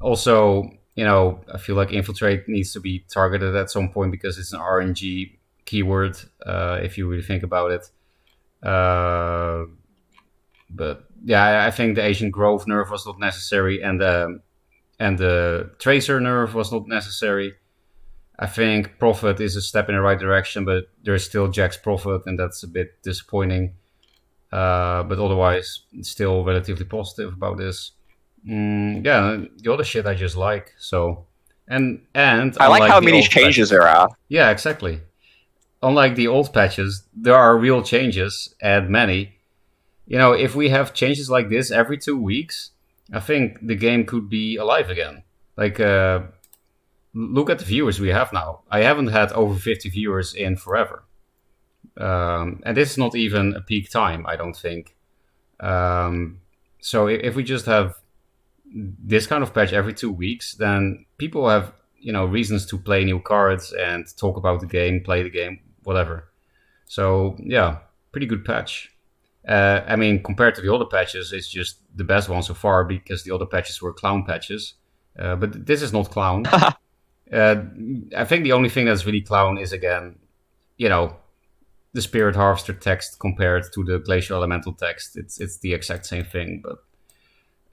Also, I feel like Infiltrate needs to be targeted at some point because it's an RNG keyword, if you really think about it. But yeah, I think the Asian Grove nerf was not necessary, and the Tracer nerf was not necessary. I think Prophet is a step in the right direction, but there's still Jack's Prophet, and that's a bit disappointing. But otherwise, still relatively positive about this. The other shit I just like. So, and I like how many changes there are. Yeah, exactly. Unlike the old patches, there are real changes and many. If we have changes like this every 2 weeks, I think the game could be alive again. Like, look at the viewers we have now. I haven't had over 50 viewers in forever. And this is not even a peak time, I don't think. So if we just have this kind of patch every 2 weeks, then people have, reasons to play new cards and talk about the game, play the game, whatever. So, yeah, pretty good patch. I mean, compared to the other patches, it's just the best one so far because the other patches were clown patches. But this is not clown. I think the only thing that's really clown is, again, the Spirit Harvester text compared to the Glacial Elemental text. It's the exact same thing, but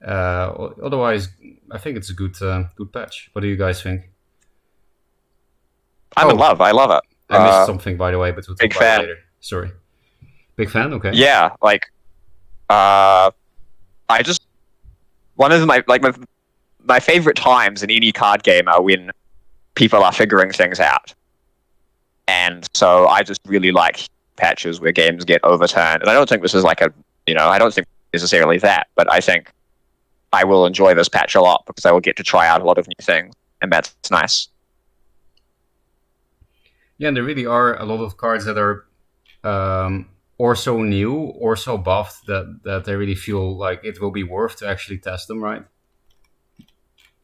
otherwise, I think it's a good patch. What do you guys think? I'm in love. I love it. I missed something, by the way, but we'll talk about it later. Sorry. Big fan? Okay. Yeah, one of my favorite times in any card game are when people are figuring things out. And so I just really like patches where games get overturned. And I don't think this is I don't think necessarily that, but I think I will enjoy this patch a lot because I will get to try out a lot of new things, and that's nice. Yeah, and there really are a lot of cards that are or so new or so buffed that they really feel like it will be worth to actually test them, right?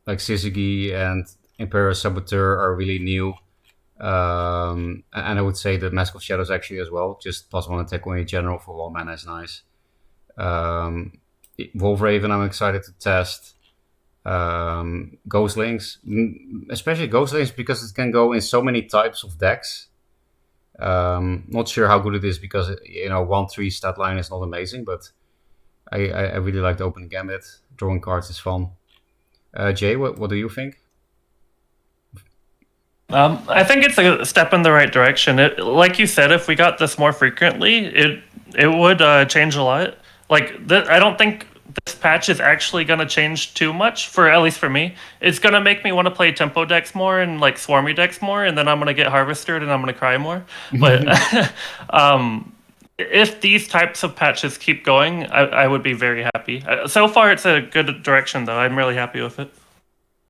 Like Syzygy and Imperial Saboteur are really new. And I would say that Mask of Shadows actually as well. Just +1 attack when in general for 1 mana is nice. Wolfraven I'm excited to test. Ghostlinks, especially Ghostlinks because it can go in so many types of decks. Not sure how good it is because 1/3 stat line is not amazing, but I really like the opening gambit. Drawing cards is fun. Jay, what do you think? I think it's a step in the right direction. Like you said, if we got this more frequently, it would change a lot. Like I don't think this patch is actually going to change too much for at least for me. It's going to make me want to play tempo decks more and like swarmy decks more, and then I'm going to get harvestered and I'm going to cry more. But if these types of patches keep going, I would be very happy. So far, it's a good direction, though. I'm really happy with it.